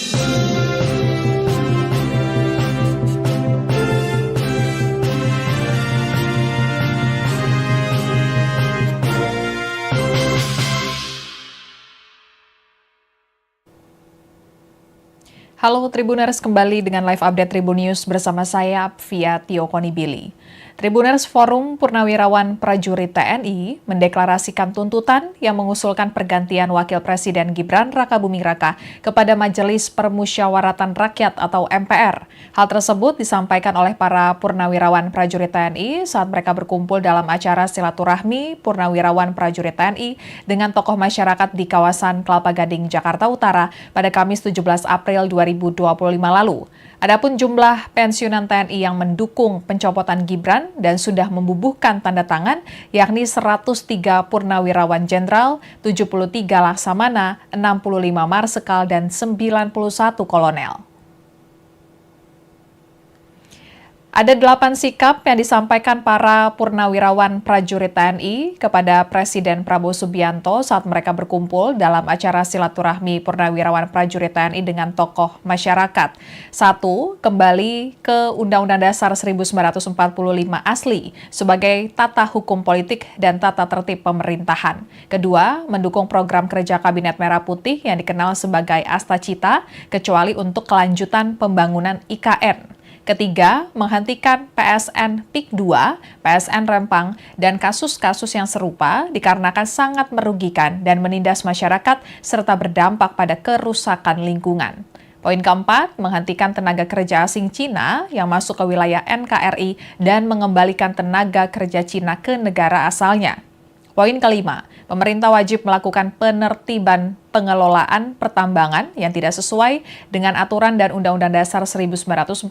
Halo Tribuners, kembali dengan live update Tribun News bersama saya via Tio Konibili. Tribuners, Forum Purnawirawan Prajurit TNI mendeklarasikan tuntutan yang mengusulkan pergantian Wakil Presiden Gibran Rakabuming Raka kepada Majelis Permusyawaratan Rakyat atau MPR. Hal tersebut disampaikan oleh para Purnawirawan Prajurit TNI saat mereka berkumpul dalam acara silaturahmi Purnawirawan Prajurit TNI dengan tokoh masyarakat di kawasan Kelapa Gading, Jakarta Utara pada Kamis 17 April 2025 lalu. Adapun jumlah pensiunan TNI yang mendukung pencopotan Gibran dan sudah membubuhkan tanda tangan yakni 103 Purnawirawan Jenderal, 73 Laksamana, 65 Marsekal, dan 91 Kolonel. Ada 8 sikap yang disampaikan para purnawirawan prajurit TNI kepada Presiden Prabowo Subianto saat mereka berkumpul dalam acara silaturahmi purnawirawan prajurit TNI dengan tokoh masyarakat. 1. Kembali ke Undang-Undang Dasar 1945 asli sebagai tata hukum politik dan tata tertib pemerintahan. 2. Mendukung program kerja Kabinet Merah Putih yang dikenal sebagai Astacita, kecuali untuk kelanjutan pembangunan IKN. 3. Menghentikan PSN PIK 2, PSN Rempang, dan kasus-kasus yang serupa dikarenakan sangat merugikan dan menindas masyarakat serta berdampak pada kerusakan lingkungan. Poin keempat, menghentikan tenaga kerja asing Cina yang masuk ke wilayah NKRI dan mengembalikan tenaga kerja Cina ke negara asalnya. Poin kelima, pemerintah wajib melakukan penertiban pengelolaan pertambangan yang tidak sesuai dengan aturan dan Undang-Undang Dasar 1945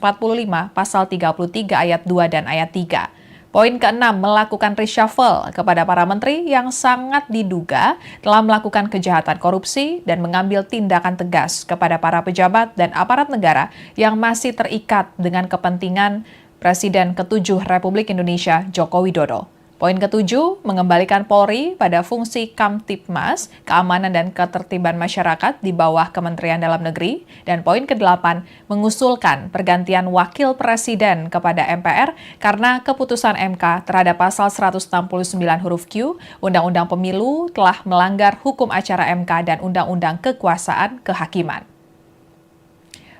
Pasal 33 Ayat 2 dan Ayat 3. Poin keenam, melakukan reshuffle kepada para menteri yang sangat diduga telah melakukan kejahatan korupsi dan mengambil tindakan tegas kepada para pejabat dan aparat negara yang masih terikat dengan kepentingan Presiden ke-7 Republik Indonesia Joko Widodo. Poin ketujuh, mengembalikan Polri pada fungsi Kamtibmas, keamanan dan ketertiban masyarakat di bawah Kementerian Dalam Negeri. Dan poin ke-8, mengusulkan pergantian Wakil Presiden kepada MPR karena keputusan MK terhadap pasal 169 huruf Q, Undang-Undang Pemilu telah melanggar hukum acara MK dan Undang-Undang Kekuasaan Kehakiman.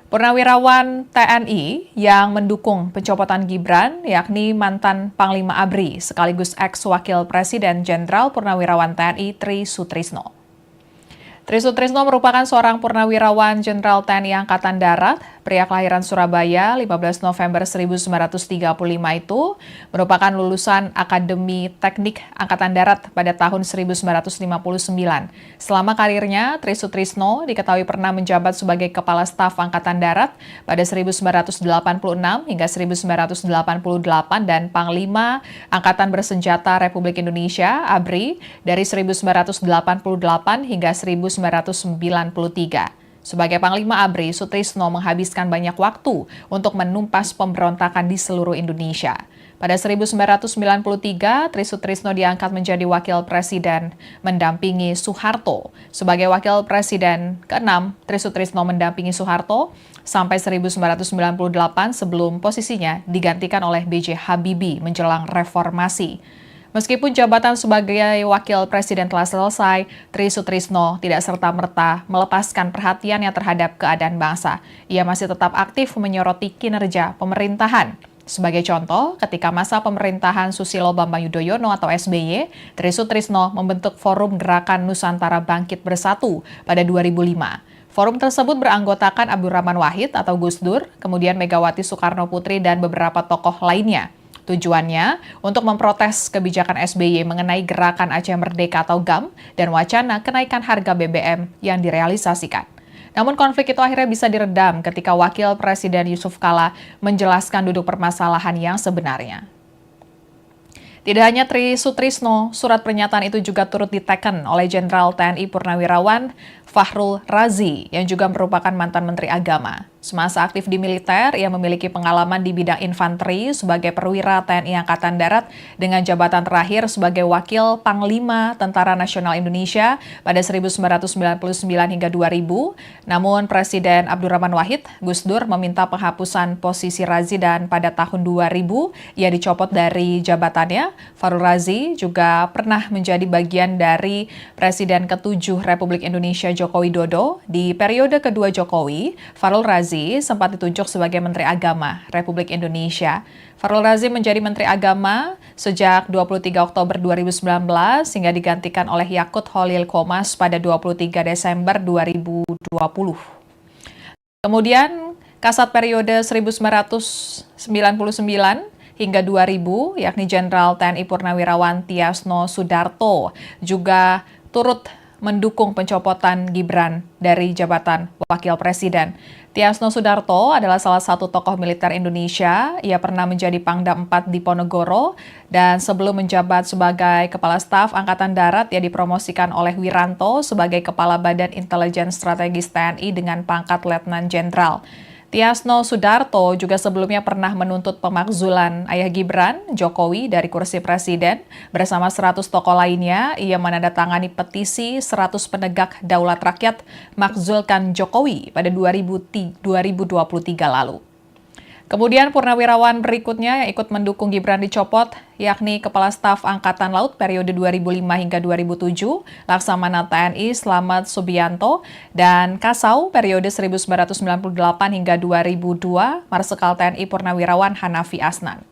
Purnawirawan TNI yang mendukung pencopotan Gibran, yakni mantan Panglima ABRI sekaligus ex-Wakil Presiden Jenderal Purnawirawan TNI Tri Sutrisno. Tri Sutrisno merupakan seorang purnawirawan Jenderal TNI Angkatan Darat, pria kelahiran Surabaya 15 November 1935 itu, merupakan lulusan Akademi Teknik Angkatan Darat pada tahun 1959. Selama karirnya, Tri Sutrisno diketahui pernah menjabat sebagai Kepala Staf Angkatan Darat pada 1986 hingga 1988 dan Panglima Angkatan Bersenjata Republik Indonesia (ABRI) dari 1988 hingga 1993. Sebagai Panglima ABRI, Sutrisno menghabiskan banyak waktu untuk menumpas pemberontakan di seluruh Indonesia. Pada 1993, Tri Sutrisno diangkat menjadi Wakil Presiden mendampingi Soeharto. Sebagai Wakil Presiden ke-6, Tri Sutrisno mendampingi Soeharto sampai 1998 sebelum posisinya digantikan oleh B.J. Habibie menjelang reformasi. Meskipun jabatan sebagai Wakil Presiden telah selesai, Tri Sutrisno tidak serta-merta melepaskan perhatiannya terhadap keadaan bangsa. Ia masih tetap aktif menyoroti kinerja pemerintahan. Sebagai contoh, ketika masa pemerintahan Susilo Bambang Yudhoyono atau SBY, Tri Sutrisno membentuk Forum Gerakan Nusantara Bangkit Bersatu pada 2005. Forum tersebut beranggotakan Abdurrahman Wahid atau Gus Dur, kemudian Megawati Soekarno Putri dan beberapa tokoh lainnya. Tujuannya untuk memprotes kebijakan SBY mengenai Gerakan Aceh Merdeka atau GAM dan wacana kenaikan harga BBM yang direalisasikan. Namun konflik itu akhirnya bisa diredam ketika Wakil Presiden Yusuf Kala menjelaskan duduk permasalahan yang sebenarnya. Tidak hanya Tri Sutrisno, surat pernyataan itu juga turut diteken oleh Jenderal TNI Purnawirawan Fahrul Razi yang juga merupakan mantan Menteri Agama. Semasa aktif di militer, ia memiliki pengalaman di bidang infanteri sebagai perwira TNI Angkatan Darat dengan jabatan terakhir sebagai Wakil Panglima Tentara Nasional Indonesia pada 1999 hingga 2000. Namun Presiden Abdurrahman Wahid, Gus Dur, meminta penghapusan posisi Razi dan pada tahun 2000 ia dicopot dari jabatannya. Fahrul Razi juga pernah menjadi bagian dari Presiden ke-7 Republik Indonesia Joko Widodo. Di periode kedua Jokowi, Fahrul Razi sempat ditunjuk sebagai Menteri Agama Republik Indonesia. Fahrul Razi menjadi Menteri Agama sejak 23 Oktober 2019 hingga digantikan oleh Yakut Holil Qomas pada 23 Desember 2020. Kemudian Kasat periode 1999 hingga 2000, yakni Jenderal TNI Purnawirawan Tiasno Sudarto, juga turut mendukung pencopotan Gibran dari jabatan Wakil Presiden. Tiasno Sudarto adalah salah satu tokoh militer Indonesia. Ia pernah menjadi Pangdam 4 di Ponorogo dan sebelum menjabat sebagai Kepala Staf Angkatan Darat, ia dipromosikan oleh Wiranto sebagai Kepala Badan Intelijen Strategis TNI dengan pangkat Letnan Jenderal. Tiasno Sudarto juga sebelumnya pernah menuntut pemakzulan ayah Gibran, Jokowi, dari kursi presiden. Bersama 100 tokoh lainnya, ia menandatangani petisi 100 penegak daulat rakyat makzulkan Jokowi pada 2023 lalu. Kemudian purnawirawan berikutnya yang ikut mendukung Gibran dicopot, yakni Kepala Staf Angkatan Laut periode 2005 hingga 2007, Laksamana TNI Slamet Subianto, dan Kasau periode 1998 hingga 2002, Marsikal TNI Purnawirawan Hanafi Asnan.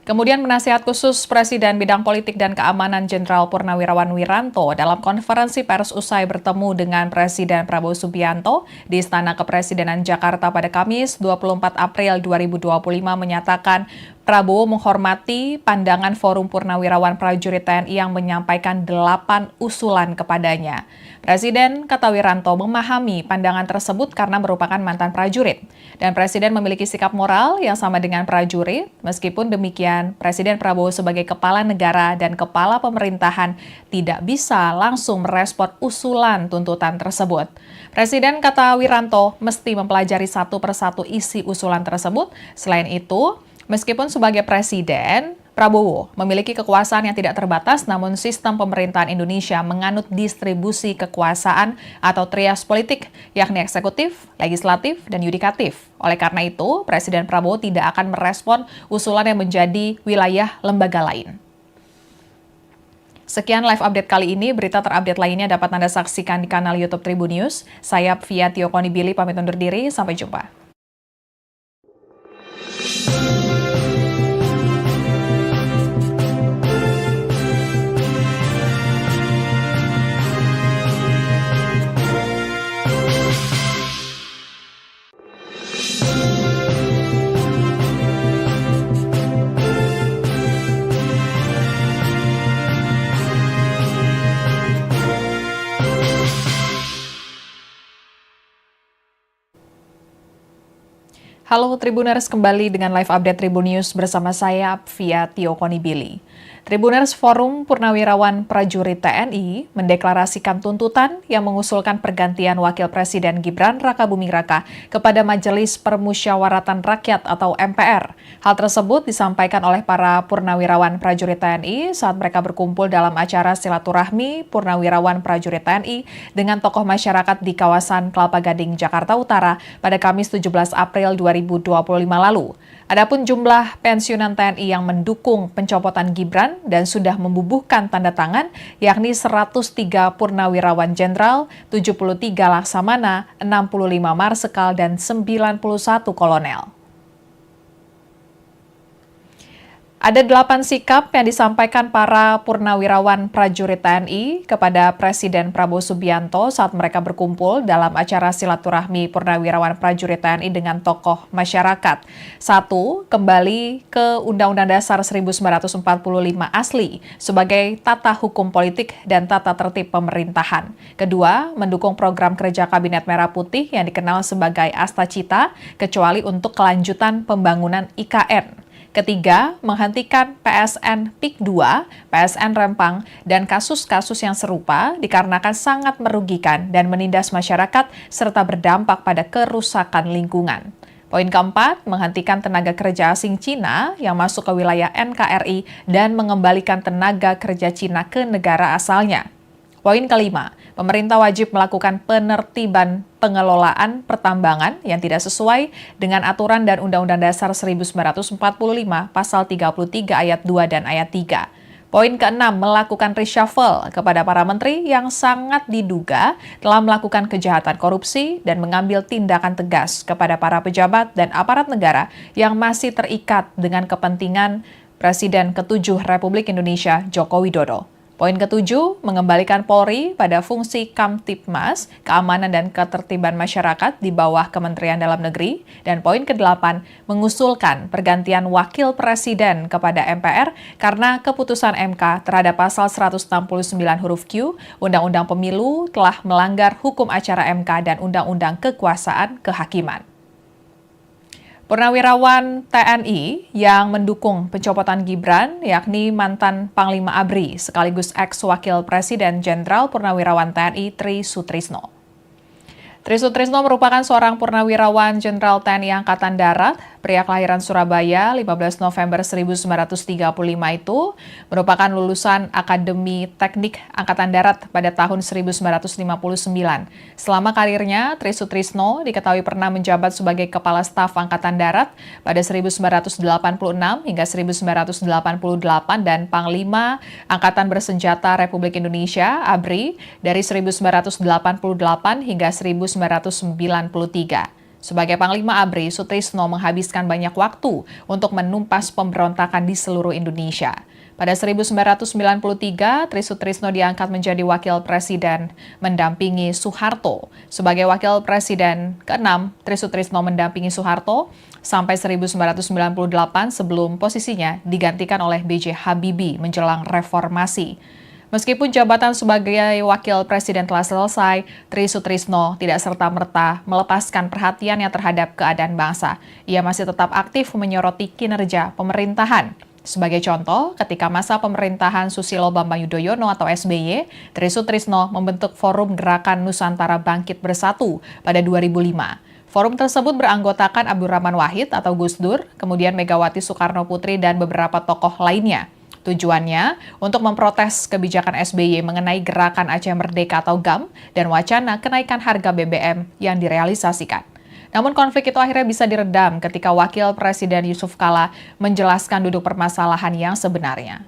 Kemudian Penasihat Khusus Presiden Bidang Politik dan Keamanan Jenderal Purnawirawan Wiranto dalam konferensi pers usai bertemu dengan Presiden Prabowo Subianto di Istana Kepresidenan Jakarta pada Kamis 24 April 2025 menyatakan Prabowo menghormati pandangan Forum Purnawirawan Prajurit TNI yang menyampaikan 8 usulan kepadanya. Presiden, kata Wiranto, memahami pandangan tersebut karena merupakan mantan prajurit. Dan Presiden memiliki sikap moral yang sama dengan prajurit. Meskipun demikian, Presiden Prabowo sebagai kepala negara dan kepala pemerintahan tidak bisa langsung merespon usulan tuntutan tersebut. Presiden, kata Wiranto, mesti mempelajari satu persatu isi usulan tersebut. Selain itu, meskipun sebagai Presiden, Prabowo memiliki kekuasaan yang tidak terbatas, namun sistem pemerintahan Indonesia menganut distribusi kekuasaan atau trias politik, yakni eksekutif, legislatif, dan yudikatif. Oleh karena itu, Presiden Prabowo tidak akan merespon usulan yang menjadi wilayah lembaga lain. Sekian live update kali ini. Berita terupdate lainnya dapat Anda saksikan di kanal YouTube Tribun News. Saya Fia Tiokonibili pamit undur diri. Sampai jumpa. Halo Tribuners, kembali dengan live update Tribun News bersama saya Fia Tiokonibili. Tribuners, Forum Purnawirawan Prajurit TNI mendeklarasikan tuntutan yang mengusulkan pergantian Wakil Presiden Gibran Rakabuming Raka kepada Majelis Permusyawaratan Rakyat atau MPR. Hal tersebut disampaikan oleh para purnawirawan prajurit TNI saat mereka berkumpul dalam acara silaturahmi Purnawirawan Prajurit TNI dengan tokoh masyarakat di kawasan Kelapa Gading, Jakarta Utara pada Kamis 17 April 2025 lalu. Adapun jumlah pensiunan TNI yang mendukung pencopotan Gibran dan sudah membubuhkan tanda tangan, yakni 103 Purnawirawan Jenderal, 73 Laksamana, 65 Marsikal, dan 91 Kolonel. Ada 8 sikap yang disampaikan para purnawirawan prajurit TNI kepada Presiden Prabowo Subianto saat mereka berkumpul dalam acara silaturahmi purnawirawan prajurit TNI dengan tokoh masyarakat. 1. Kembali ke Undang-Undang Dasar 1945 asli sebagai tata hukum politik dan tata tertib pemerintahan. 2. Mendukung program kerja Kabinet Merah Putih yang dikenal sebagai Asta Cita, kecuali untuk kelanjutan pembangunan IKN. Ketiga, menghentikan PSN PIK 2, PSN Rempang, dan kasus-kasus yang serupa dikarenakan sangat merugikan dan menindas masyarakat serta berdampak pada kerusakan lingkungan. Poin keempat, menghentikan tenaga kerja asing Cina yang masuk ke wilayah NKRI dan mengembalikan tenaga kerja Cina ke negara asalnya. Poin kelima, pemerintah wajib melakukan penertiban pengelolaan pertambangan yang tidak sesuai dengan aturan dan Undang-Undang Dasar 1945 Pasal 33 Ayat 2 dan Ayat 3. Poin keenam, melakukan reshuffle kepada para menteri yang sangat diduga telah melakukan kejahatan korupsi dan mengambil tindakan tegas kepada para pejabat dan aparat negara yang masih terikat dengan kepentingan Presiden ke-7 Republik Indonesia Joko Widodo. Poin ketujuh, mengembalikan Polri pada fungsi Kamtibmas, keamanan dan ketertiban masyarakat di bawah Kementerian Dalam Negeri. Dan poin kedelapan, mengusulkan pergantian wakil presiden kepada MPR karena keputusan MK terhadap pasal 169 huruf Q, Undang-Undang Pemilu telah melanggar hukum acara MK dan Undang-Undang Kekuasaan Kehakiman. Purnawirawan TNI yang mendukung pencopotan Gibran, yakni mantan Panglima ABRI sekaligus ex-wakil Presiden Jenderal Purnawirawan TNI Tri Sutrisno. Tri Sutrisno merupakan seorang purnawirawan Jenderal TNI Angkatan Darat, pria kelahiran Surabaya 15 November 1935 itu merupakan lulusan Akademi Teknik Angkatan Darat pada tahun 1959. Selama karirnya, Tri Sutrisno diketahui pernah menjabat sebagai Kepala Staf Angkatan Darat pada 1986 hingga 1988 dan Panglima Angkatan Bersenjata Republik Indonesia (ABRI) dari 1988 hingga 1993. Sebagai Panglima ABRI, Sutrisno menghabiskan banyak waktu untuk menumpas pemberontakan di seluruh Indonesia. Pada 1993, Tri Sutrisno diangkat menjadi Wakil Presiden mendampingi Soeharto. Sebagai Wakil Presiden ke-6, Tri Sutrisno mendampingi Soeharto sampai 1998 sebelum posisinya digantikan oleh B.J. Habibie menjelang reformasi. Meskipun jabatan sebagai wakil presiden telah selesai, Tri Sutrisno tidak serta-merta melepaskan perhatiannya terhadap keadaan bangsa. Ia masih tetap aktif menyoroti kinerja pemerintahan. Sebagai contoh, ketika masa pemerintahan Susilo Bambang Yudhoyono atau SBY, Tri Sutrisno membentuk Forum Gerakan Nusantara Bangkit Bersatu pada 2005. Forum tersebut beranggotakan Abdurrahman Wahid atau Gus Dur, kemudian Megawati Soekarno Putri dan beberapa tokoh lainnya. Tujuannya untuk memprotes kebijakan SBY mengenai Gerakan Aceh Merdeka atau GAM dan wacana kenaikan harga BBM yang direalisasikan. Namun konflik itu akhirnya bisa diredam ketika Wakil Presiden Yusuf Kala menjelaskan duduk permasalahan yang sebenarnya.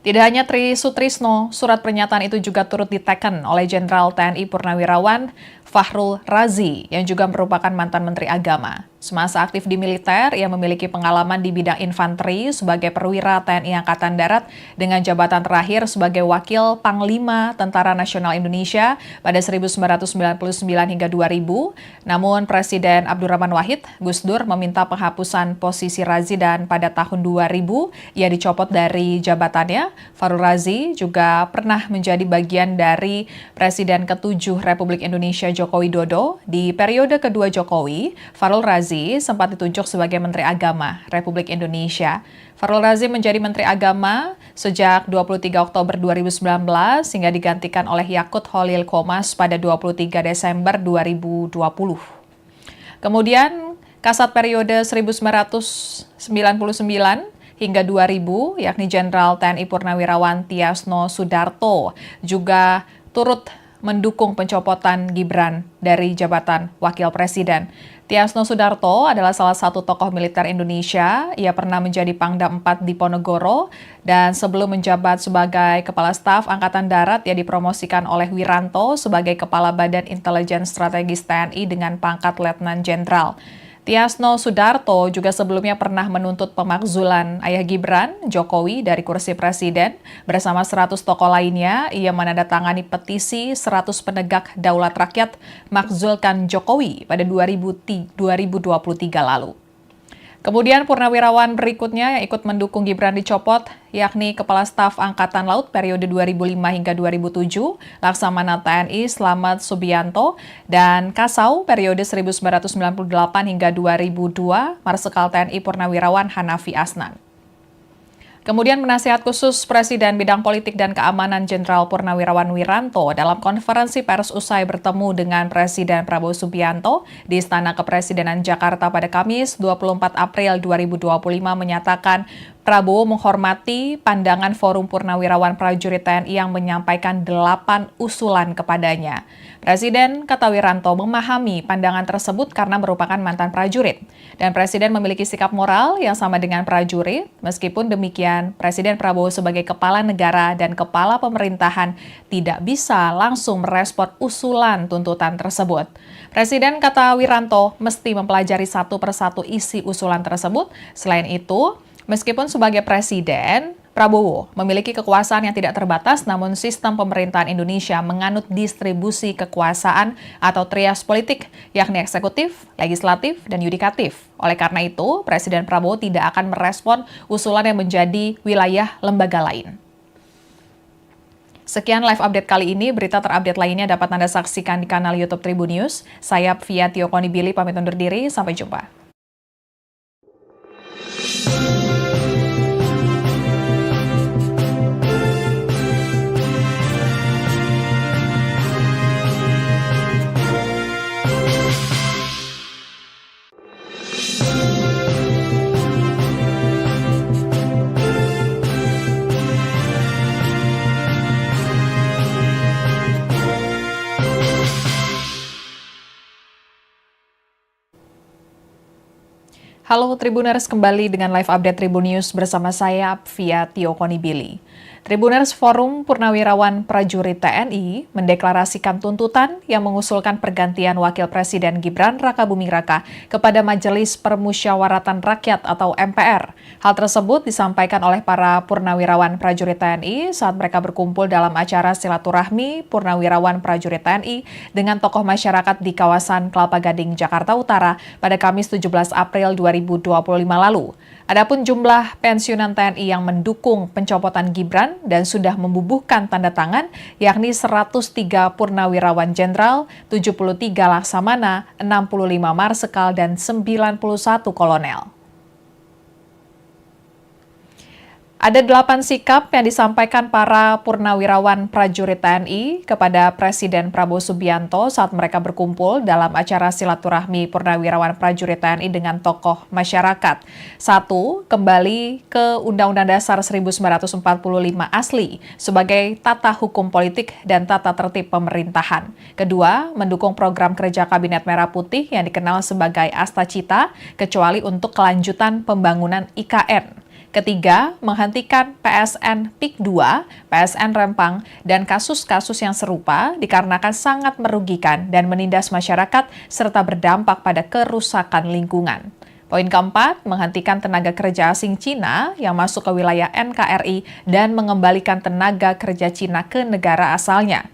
Tidak hanya Tri Sutrisno, surat pernyataan itu juga turut diteken oleh Jenderal TNI Purnawirawan Fahrul Razi yang juga merupakan mantan Menteri Agama. Semasa aktif di militer, ia memiliki pengalaman di bidang infanteri sebagai perwira TNI Angkatan Darat dengan jabatan terakhir sebagai Wakil Panglima Tentara Nasional Indonesia pada 1999 hingga 2000. Namun Presiden Abdurrahman Wahid, Gus Dur, meminta penghapusan posisi Razi dan pada tahun 2000 ia dicopot dari jabatannya. Fahrul Razi juga pernah menjadi bagian dari Presiden ke-7 Republik Indonesia Joko Widodo. Di periode kedua Jokowi, Fahrul Razi sempat ditunjuk sebagai Menteri Agama Republik Indonesia. Fahrul Razi menjadi Menteri Agama sejak 23 Oktober 2019 hingga digantikan oleh Yakut Holil Qomas pada 23 Desember 2020. Kemudian, Kasat periode 1999 hingga 2000, yakni Jenderal TNI Purnawirawan Tiasno Sudarto, juga turut mendukung pencopotan Gibran dari jabatan Wakil Presiden. Tiasno Sudarto adalah salah satu tokoh militer Indonesia. Ia pernah menjadi Pangdam 4 di Ponorogo dan sebelum menjabat sebagai Kepala Staf Angkatan Darat, ia dipromosikan oleh Wiranto sebagai Kepala Badan Intelijen Strategis TNI dengan pangkat Letnan Jenderal. Tiasno Sudarto juga sebelumnya pernah menuntut pemakzulan ayah Gibran, Jokowi, dari kursi presiden. Bersama 100 tokoh lainnya, ia menandatangani petisi 100 penegak daulat rakyat makzulkan Jokowi pada 2023 lalu. Kemudian purnawirawan berikutnya yang ikut mendukung Gibran dicopot, yakni Kepala Staf Angkatan Laut periode 2005 hingga 2007, Laksamana TNI Slamet Subianto, dan Kasau periode 1998 hingga 2002, Marsikal TNI Purnawirawan Hanafi Asnan. Kemudian penasihat khusus Presiden Bidang Politik dan Keamanan Jenderal Purnawirawan Wiranto dalam konferensi pers usai bertemu dengan Presiden Prabowo Subianto di Istana Kepresidenan Jakarta pada Kamis 24 April 2025 menyatakan Prabowo menghormati pandangan Forum Purnawirawan Prajurit TNI yang menyampaikan 8 usulan kepadanya. Presiden, kata Wiranto, memahami pandangan tersebut karena merupakan mantan prajurit. Dan Presiden memiliki sikap moral yang sama dengan prajurit. Meskipun demikian, Presiden Prabowo sebagai kepala negara dan kepala pemerintahan tidak bisa langsung merespon usulan tuntutan tersebut. Presiden, kata Wiranto, mesti mempelajari satu persatu isi usulan tersebut. Selain itu, meskipun sebagai presiden, Prabowo memiliki kekuasaan yang tidak terbatas, namun sistem pemerintahan Indonesia menganut distribusi kekuasaan atau trias politik, yakni eksekutif, legislatif, dan yudikatif. Oleh karena itu, Presiden Prabowo tidak akan merespon usulan yang menjadi wilayah lembaga lain. Sekian live update kali ini, berita terupdate lainnya dapat Anda saksikan di kanal YouTube Tribun News. Saya Fia Tio Konibili pamit undur diri, sampai jumpa. Halo Tribuners, kembali dengan live update Tribun News bersama saya, Fia Tio Konibili. Tribuners, Forum Purnawirawan Prajurit TNI mendeklarasikan tuntutan yang mengusulkan pergantian Wakil Presiden Gibran Rakabuming Raka kepada Majelis Permusyawaratan Rakyat atau MPR. Hal tersebut disampaikan oleh para Purnawirawan Prajurit TNI saat mereka berkumpul dalam acara silaturahmi Purnawirawan Prajurit TNI dengan tokoh masyarakat di kawasan Kelapa Gading, Jakarta Utara pada Kamis 17 April 2025 lalu. Adapun jumlah pensiunan TNI yang mendukung pencopotan Gibran dan sudah membubuhkan tanda tangan yakni 103 Purnawirawan Jenderal, 73 Laksamana, 65 Marsikal, dan 91 Kolonel. Ada 8 sikap yang disampaikan para purnawirawan prajurit TNI kepada Presiden Prabowo Subianto saat mereka berkumpul dalam acara silaturahmi purnawirawan prajurit TNI dengan tokoh masyarakat. 1. Kembali ke Undang-Undang Dasar 1945 asli sebagai tata hukum politik dan tata tertib pemerintahan. 2. Mendukung program kerja Kabinet Merah Putih yang dikenal sebagai Asta Cita, kecuali untuk kelanjutan pembangunan IKN. 3. Menghentikan PSN PIK 2, PSN Rempang, dan kasus-kasus yang serupa dikarenakan sangat merugikan dan menindas masyarakat serta berdampak pada kerusakan lingkungan. Poin keempat, menghentikan tenaga kerja asing Cina yang masuk ke wilayah NKRI dan mengembalikan tenaga kerja Cina ke negara asalnya.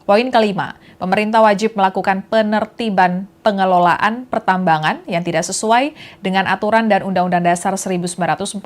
Poin kelima, pemerintah wajib melakukan penertiban pengelolaan pertambangan yang tidak sesuai dengan aturan dan Undang-Undang Dasar 1945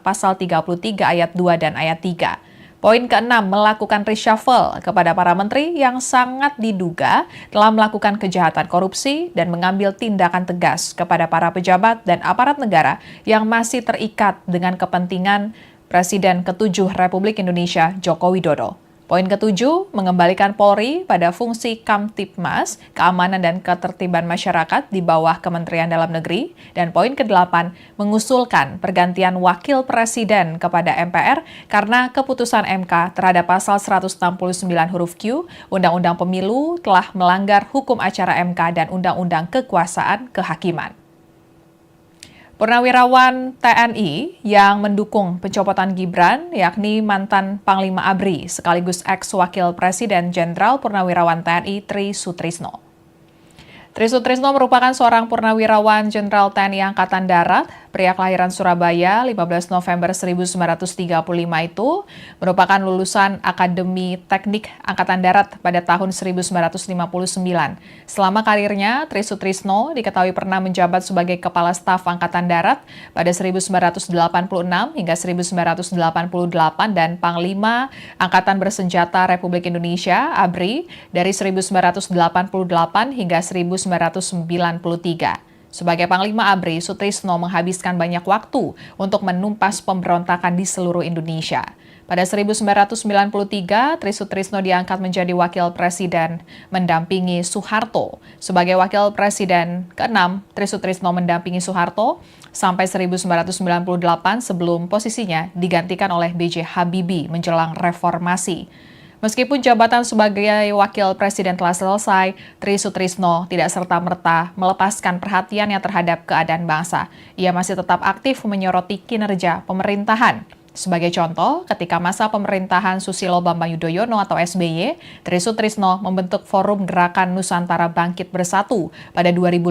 Pasal 33 Ayat 2 dan Ayat 3. Poin keenam, melakukan reshuffle kepada para menteri yang sangat diduga telah melakukan kejahatan korupsi dan mengambil tindakan tegas kepada para pejabat dan aparat negara yang masih terikat dengan kepentingan Presiden ke-7 Republik Indonesia Joko Widodo. Poin ketujuh, mengembalikan Polri pada fungsi Kamtibmas, keamanan dan ketertiban masyarakat di bawah Kementerian Dalam Negeri. Dan poin ke-8, mengusulkan pergantian Wakil Presiden kepada MPR karena keputusan MK terhadap pasal 169 huruf Q, Undang-Undang Pemilu telah melanggar hukum acara MK dan Undang-Undang Kekuasaan Kehakiman. Purnawirawan TNI yang mendukung pencopotan Gibran, yakni mantan Panglima ABRI sekaligus ex-Wakil Presiden Jenderal Purnawirawan TNI Tri Sutrisno. Tri Sutrisno merupakan seorang purnawirawan Jenderal TNI Angkatan Darat, pria kelahiran Surabaya 15 November 1935 itu merupakan lulusan Akademi Teknik Angkatan Darat pada tahun 1959. Selama karirnya, Tri Sutrisno diketahui pernah menjabat sebagai Kepala Staf Angkatan Darat pada 1986 hingga 1988 dan Panglima Angkatan Bersenjata Republik Indonesia (ABRI) dari 1988 hingga 1993. Sebagai Panglima ABRI, Sutrisno menghabiskan banyak waktu untuk menumpas pemberontakan di seluruh Indonesia. Pada 1993, Tri Sutrisno diangkat menjadi Wakil Presiden mendampingi Soeharto. Sebagai Wakil Presiden ke-6, Tri Sutrisno mendampingi Soeharto sampai 1998 sebelum posisinya digantikan oleh B.J. Habibie menjelang reformasi. Meskipun jabatan sebagai wakil presiden telah selesai, Tri Sutrisno tidak serta-merta melepaskan perhatiannya terhadap keadaan bangsa. Ia masih tetap aktif menyoroti kinerja pemerintahan. Sebagai contoh, ketika masa pemerintahan Susilo Bambang Yudhoyono atau SBY, Tri Sutrisno membentuk Forum Gerakan Nusantara Bangkit Bersatu pada 2005.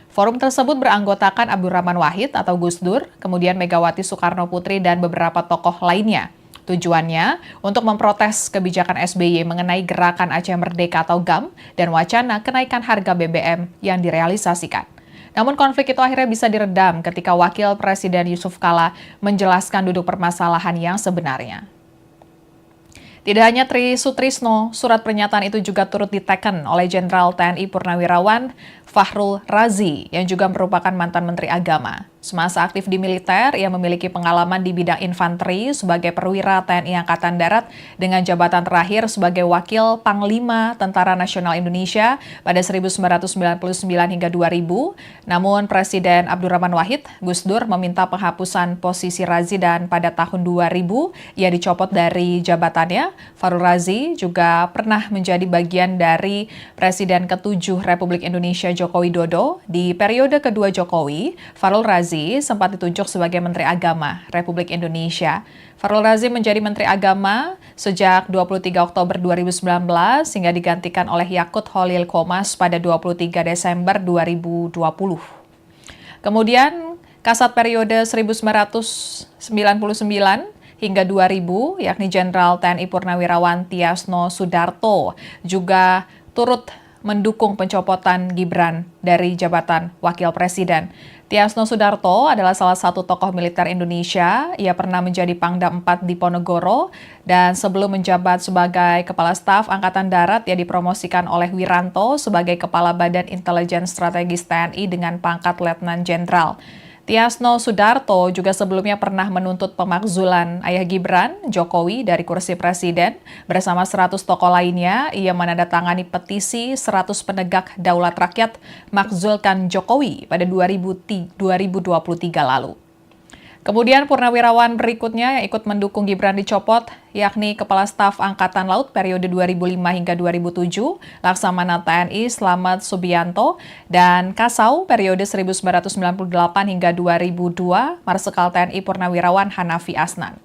Forum tersebut beranggotakan Abdurrahman Wahid atau Gus Dur, kemudian Megawati Soekarno Putri dan beberapa tokoh lainnya. Tujuannya untuk memprotes kebijakan SBY mengenai Gerakan Aceh Merdeka atau GAM dan wacana kenaikan harga BBM yang direalisasikan. Namun konflik itu akhirnya bisa diredam ketika Wakil Presiden Yusuf Kala menjelaskan duduk permasalahan yang sebenarnya. Tidak hanya Tri Sutrisno, surat pernyataan itu juga turut diteken oleh Jenderal TNI Purnawirawan Fahrul Razi yang juga merupakan mantan Menteri Agama. Semasa aktif di militer, ia memiliki pengalaman di bidang infanteri sebagai perwira TNI Angkatan Darat dengan jabatan terakhir sebagai Wakil Panglima Tentara Nasional Indonesia pada 1999 hingga 2000. Namun Presiden Abdurrahman Wahid, Gus Dur, meminta penghapusan posisi Razi dan pada tahun 2000 ia dicopot dari jabatannya. Fahrul Razi juga pernah menjadi bagian dari Presiden ke-7 Republik Indonesia Joko Widodo. Di periode kedua Jokowi, Fahrul Razi sempat ditunjuk sebagai Menteri Agama Republik Indonesia. Fahrul Razi menjadi Menteri Agama sejak 23 Oktober 2019 hingga digantikan oleh Yakut Holil Qomas pada 23 Desember 2020. Kemudian, Kasat periode 1999 hingga 2000, yakni Jenderal TNI Purnawirawan Tiasno Sudarto, juga turut mendukung pencopotan Gibran dari jabatan Wakil Presiden. Tiasno Sudarto adalah salah satu tokoh militer Indonesia. Ia pernah menjadi Pangdam 4 di Ponorogo dan sebelum menjabat sebagai Kepala Staf Angkatan Darat, ia dipromosikan oleh Wiranto sebagai Kepala Badan Intelijen Strategis TNI dengan pangkat Letnan Jenderal. Tiasno Sudarto juga sebelumnya pernah menuntut pemakzulan ayah Gibran, Jokowi, dari kursi presiden. Bersama 100 tokoh lainnya, ia menandatangani petisi 100 penegak daulat rakyat makzulkan Jokowi pada 2023 lalu. Kemudian purnawirawan berikutnya yang ikut mendukung Gibran dicopot, yakni Kepala Staf Angkatan Laut periode 2005 hingga 2007, Laksamana TNI Slamet Subianto, dan Kasau periode 1998 hingga 2002, Marsikal TNI Purnawirawan Hanafi Asnan.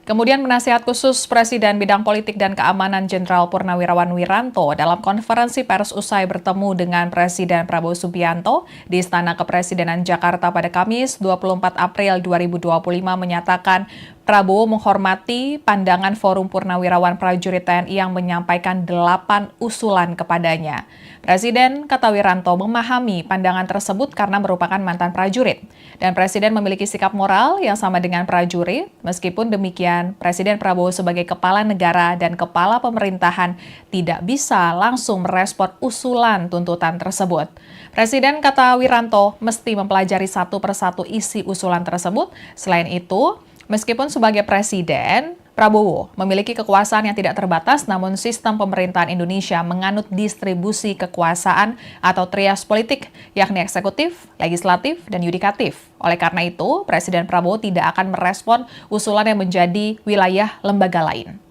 Kemudian penasihat khusus Presiden bidang politik dan keamanan Jenderal Purnawirawan Wiranto dalam konferensi pers usai bertemu dengan Presiden Prabowo Subianto di Istana Kepresidenan Jakarta pada Kamis 24 April 2025 menyatakan Prabowo menghormati pandangan Forum Purnawirawan Prajurit TNI yang menyampaikan 8 usulan kepadanya. Presiden, kata Wiranto, memahami pandangan tersebut karena merupakan mantan prajurit. Dan Presiden memiliki sikap moral yang sama dengan prajurit. Meskipun demikian, Presiden Prabowo sebagai kepala negara dan kepala pemerintahan tidak bisa langsung merespon usulan tuntutan tersebut. Presiden, kata Wiranto, mesti mempelajari satu persatu isi usulan tersebut. Selain itu, meskipun sebagai presiden, Prabowo memiliki kekuasaan yang tidak terbatas, namun sistem pemerintahan Indonesia menganut distribusi kekuasaan atau trias politik, yakni eksekutif, legislatif, dan yudikatif. Oleh karena itu, Presiden Prabowo tidak akan merespon usulan yang menjadi wilayah lembaga lain.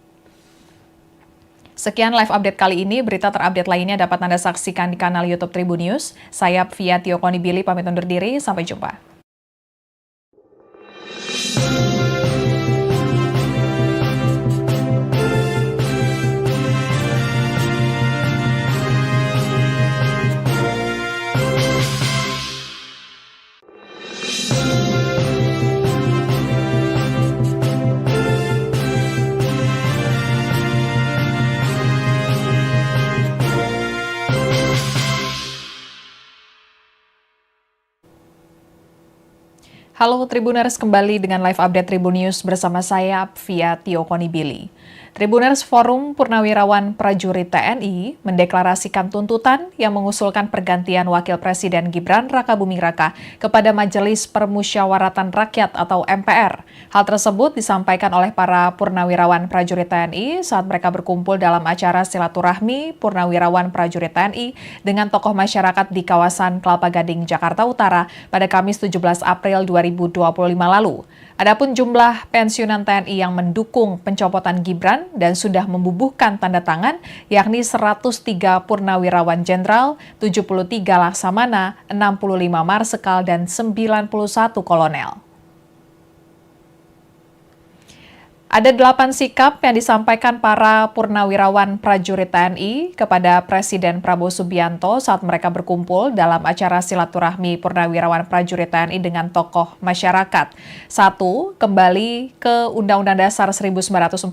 Sekian live update kali ini, berita terupdate lainnya dapat Anda saksikan di kanal YouTube Tribun News. Saya Fia Tiokoni Billy, pamit undur diri, sampai jumpa. Halo Tribuners, kembali dengan live update Tribun News bersama saya via Tio Konibili. Tribuners, Forum Purnawirawan Prajurit TNI mendeklarasikan tuntutan yang mengusulkan pergantian Wakil Presiden Gibran Rakabuming Raka kepada Majelis Permusyawaratan Rakyat atau MPR. Hal tersebut disampaikan oleh para Purnawirawan Prajurit TNI saat mereka berkumpul dalam acara silaturahmi Purnawirawan Prajurit TNI dengan tokoh masyarakat di kawasan Kelapa Gading, Jakarta Utara pada Kamis 17 April 2025 lalu. Adapun jumlah pensiunan TNI yang mendukung pencopotan Gibran dan sudah membubuhkan tanda tangan yakni 103 Purnawirawan Jenderal, 73 Laksamana, 65 Marsekal, dan 91 Kolonel. Ada 8 sikap yang disampaikan para purnawirawan prajurit TNI kepada Presiden Prabowo Subianto saat mereka berkumpul dalam acara silaturahmi purnawirawan prajurit TNI dengan tokoh masyarakat. 1. Kembali ke Undang-Undang Dasar 1945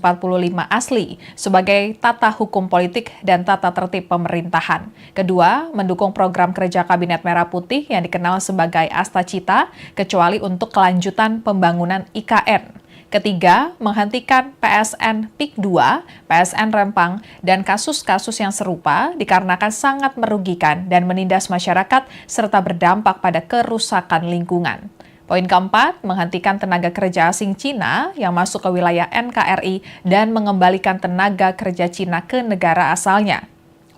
asli sebagai tata hukum politik dan tata tertib pemerintahan. 2. Mendukung program kerja Kabinet Merah Putih yang dikenal sebagai Astacita, kecuali untuk kelanjutan pembangunan IKN. 3. Menghentikan PSN PIK 2, PSN Rempang, dan kasus-kasus yang serupa dikarenakan sangat merugikan dan menindas masyarakat serta berdampak pada kerusakan lingkungan. Poin keempat, menghentikan tenaga kerja asing Cina yang masuk ke wilayah NKRI dan mengembalikan tenaga kerja Cina ke negara asalnya.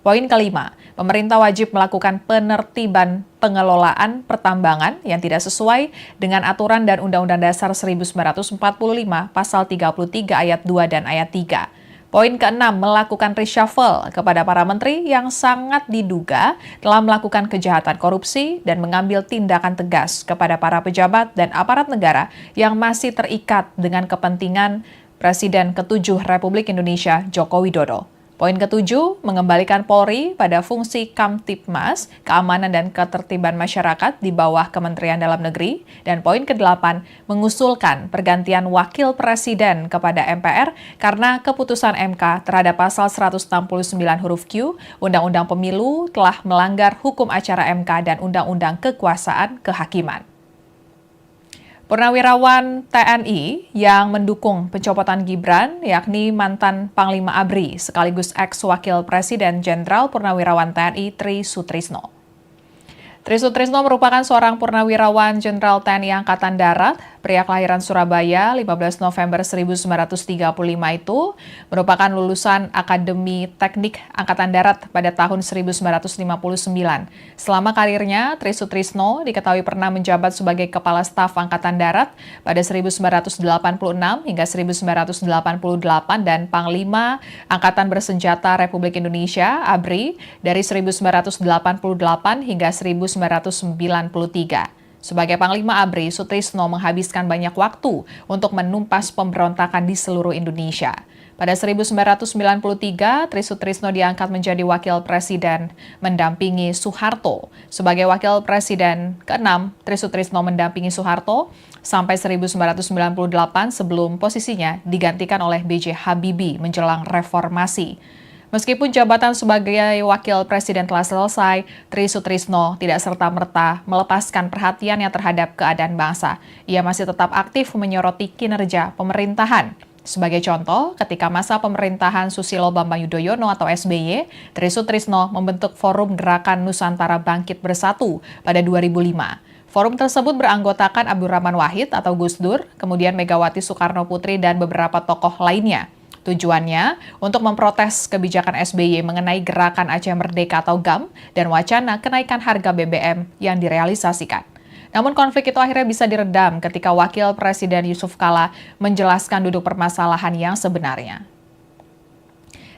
Poin kelima, pemerintah wajib melakukan penertiban pengelolaan pertambangan yang tidak sesuai dengan aturan dan Undang-Undang Dasar 1945 Pasal 33 Ayat 2 dan Ayat 3. Poin keenam, melakukan reshuffle kepada para menteri yang sangat diduga telah melakukan kejahatan korupsi dan mengambil tindakan tegas kepada para pejabat dan aparat negara yang masih terikat dengan kepentingan Presiden ke-7 Republik Indonesia Joko Widodo. Poin ketujuh, mengembalikan Polri pada fungsi Kamtibmas, keamanan dan ketertiban masyarakat di bawah Kementerian Dalam Negeri. Dan poin ke-8, mengusulkan pergantian Wakil Presiden kepada MPR karena keputusan MK terhadap pasal 169 huruf Q, Undang-Undang Pemilu telah melanggar hukum acara MK dan Undang-Undang Kekuasaan Kehakiman. Purnawirawan TNI yang mendukung pencopotan Gibran, yakni mantan Panglima ABRI sekaligus ex-Wakil Presiden Jenderal Purnawirawan TNI Tri Sutrisno. Tri Sutrisno merupakan seorang purnawirawan Jenderal TNI Angkatan Darat, pria kelahiran Surabaya 15 November 1935 itu, merupakan lulusan Akademi Teknik Angkatan Darat pada tahun 1959. Selama karirnya, Tri Sutrisno diketahui pernah menjabat sebagai Kepala Staf Angkatan Darat pada 1986 hingga 1988 dan Panglima Angkatan Bersenjata Republik Indonesia (ABRI) dari 1988 hingga 1993. Sebagai Panglima ABRI, Sutrisno menghabiskan banyak waktu untuk menumpas pemberontakan di seluruh Indonesia. Pada 1993, Tri Sutrisno diangkat menjadi Wakil Presiden mendampingi Soeharto. Sebagai Wakil Presiden ke-6, Tri Sutrisno mendampingi Soeharto sampai 1998 sebelum posisinya digantikan oleh B.J. Habibie menjelang reformasi. Meskipun jabatan sebagai Wakil Presiden telah selesai, Tri Sutrisno tidak serta-merta melepaskan perhatiannya terhadap keadaan bangsa. Ia masih tetap aktif menyoroti kinerja pemerintahan. Sebagai contoh, ketika masa pemerintahan Susilo Bambang Yudhoyono atau SBY, Tri Sutrisno membentuk Forum Gerakan Nusantara Bangkit Bersatu pada 2005. Forum tersebut beranggotakan Abdurrahman Wahid atau Gus Dur, kemudian Megawati Soekarno Putri dan beberapa tokoh lainnya. Tujuannya untuk memprotes kebijakan SBY mengenai Gerakan Aceh Merdeka atau GAM dan wacana kenaikan harga BBM yang direalisasikan. Namun konflik itu akhirnya bisa diredam ketika Wakil Presiden Yusuf Kala menjelaskan duduk permasalahan yang sebenarnya.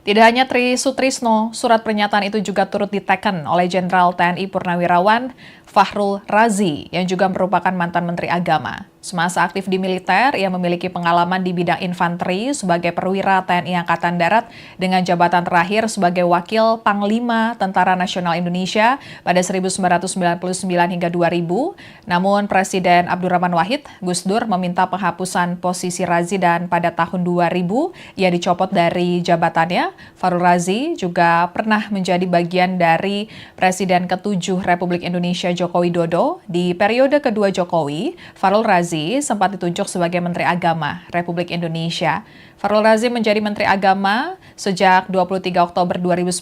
Tidak hanya Tri Sutrisno, surat pernyataan itu juga turut diteken oleh Jenderal TNI Purnawirawan Fahrul Razi yang juga merupakan mantan Menteri Agama. Semasa aktif di militer, ia memiliki pengalaman di bidang infanteri sebagai perwira TNI Angkatan Darat dengan jabatan terakhir sebagai Wakil Panglima Tentara Nasional Indonesia pada 1999 hingga 2000. Namun Presiden Abdurrahman Wahid, Gus Dur, meminta penghapusan posisi Razi dan pada tahun 2000 ia dicopot dari jabatannya. Fahrul Razi juga pernah menjadi bagian dari Presiden ke-7 Republik Indonesia Joko Widodo. Di periode kedua Jokowi, Fahrul Razi sempat ditunjuk sebagai Menteri Agama Republik Indonesia. Fahrul Razi menjadi Menteri Agama sejak 23 Oktober 2019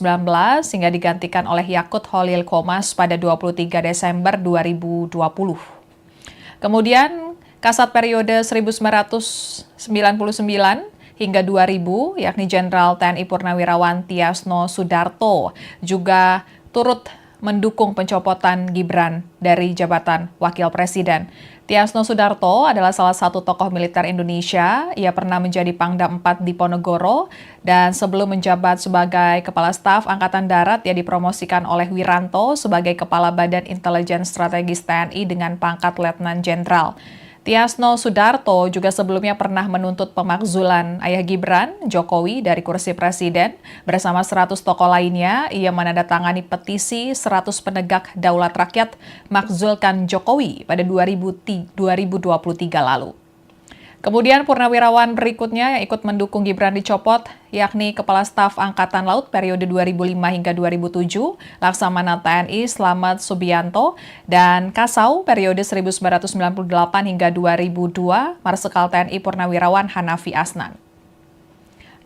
hingga digantikan oleh Yakut Holil Komas pada 23 Desember 2020. Kemudian Kasat periode 1999 hingga 2000, yakni Jenderal TNI Purnawirawan Tiasno Sudarto juga turut mendukung pencopotan Gibran dari jabatan Wakil Presiden. Tiasno Sudarto adalah salah satu tokoh militer Indonesia. Ia pernah menjadi Pangdam 4 di Ponorogo dan sebelum menjabat sebagai Kepala Staf Angkatan Darat, ia dipromosikan oleh Wiranto sebagai Kepala Badan Intelijen Strategis TNI dengan pangkat Letnan Jenderal. Tiasno Sudarto juga sebelumnya pernah menuntut pemakzulan ayah Gibran, Jokowi, dari kursi presiden. Bersama 100 tokoh lainnya, ia menandatangani petisi 100 penegak daulat rakyat makzulkan Jokowi pada 2023 lalu. Kemudian purnawirawan berikutnya yang ikut mendukung Gibran dicopot, yakni Kepala Staf Angkatan Laut periode 2005 hingga 2007, Laksamana TNI Slamet Subianto, dan Kasau periode 1998 hingga 2002, Marsikal TNI Purnawirawan Hanafi Asnan.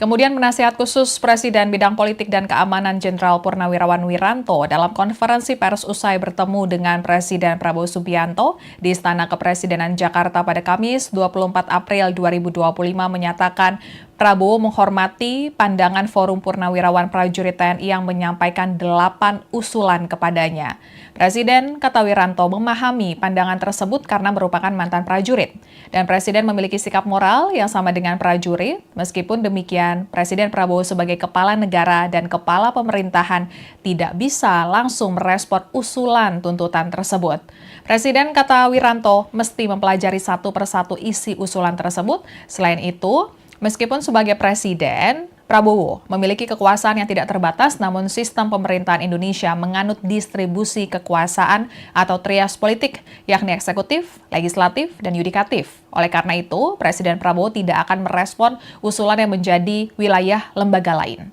Kemudian penasihat khusus Presiden bidang politik dan keamanan Jenderal Purnawirawan Wiranto dalam konferensi pers usai bertemu dengan Presiden Prabowo Subianto di Istana Kepresidenan Jakarta pada Kamis 24 April 2025 menyatakan Prabowo menghormati pandangan Forum Purnawirawan Prajurit TNI yang menyampaikan 8 usulan kepadanya. Presiden, kata Wiranto, memahami pandangan tersebut karena merupakan mantan prajurit. Dan Presiden memiliki sikap moral yang sama dengan prajurit. Meskipun demikian, Presiden Prabowo sebagai kepala negara dan kepala pemerintahan tidak bisa langsung merespon usulan tuntutan tersebut. Presiden, kata Wiranto, mesti mempelajari satu persatu isi usulan tersebut. Selain itu, meskipun sebagai Presiden, Prabowo memiliki kekuasaan yang tidak terbatas, namun sistem pemerintahan Indonesia menganut distribusi kekuasaan atau trias politik, yakni eksekutif, legislatif, dan yudikatif. Oleh karena itu, Presiden Prabowo tidak akan merespon usulan yang menjadi wilayah lembaga lain.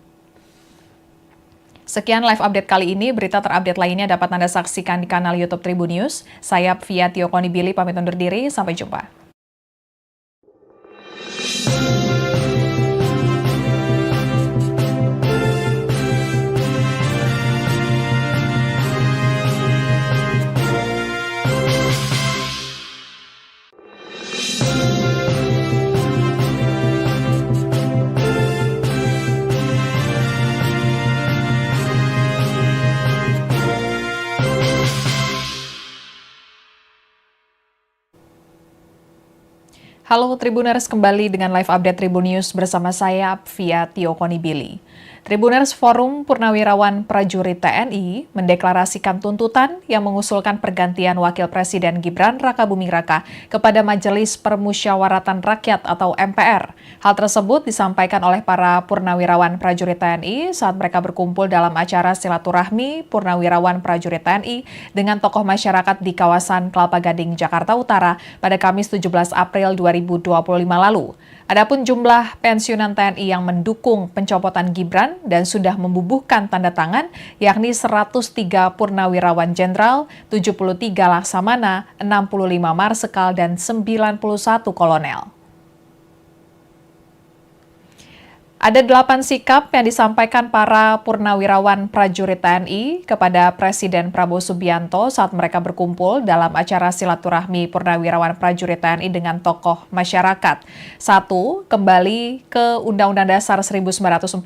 Sekian live update kali ini. Berita terupdate lainnya dapat Anda saksikan di kanal YouTube Tribun News. Saya Pvia Tiokonibili pamit undur diri. Sampai jumpa. Halo Tribuners, kembali dengan live update Tribun News bersama saya Pvia Tiokonibili. Tribuners, Forum Purnawirawan Prajurit TNI mendeklarasikan tuntutan yang mengusulkan pergantian Wakil Presiden Gibran Rakabuming Raka kepada Majelis Permusyawaratan Rakyat atau MPR. Hal tersebut disampaikan oleh para Purnawirawan Prajurit TNI saat mereka berkumpul dalam acara silaturahmi Purnawirawan Prajurit TNI dengan tokoh masyarakat di kawasan Kelapa Gading, Jakarta Utara pada Kamis 17 April 2025 lalu. Adapun jumlah pensiunan TNI yang mendukung pencopotan Gibran dan sudah membubuhkan tanda tangan yakni 103 Purnawirawan Jenderal, 73 Laksamana, 65 Marsikal, dan 91 Kolonel. Ada 8 sikap yang disampaikan para purnawirawan prajurit TNI kepada Presiden Prabowo Subianto saat mereka berkumpul dalam acara silaturahmi purnawirawan prajurit TNI dengan tokoh masyarakat. 1. Kembali ke Undang-Undang Dasar 1945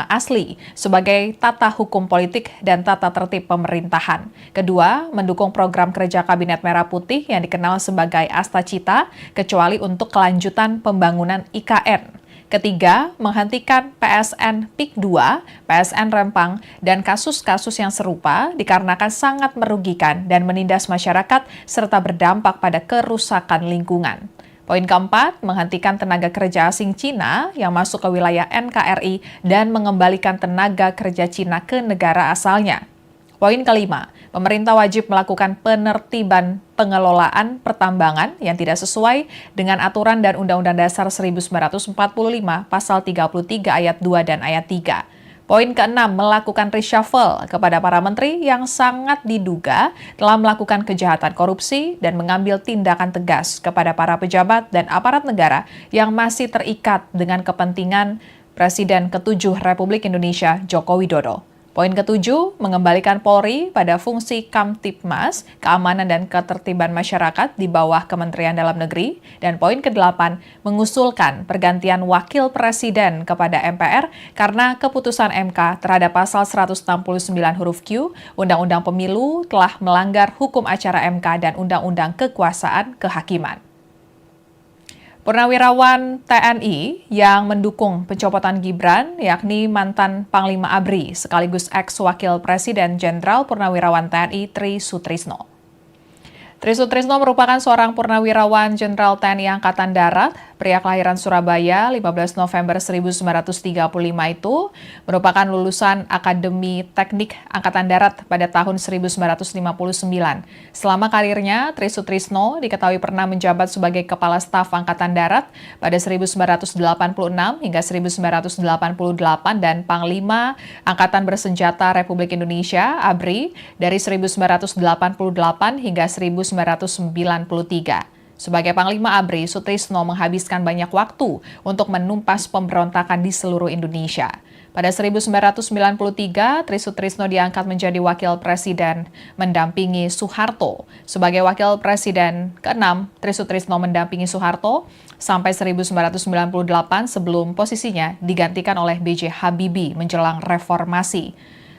asli sebagai tata hukum politik dan tata tertib pemerintahan. 2. Mendukung program kerja Kabinet Merah Putih yang dikenal sebagai Asta Cita, kecuali untuk kelanjutan pembangunan IKN. Ketiga, menghentikan PSN PIK 2, PSN Rempang, dan kasus-kasus yang serupa dikarenakan sangat merugikan dan menindas masyarakat serta berdampak pada kerusakan lingkungan. Poin keempat, menghentikan tenaga kerja asing Cina yang masuk ke wilayah NKRI dan mengembalikan tenaga kerja Cina ke negara asalnya. Poin kelima, pemerintah wajib melakukan penertiban pengelolaan pertambangan yang tidak sesuai dengan aturan dan Undang-Undang Dasar 1945 Pasal 33 Ayat 2 dan Ayat 3. Poin keenam, melakukan reshuffle kepada para menteri yang sangat diduga telah melakukan kejahatan korupsi dan mengambil tindakan tegas kepada para pejabat dan aparat negara yang masih terikat dengan kepentingan Presiden ke-7 Republik Indonesia Joko Widodo. Poin ketujuh, mengembalikan Polri pada fungsi Kamtibmas, keamanan dan ketertiban masyarakat di bawah Kementerian Dalam Negeri. Dan poin kedelapan, mengusulkan pergantian wakil presiden kepada MPR karena keputusan MK terhadap pasal 169 huruf Q, Undang-Undang Pemilu telah melanggar hukum acara MK dan Undang-Undang Kekuasaan Kehakiman. Purnawirawan TNI yang mendukung pencopotan Gibran, yakni mantan Panglima ABRI sekaligus ex-wakil Presiden Jenderal Purnawirawan TNI Tri Sutrisno. Tri Sutrisno merupakan seorang purnawirawan Jenderal TNI Angkatan Darat, pria kelahiran Surabaya 15 November 1935 itu merupakan lulusan Akademi Teknik Angkatan Darat pada tahun 1959. Selama karirnya, Tri Sutrisno diketahui pernah menjabat sebagai Kepala Staf Angkatan Darat pada 1986 hingga 1988 dan Panglima Angkatan Bersenjata Republik Indonesia (ABRI) dari 1988 hingga 1993. Sebagai Panglima ABRI, Sutrisno menghabiskan banyak waktu untuk menumpas pemberontakan di seluruh Indonesia. Pada 1993, Tri Sutrisno diangkat menjadi Wakil Presiden mendampingi Soeharto. Sebagai Wakil Presiden ke-6, Tri Sutrisno mendampingi Soeharto sampai 1998 sebelum posisinya digantikan oleh B.J. Habibie menjelang reformasi.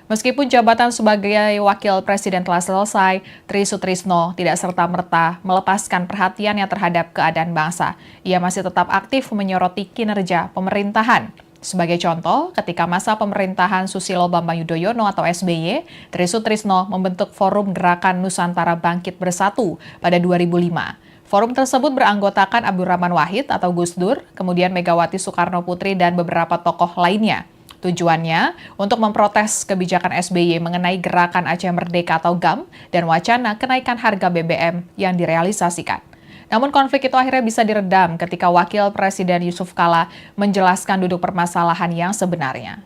Meskipun jabatan sebagai wakil presiden telah selesai, Tri Sutrisno tidak serta-merta melepaskan perhatiannya terhadap keadaan bangsa. Ia masih tetap aktif menyoroti kinerja pemerintahan. Sebagai contoh, ketika masa pemerintahan Susilo Bambang Yudhoyono atau SBY, Tri Sutrisno membentuk Forum Gerakan Nusantara Bangkit Bersatu pada 2005. Forum tersebut beranggotakan Abdurrahman Wahid atau Gus Dur, kemudian Megawati Soekarno Putri dan beberapa tokoh lainnya. Tujuannya untuk memprotes kebijakan SBY mengenai Gerakan Aceh Merdeka atau GAM dan wacana kenaikan harga BBM yang direalisasikan. Namun konflik itu akhirnya bisa diredam ketika Wakil Presiden Yusuf Kala menjelaskan duduk permasalahan yang sebenarnya.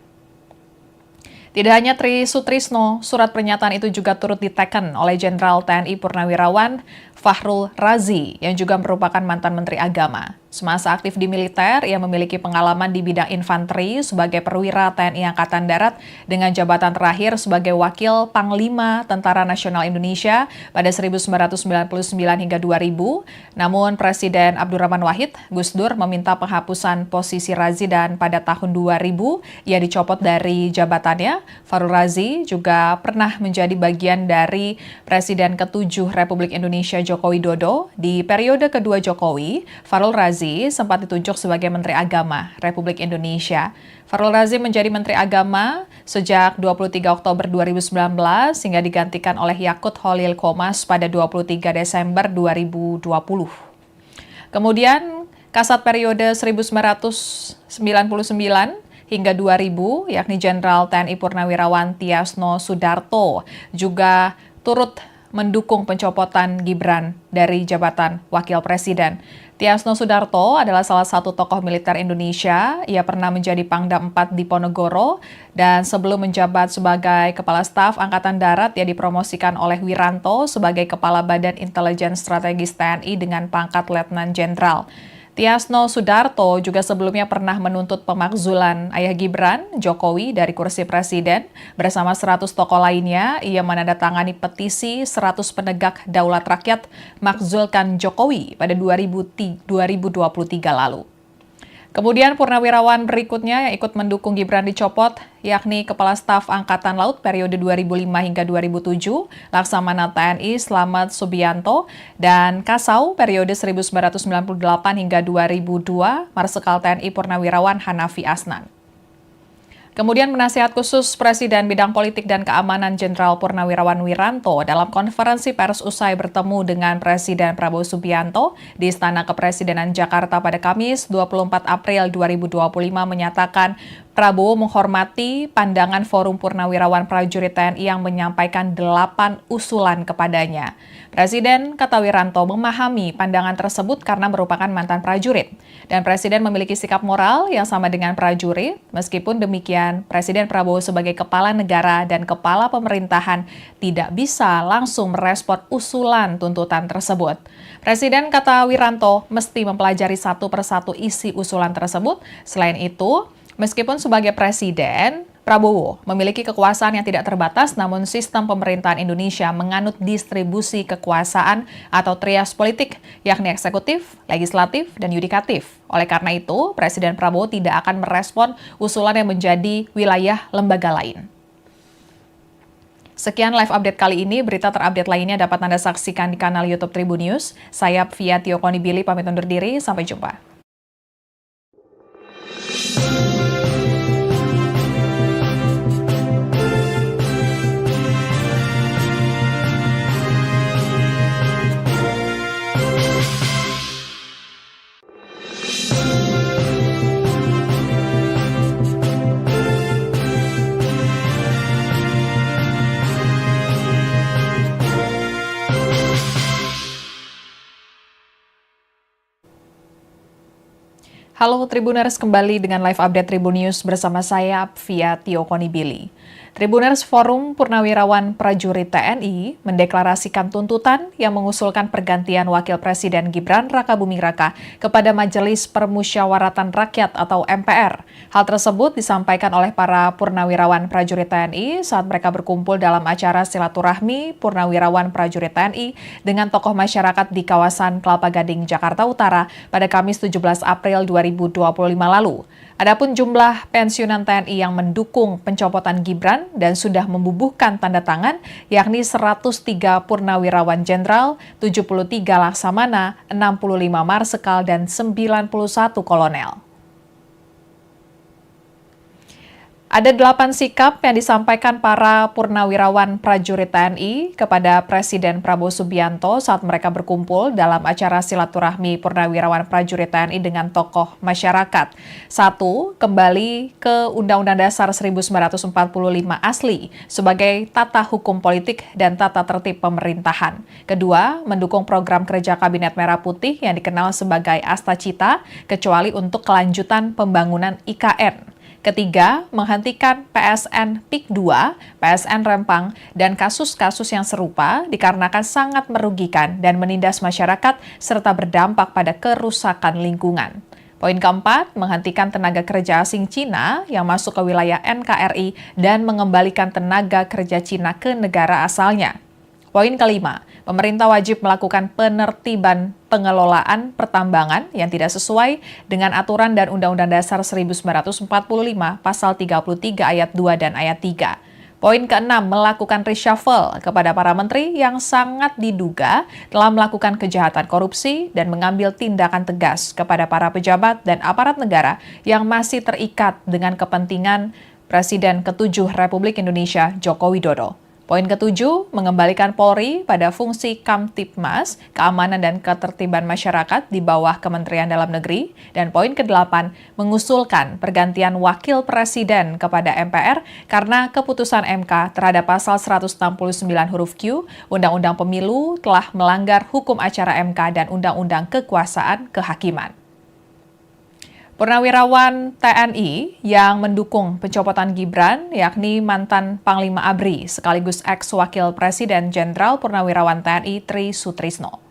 Tidak hanya Tri Sutrisno, surat pernyataan itu juga turut diteken oleh Jenderal TNI Purnawirawan Fahrul Razi yang juga merupakan mantan Menteri Agama. Semasa aktif di militer, ia memiliki pengalaman di bidang infanteri sebagai perwira TNI Angkatan Darat dengan jabatan terakhir sebagai Wakil Panglima Tentara Nasional Indonesia pada 1999 hingga 2000. Namun Presiden Abdurrahman Wahid, Gus Dur, meminta penghapusan posisi Razi dan pada tahun 2000 ia dicopot dari jabatannya. Fahrul Razi juga pernah menjadi bagian dari Presiden ke-7 Republik Indonesia Joko Widodo. Di periode kedua Jokowi, Fahrul Razi sempat ditunjuk sebagai Menteri Agama Republik Indonesia. Fahrul Razi menjadi Menteri Agama sejak 23 Oktober 2019 hingga digantikan oleh Yakut Holil Qomas pada 23 Desember 2020. Kemudian, Kasat periode 1999 hingga 2000, yakni Jenderal TNI Purnawirawan Tiasno Sudarto, juga turut mendukung pencopotan Gibran dari jabatan Wakil Presiden. Tiasno Sudarto adalah salah satu tokoh militer Indonesia. Ia pernah menjadi Pangdam 4 di Ponorogo dan sebelum menjabat sebagai Kepala Staf Angkatan Darat, ia dipromosikan oleh Wiranto sebagai Kepala Badan Intelijen Strategis TNI dengan pangkat Letnan Jenderal. Tiasno Sudarto juga sebelumnya pernah menuntut pemakzulan ayah Gibran, Jokowi, dari kursi presiden. Bersama 100 tokoh lainnya, ia menandatangani petisi 100 penegak daulat rakyat makzulkan Jokowi pada 2023 lalu. Kemudian purnawirawan berikutnya yang ikut mendukung Gibran dicopot, yakni Kepala Staf Angkatan Laut periode 2005 hingga 2007, Laksamana TNI Slamet Subianto, dan Kasau periode 1998 hingga 2002, Marsikal TNI Purnawirawan Hanafi Asnan. Kemudian penasihat khusus Presiden bidang politik dan keamanan Jenderal Purnawirawan Wiranto dalam konferensi pers usai bertemu dengan Presiden Prabowo Subianto di Istana Kepresidenan Jakarta pada Kamis 24 April 2025 menyatakan Prabowo menghormati pandangan Forum Purnawirawan Prajurit TNI yang menyampaikan 8 usulan kepadanya. Presiden, kata Wiranto, memahami pandangan tersebut karena merupakan mantan prajurit. Dan Presiden memiliki sikap moral yang sama dengan prajurit. Meskipun demikian, Presiden Prabowo sebagai kepala negara dan kepala pemerintahan tidak bisa langsung merespon usulan tuntutan tersebut. Presiden, kata Wiranto, mesti mempelajari satu persatu isi usulan tersebut. Selain itu, meskipun sebagai Presiden, Prabowo memiliki kekuasaan yang tidak terbatas, namun sistem pemerintahan Indonesia menganut distribusi kekuasaan atau trias politik, yakni eksekutif, legislatif, dan yudikatif. Oleh karena itu, Presiden Prabowo tidak akan merespon usulan yang menjadi wilayah lembaga lain. Sekian live update kali ini, berita terupdate lainnya dapat Anda saksikan di kanal YouTube Tribun News. Saya Fia Tio Konibili, pamit undur diri, sampai jumpa. Halo Tribuners, kembali dengan live update Tribun News bersama saya Fia Tio Konibili. Tribuners, Forum Purnawirawan Prajurit TNI mendeklarasikan tuntutan yang mengusulkan pergantian Wakil Presiden Gibran Rakabuming Raka kepada Majelis Permusyawaratan Rakyat atau MPR. Hal tersebut disampaikan oleh para Purnawirawan Prajurit TNI saat mereka berkumpul dalam acara silaturahmi Purnawirawan Prajurit TNI dengan tokoh masyarakat di kawasan Kelapa Gading, Jakarta Utara pada Kamis 17 April 2025 lalu. Adapun jumlah pensiunan TNI yang mendukung pencopotan Gibran dan sudah membubuhkan tanda tangan yakni 103 Purnawirawan Jenderal, 73 Laksamana, 65 Marsikal, dan 91 Kolonel. Ada 8 sikap yang disampaikan para purnawirawan prajurit TNI kepada Presiden Prabowo Subianto saat mereka berkumpul dalam acara silaturahmi purnawirawan prajurit TNI dengan tokoh masyarakat. 1. Kembali ke Undang-Undang Dasar 1945 asli sebagai tata hukum politik dan tata tertib pemerintahan. Kedua, mendukung program kerja Kabinet Merah Putih yang dikenal sebagai Astacita, kecuali untuk kelanjutan pembangunan IKN. Ketiga, menghentikan PSN PIK 2, PSN Rempang, dan kasus-kasus yang serupa dikarenakan sangat merugikan dan menindas masyarakat serta berdampak pada kerusakan lingkungan. Poin keempat, menghentikan tenaga kerja asing Cina yang masuk ke wilayah NKRI dan mengembalikan tenaga kerja Cina ke negara asalnya. Poin kelima, pemerintah wajib melakukan penertiban pengelolaan pertambangan yang tidak sesuai dengan aturan dan Undang-Undang Dasar 1945 Pasal 33 Ayat 2 dan Ayat 3. Poin keenam, melakukan reshuffle kepada para menteri yang sangat diduga telah melakukan kejahatan korupsi dan mengambil tindakan tegas kepada para pejabat dan aparat negara yang masih terikat dengan kepentingan Presiden ke-7 Republik Indonesia Joko Widodo. Poin ketujuh, mengembalikan Polri pada fungsi Kamtibmas, keamanan dan ketertiban masyarakat di bawah Kementerian Dalam Negeri. Dan poin kedelapan, mengusulkan pergantian Wakil Presiden kepada MPR karena keputusan MK terhadap pasal 169 huruf Q, Undang-Undang Pemilu telah melanggar hukum acara MK dan Undang-Undang Kekuasaan Kehakiman. Purnawirawan TNI yang mendukung pencopotan Gibran, yakni mantan Panglima ABRI sekaligus ex-Wakil Presiden Jenderal Purnawirawan TNI Tri Sutrisno.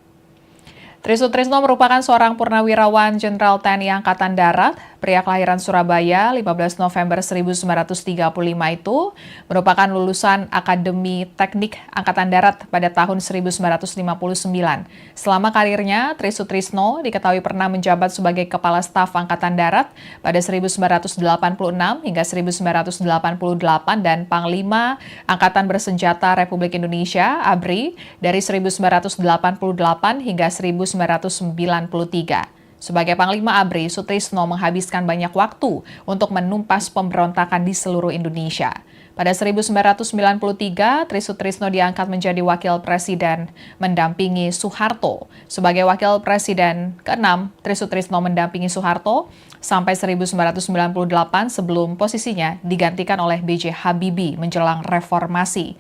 Tri Sutrisno merupakan seorang purnawirawan Jenderal TNI Angkatan Darat, pria kelahiran Surabaya 15 November 1935 itu merupakan lulusan Akademi Teknik Angkatan Darat pada tahun 1959. Selama karirnya, Tri Sutrisno diketahui pernah menjabat sebagai Kepala Staf Angkatan Darat pada 1986 hingga 1988 dan Panglima Angkatan Bersenjata Republik Indonesia (ABRI) dari 1988 hingga 1993. Sebagai Panglima ABRI, Sutrisno menghabiskan banyak waktu untuk menumpas pemberontakan di seluruh Indonesia. Pada 1993, Tri Sutrisno diangkat menjadi Wakil Presiden mendampingi Soeharto. Sebagai Wakil Presiden ke-6, Tri Sutrisno mendampingi Soeharto sampai 1998 sebelum posisinya digantikan oleh B.J. Habibie menjelang reformasi.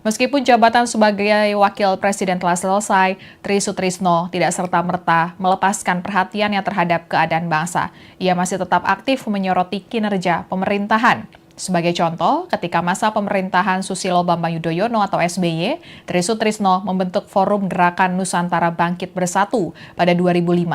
Meskipun jabatan sebagai Wakil Presiden telah selesai, Tri Sutrisno tidak serta-merta melepaskan perhatiannya terhadap keadaan bangsa. Ia masih tetap aktif menyoroti kinerja pemerintahan. Sebagai contoh, ketika masa pemerintahan Susilo Bambang Yudhoyono atau SBY, Tri Sutrisno membentuk Forum Gerakan Nusantara Bangkit Bersatu pada 2005.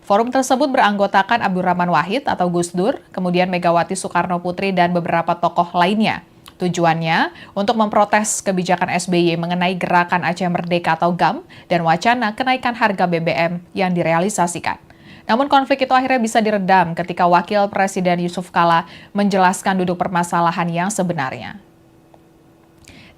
Forum tersebut beranggotakan Abdurrahman Wahid atau Gus Dur, kemudian Megawati Soekarno Putri dan beberapa tokoh lainnya. Tujuannya untuk memprotes kebijakan SBY mengenai Gerakan Aceh Merdeka atau GAM dan wacana kenaikan harga BBM yang direalisasikan. Namun konflik itu akhirnya bisa diredam ketika Wakil Presiden Yusuf Kala menjelaskan duduk permasalahan yang sebenarnya.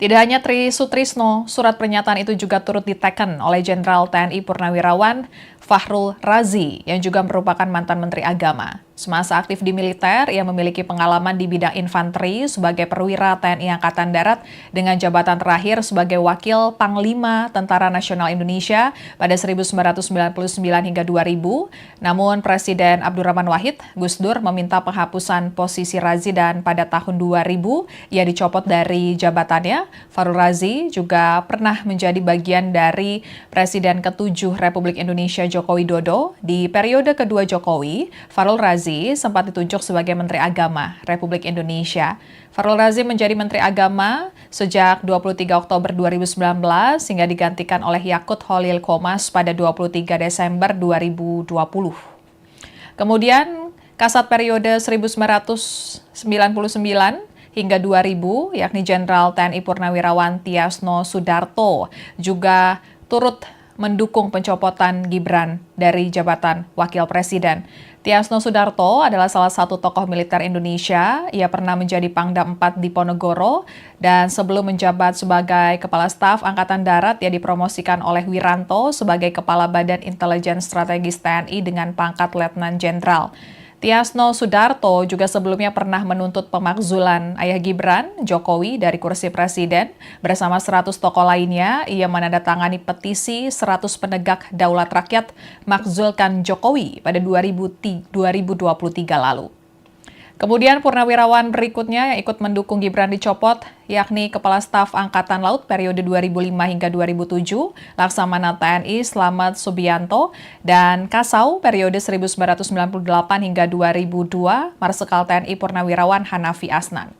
Tidak hanya Tri Sutrisno, surat pernyataan itu juga turut diteken oleh Jenderal TNI Purnawirawan Fahrul Razi yang juga merupakan mantan Menteri Agama. Semasa aktif di militer, ia memiliki pengalaman di bidang infanteri sebagai perwira TNI Angkatan Darat dengan jabatan terakhir sebagai Wakil Panglima Tentara Nasional Indonesia pada 1999 hingga 2000. Namun Presiden Abdurrahman Wahid, Gus Dur meminta penghapusan posisi Razi dan pada tahun 2000 ia dicopot dari jabatannya. Fahrul Razi juga pernah menjadi bagian dari Presiden ke-7 Republik Indonesia Joko Widodo. Di periode kedua Jokowi, Fahrul Razi sempat ditunjuk sebagai Menteri Agama Republik Indonesia. Fahrul Razi menjadi Menteri Agama sejak 23 Oktober 2019 hingga digantikan oleh Yakut Holil Qomas pada 23 Desember 2020. Kemudian, Kasat periode 1999 hingga 2000, yakni Jenderal TNI Purnawirawan Tiasno Sudarto, juga turut mendukung pencopotan Gibran dari jabatan Wakil Presiden. Tiasno Sudarto adalah salah satu tokoh militer Indonesia. Ia pernah menjadi Pangdam 4 di Ponorogo dan sebelum menjabat sebagai Kepala Staf Angkatan Darat, ia dipromosikan oleh Wiranto sebagai Kepala Badan Intelijen Strategis TNI dengan pangkat Letnan Jenderal. Tiasno Sudarto juga sebelumnya pernah menuntut pemakzulan ayah Gibran, Jokowi, dari kursi presiden. Bersama 100 tokoh lainnya, ia menandatangani petisi 100 penegak daulat rakyat makzulkan Jokowi pada 2023 lalu. Kemudian purnawirawan berikutnya yang ikut mendukung Gibran dicopot, yakni Kepala Staf Angkatan Laut periode 2005 hingga 2007, Laksamana TNI Slamet Subianto, dan Kasau periode 1998 hingga 2002, Marsikal TNI Purnawirawan Hanafi Asnan.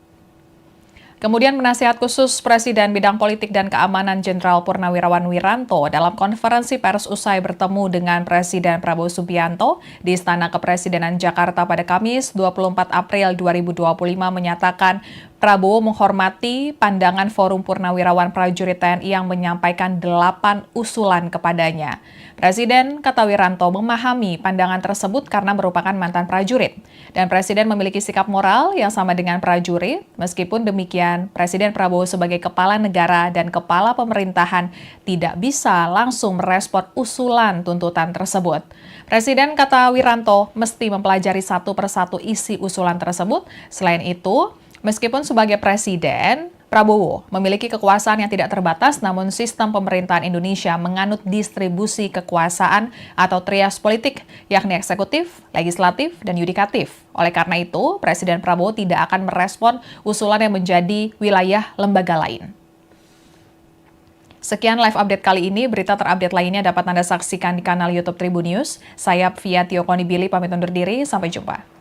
Kemudian penasihat khusus Presiden bidang politik dan keamanan Jenderal Purnawirawan Wiranto dalam konferensi pers usai bertemu dengan Presiden Prabowo Subianto di Istana Kepresidenan Jakarta pada Kamis 24 April 2025 menyatakan Prabowo menghormati pandangan Forum Purnawirawan Prajurit TNI yang menyampaikan 8 usulan kepadanya. Presiden, kata Wiranto, memahami pandangan tersebut karena merupakan mantan prajurit. Dan Presiden memiliki sikap moral yang sama dengan prajurit. Meskipun demikian, Presiden Prabowo sebagai kepala negara dan kepala pemerintahan tidak bisa langsung merespon usulan tuntutan tersebut. Presiden, kata Wiranto, mesti mempelajari satu persatu isi usulan tersebut. Selain itu, meskipun sebagai Presiden, Prabowo memiliki kekuasaan yang tidak terbatas, namun sistem pemerintahan Indonesia menganut distribusi kekuasaan atau trias politik, yakni eksekutif, legislatif, dan yudikatif. Oleh karena itu, Presiden Prabowo tidak akan merespon usulan yang menjadi wilayah lembaga lain. Sekian live update kali ini. Berita terupdate lainnya dapat Anda saksikan di kanal YouTube Tribun News. Saya Fia Tiokoni Billy pamit undur diri. Sampai jumpa.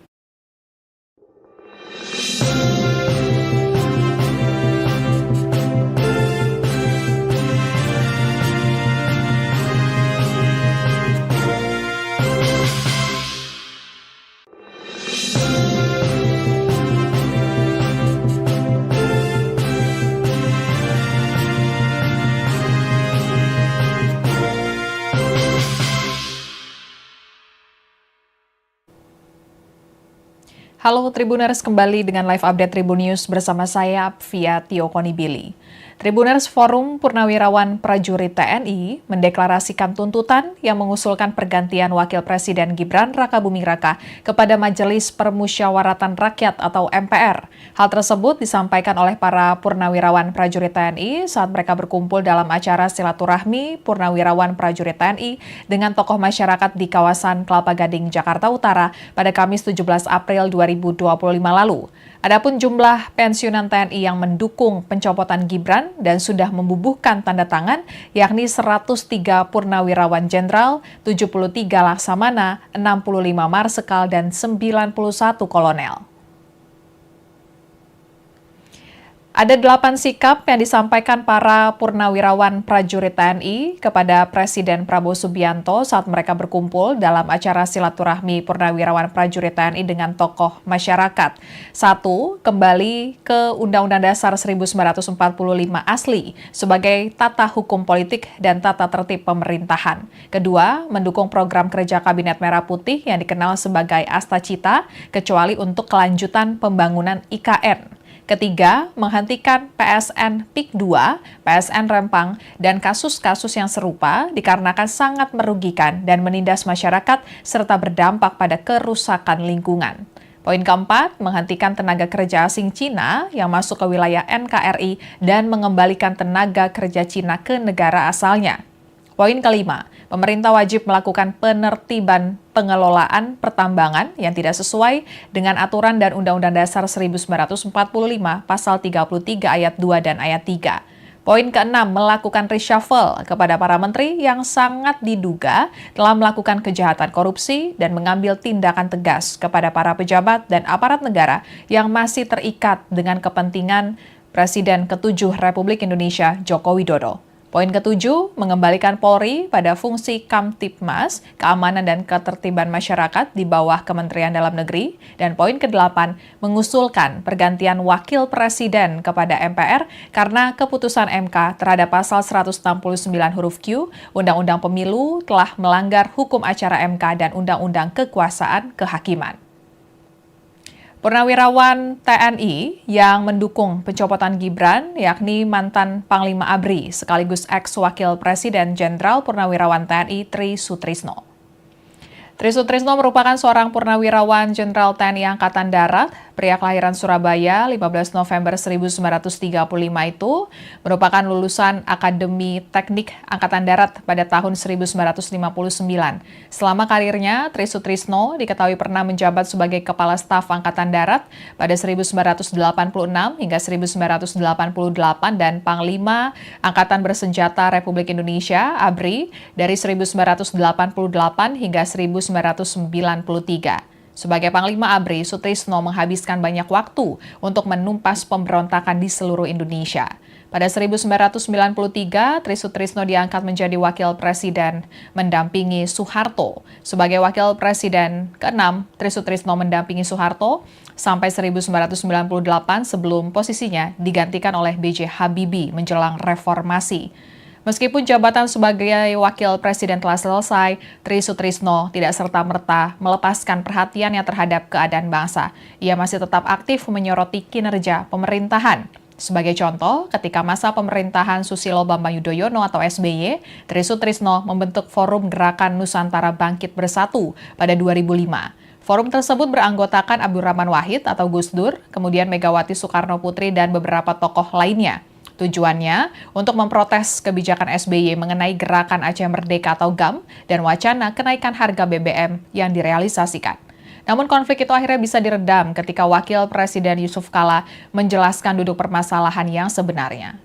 Halo Tribuners, kembali dengan live update Tribun News bersama saya via Tio Konibili. Tribuners, Forum Purnawirawan Prajurit TNI mendeklarasikan tuntutan yang mengusulkan pergantian Wakil Presiden Gibran Rakabuming Raka kepada Majelis Permusyawaratan Rakyat atau MPR. Hal tersebut disampaikan oleh para Purnawirawan Prajurit TNI saat mereka berkumpul dalam acara silaturahmi Purnawirawan Prajurit TNI dengan tokoh masyarakat di kawasan Kelapa Gading, Jakarta Utara pada Kamis 17 April 2025 lalu. Adapun jumlah pensiunan TNI yang mendukung pencopotan Gibran dan sudah membubuhkan tanda tangan yakni 103 Purnawirawan Jenderal, 73 Laksamana, 65 Marsekal, dan 91 Kolonel. Ada 8 sikap yang disampaikan para purnawirawan prajurit TNI kepada Presiden Prabowo Subianto saat mereka berkumpul dalam acara silaturahmi purnawirawan prajurit TNI dengan tokoh masyarakat. 1. Kembali ke Undang-Undang Dasar 1945 asli sebagai tata hukum politik dan tata tertib pemerintahan. Kedua, mendukung program kerja Kabinet Merah Putih yang dikenal sebagai Astacita, kecuali untuk kelanjutan pembangunan IKN. Ketiga, menghentikan PSN PIK 2, PSN Rempang, dan kasus-kasus yang serupa dikarenakan sangat merugikan dan menindas masyarakat serta berdampak pada kerusakan lingkungan. Poin keempat, menghentikan tenaga kerja asing Cina yang masuk ke wilayah NKRI dan mengembalikan tenaga kerja Cina ke negara asalnya. Poin kelima, pemerintah wajib melakukan penertiban pengelolaan pertambangan yang tidak sesuai dengan aturan dan Undang-Undang Dasar 1945 Pasal 33 Ayat 2 dan Ayat 3. Poin keenam, melakukan reshuffle kepada para menteri yang sangat diduga telah melakukan kejahatan korupsi dan mengambil tindakan tegas kepada para pejabat dan aparat negara yang masih terikat dengan kepentingan Presiden ke-7 Republik Indonesia Joko Widodo. Poin ketujuh, mengembalikan Polri pada fungsi Kamtibmas, keamanan dan ketertiban masyarakat di bawah Kementerian Dalam Negeri. Dan poin kedelapan, mengusulkan pergantian Wakil Presiden kepada MPR karena keputusan MK terhadap pasal 169 huruf Q, Undang-Undang Pemilu telah melanggar hukum acara MK dan Undang-Undang Kekuasaan Kehakiman. Purnawirawan TNI yang mendukung pencopotan Gibran, yakni mantan Panglima ABRI sekaligus ex-Wakil Presiden Jenderal Purnawirawan TNI Tri Sutrisno. Tri Sutrisno merupakan seorang purnawirawan Jenderal TNI Angkatan Darat, pria kelahiran Surabaya 15 November 1935 itu merupakan lulusan Akademi Teknik Angkatan Darat pada tahun 1959. Selama karirnya, Tri Sutrisno diketahui pernah menjabat sebagai Kepala Staf Angkatan Darat pada 1986 hingga 1988 dan Panglima Angkatan Bersenjata Republik Indonesia (ABRI) dari 1988 hingga 1993. Sebagai Panglima ABRI, Sutrisno menghabiskan banyak waktu untuk menumpas pemberontakan di seluruh Indonesia. Pada 1993, Tri Sutrisno diangkat menjadi Wakil Presiden mendampingi Soeharto. Sebagai Wakil Presiden ke-6, Tri Sutrisno mendampingi Soeharto sampai 1998 sebelum posisinya digantikan oleh B.J. Habibie menjelang reformasi. Meskipun jabatan sebagai Wakil Presiden telah selesai, Tri Sutrisno tidak serta-merta melepaskan perhatiannya terhadap keadaan bangsa. Ia masih tetap aktif menyoroti kinerja pemerintahan. Sebagai contoh, ketika masa pemerintahan Susilo Bambang Yudhoyono atau SBY, Tri Sutrisno membentuk Forum Gerakan Nusantara Bangkit Bersatu pada 2005. Forum tersebut beranggotakan Abdurrahman Wahid atau Gus Dur, kemudian Megawati Soekarno Putri dan beberapa tokoh lainnya. Tujuannya untuk memprotes kebijakan SBY mengenai Gerakan Aceh Merdeka atau GAM dan wacana kenaikan harga BBM yang direalisasikan. Namun konflik itu akhirnya bisa diredam ketika Wakil Presiden Yusuf Kala menjelaskan duduk permasalahan yang sebenarnya.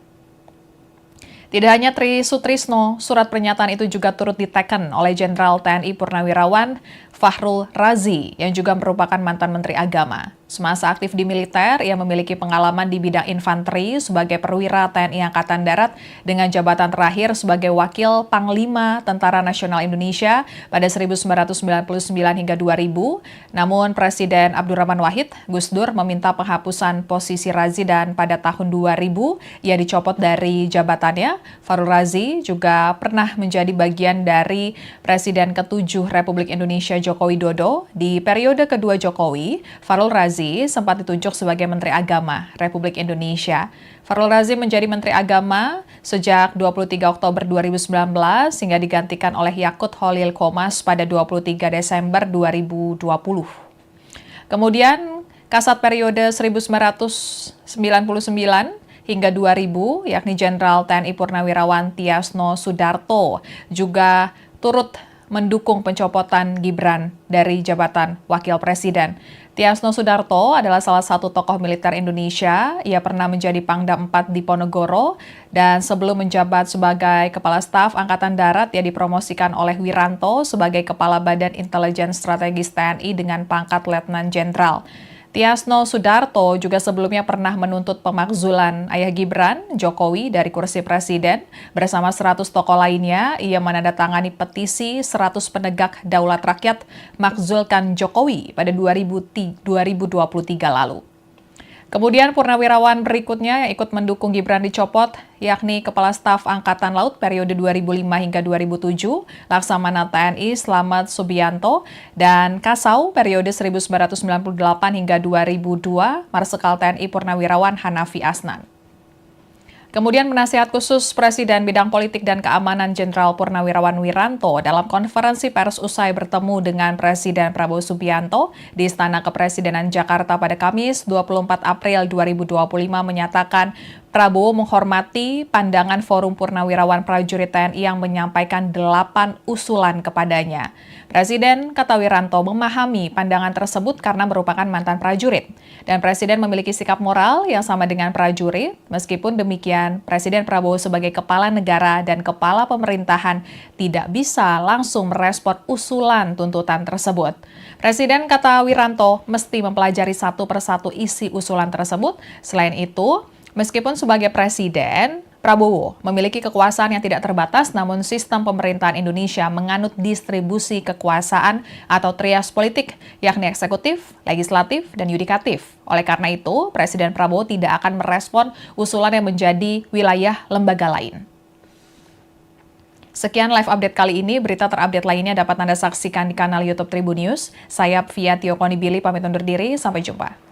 Tidak hanya Tri Sutrisno, surat pernyataan itu juga turut diteken oleh Jenderal TNI Purnawirawan Fakhrul Razi yang juga merupakan mantan Menteri Agama. Semasa aktif di militer, ia memiliki pengalaman di bidang infanteri sebagai perwira TNI Angkatan Darat dengan jabatan terakhir sebagai Wakil Panglima Tentara Nasional Indonesia pada 1999 hingga 2000. Namun Presiden Abdurrahman Wahid, Gus Dur, meminta penghapusan posisi Razi dan pada tahun 2000 ia dicopot dari jabatannya. Fahrul Razi juga pernah menjadi bagian dari Presiden ke-7 Republik Indonesia Joko Widodo. Di periode kedua Jokowi, Fahrul Razi sempat ditunjuk sebagai Menteri Agama Republik Indonesia. Fahrul Razi menjadi Menteri Agama sejak 23 Oktober 2019 hingga digantikan oleh Yakut Holil Qomas pada 23 Desember 2020. Kemudian Kasat periode 1999 hingga 2000, yakni Jenderal TNI Purnawirawan Tiasno Sudarto, juga turut mendukung pencopotan Gibran dari jabatan Wakil Presiden. Tiasno Sudarto adalah salah satu tokoh militer Indonesia. Ia pernah menjadi Pangdam 4 di Ponorogo dan sebelum menjabat sebagai Kepala Staf Angkatan Darat, ia dipromosikan oleh Wiranto sebagai Kepala Badan Intelijen Strategis TNI dengan pangkat Letnan Jenderal. Tiasno Sudarto juga sebelumnya pernah menuntut pemakzulan ayah Gibran, Jokowi, dari kursi presiden. Bersama 100 tokoh lainnya, ia menandatangani petisi 100 penegak daulat rakyat makzulkan Jokowi pada 2023 lalu. Kemudian purnawirawan berikutnya yang ikut mendukung Gibran dicopot, yakni Kepala Staf Angkatan Laut periode 2005 hingga 2007, Laksamana TNI Slamet Subianto, dan Kasau periode 1998 hingga 2002, Marsikal TNI Purnawirawan Hanafi Asnan. Kemudian Penasihat Khusus Presiden Bidang Politik dan Keamanan Jenderal Purnawirawan Wiranto dalam konferensi pers usai bertemu dengan Presiden Prabowo Subianto di Istana Kepresidenan Jakarta pada Kamis 24 April 2025 menyatakan Prabowo menghormati pandangan Forum Purnawirawan Prajurit TNI yang menyampaikan 8 usulan kepadanya. Presiden, kata Wiranto, memahami pandangan tersebut karena merupakan mantan prajurit. Dan Presiden memiliki sikap moral yang sama dengan prajurit. Meskipun demikian, Presiden Prabowo sebagai kepala negara dan kepala pemerintahan tidak bisa langsung merespon usulan tuntutan tersebut. Presiden, kata Wiranto, mesti mempelajari satu persatu isi usulan tersebut. Selain itu, meskipun sebagai presiden, Prabowo memiliki kekuasaan yang tidak terbatas, namun sistem pemerintahan Indonesia menganut distribusi kekuasaan atau trias politik, yakni eksekutif, legislatif, dan yudikatif. Oleh karena itu, Presiden Prabowo tidak akan merespon usulan yang menjadi wilayah lembaga lain. Sekian live update kali ini. Berita terupdate lainnya dapat Anda saksikan di kanal YouTube Tribun News. Saya Fia Tio Konibili pamit undur diri. Sampai jumpa.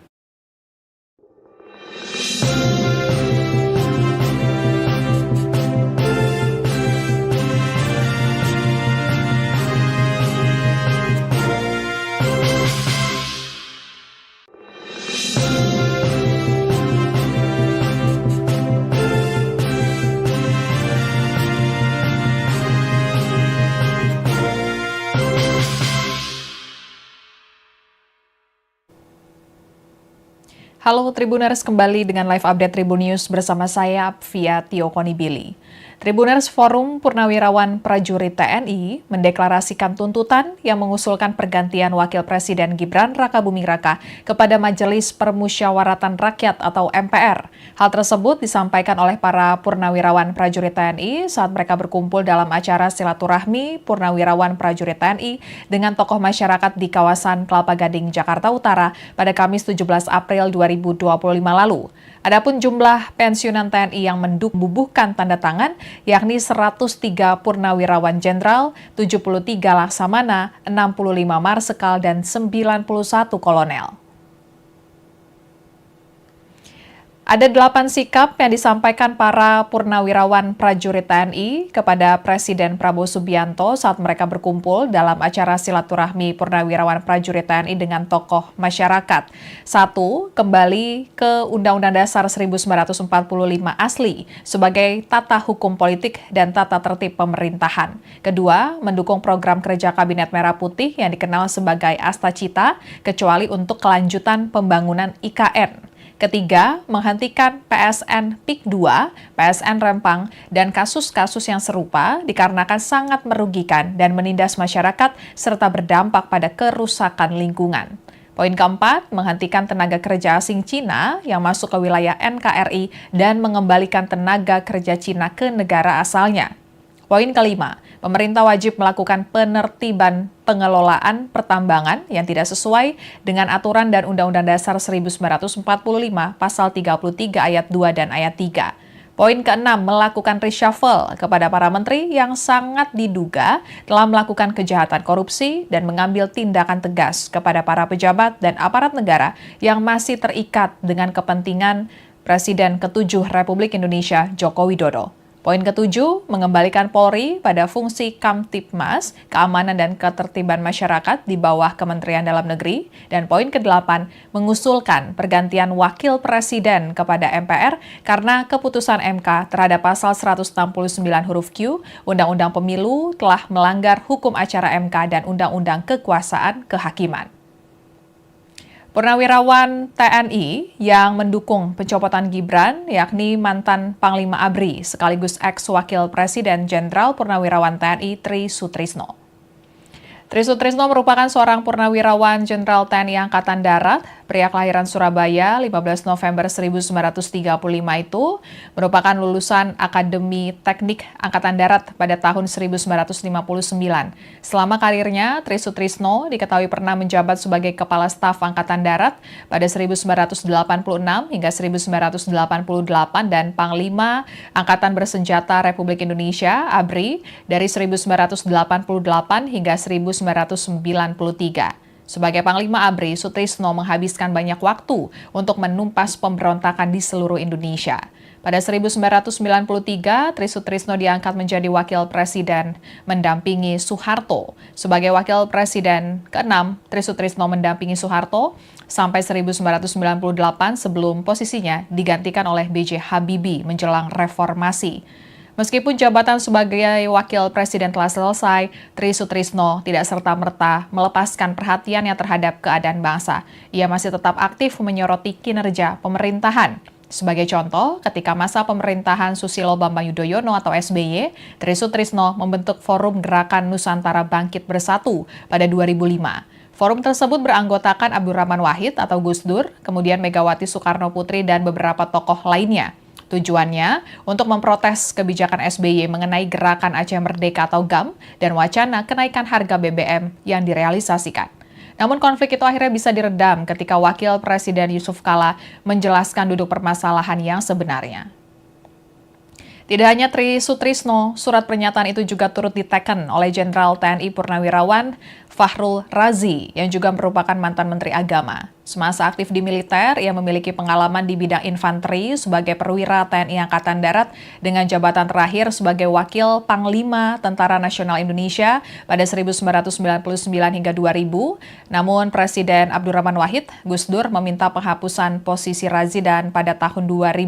Halo Tribuners, kembali dengan live update Tribun News bersama saya Fia Tio Konibili. Tribuners, Forum Purnawirawan Prajurit TNI mendeklarasikan tuntutan yang mengusulkan pergantian Wakil Presiden Gibran Rakabuming Raka kepada Majelis Permusyawaratan Rakyat atau MPR. Hal tersebut disampaikan oleh para purnawirawan prajurit TNI saat mereka berkumpul dalam acara silaturahmi purnawirawan prajurit TNI dengan tokoh masyarakat di kawasan Kelapa Gading, Jakarta Utara pada Kamis 17 April 2025 lalu. Adapun jumlah pensiunan TNI yang membubuhkan tanda tangan yakni 103 purnawirawan jenderal, 73 laksamana, 65 marsikal, dan 91 kolonel. Ada 8 sikap yang disampaikan para purnawirawan prajurit TNI kepada Presiden Prabowo Subianto saat mereka berkumpul dalam acara silaturahmi purnawirawan prajurit TNI dengan tokoh masyarakat. 1. Kembali ke Undang-Undang Dasar 1945 asli sebagai tata hukum politik dan tata tertib pemerintahan. 2. Mendukung program kerja Kabinet Merah Putih yang dikenal sebagai Asta Cita, kecuali untuk kelanjutan pembangunan IKN. 3. Menghentikan PSN PIK 2, PSN Rempang, dan kasus-kasus yang serupa dikarenakan sangat merugikan dan menindas masyarakat serta berdampak pada kerusakan lingkungan. Poin keempat, menghentikan tenaga kerja asing Cina yang masuk ke wilayah NKRI dan mengembalikan tenaga kerja Cina ke negara asalnya. Poin kelima, pemerintah wajib melakukan penertiban pengelolaan pertambangan yang tidak sesuai dengan aturan dan Undang-Undang Dasar 1945 Pasal 33 Ayat 2 dan Ayat 3. Poin keenam, melakukan reshuffle kepada para menteri yang sangat diduga telah melakukan kejahatan korupsi dan mengambil tindakan tegas kepada para pejabat dan aparat negara yang masih terikat dengan kepentingan Presiden ke-7 Republik Indonesia Joko Widodo. Poin ketujuh, mengembalikan Polri pada fungsi Kamtibmas, keamanan dan ketertiban masyarakat di bawah Kementerian Dalam Negeri. Dan poin kedelapan, mengusulkan pergantian wakil presiden kepada MPR karena keputusan MK terhadap pasal 169 huruf Q, Undang-Undang Pemilu telah melanggar hukum acara MK dan Undang-Undang Kekuasaan Kehakiman. Purnawirawan TNI yang mendukung pencopotan Gibran, yakni mantan Panglima ABRI sekaligus ex-wakil Presiden Jenderal Purnawirawan TNI Tri Sutrisno. Tri Sutrisno merupakan seorang purnawirawan Jenderal TNI Angkatan Darat, pria kelahiran Surabaya 15 November 1935 itu merupakan lulusan Akademi Teknik Angkatan Darat pada tahun 1959. Selama karirnya, Tri Sutrisno diketahui pernah menjabat sebagai Kepala Staf Angkatan Darat pada 1986 hingga 1988 dan Panglima Angkatan Bersenjata Republik Indonesia (ABRI) dari 1988 hingga 1993. Sebagai Panglima ABRI, Sutrisno menghabiskan banyak waktu untuk menumpas pemberontakan di seluruh Indonesia. Pada 1993, Tri Sutrisno diangkat menjadi Wakil Presiden mendampingi Soeharto. Sebagai Wakil Presiden ke-6, Tri Sutrisno mendampingi Soeharto sampai 1998 sebelum posisinya digantikan oleh B.J. Habibie menjelang reformasi. Meskipun jabatan sebagai wakil presiden telah selesai, Tri Sutrisno tidak serta-merta melepaskan perhatiannya terhadap keadaan bangsa. Ia masih tetap aktif menyoroti kinerja pemerintahan. Sebagai contoh, ketika masa pemerintahan Susilo Bambang Yudhoyono atau SBY, Tri Sutrisno membentuk Forum Gerakan Nusantara Bangkit Bersatu pada 2005. Forum tersebut beranggotakan Abdurrahman Wahid atau Gus Dur, kemudian Megawati Soekarno Putri dan beberapa tokoh lainnya. Tujuannya untuk memprotes kebijakan SBY mengenai Gerakan Aceh Merdeka atau GAM dan wacana kenaikan harga BBM yang direalisasikan. Namun konflik itu akhirnya bisa diredam ketika Wakil Presiden Yusuf Kala menjelaskan duduk permasalahan yang sebenarnya. Tidak hanya Tri Sutrisno, surat pernyataan itu juga turut diteken oleh Jenderal TNI Purnawirawan Fahrul Razi yang juga merupakan mantan Menteri Agama. Semasa aktif di militer, ia memiliki pengalaman di bidang infanteri sebagai perwira TNI Angkatan Darat dengan jabatan terakhir sebagai Wakil Panglima Tentara Nasional Indonesia pada 1999 hingga 2000. Namun Presiden Abdurrahman Wahid, Gus Dur, meminta penghapusan posisi Razi dan pada tahun 2000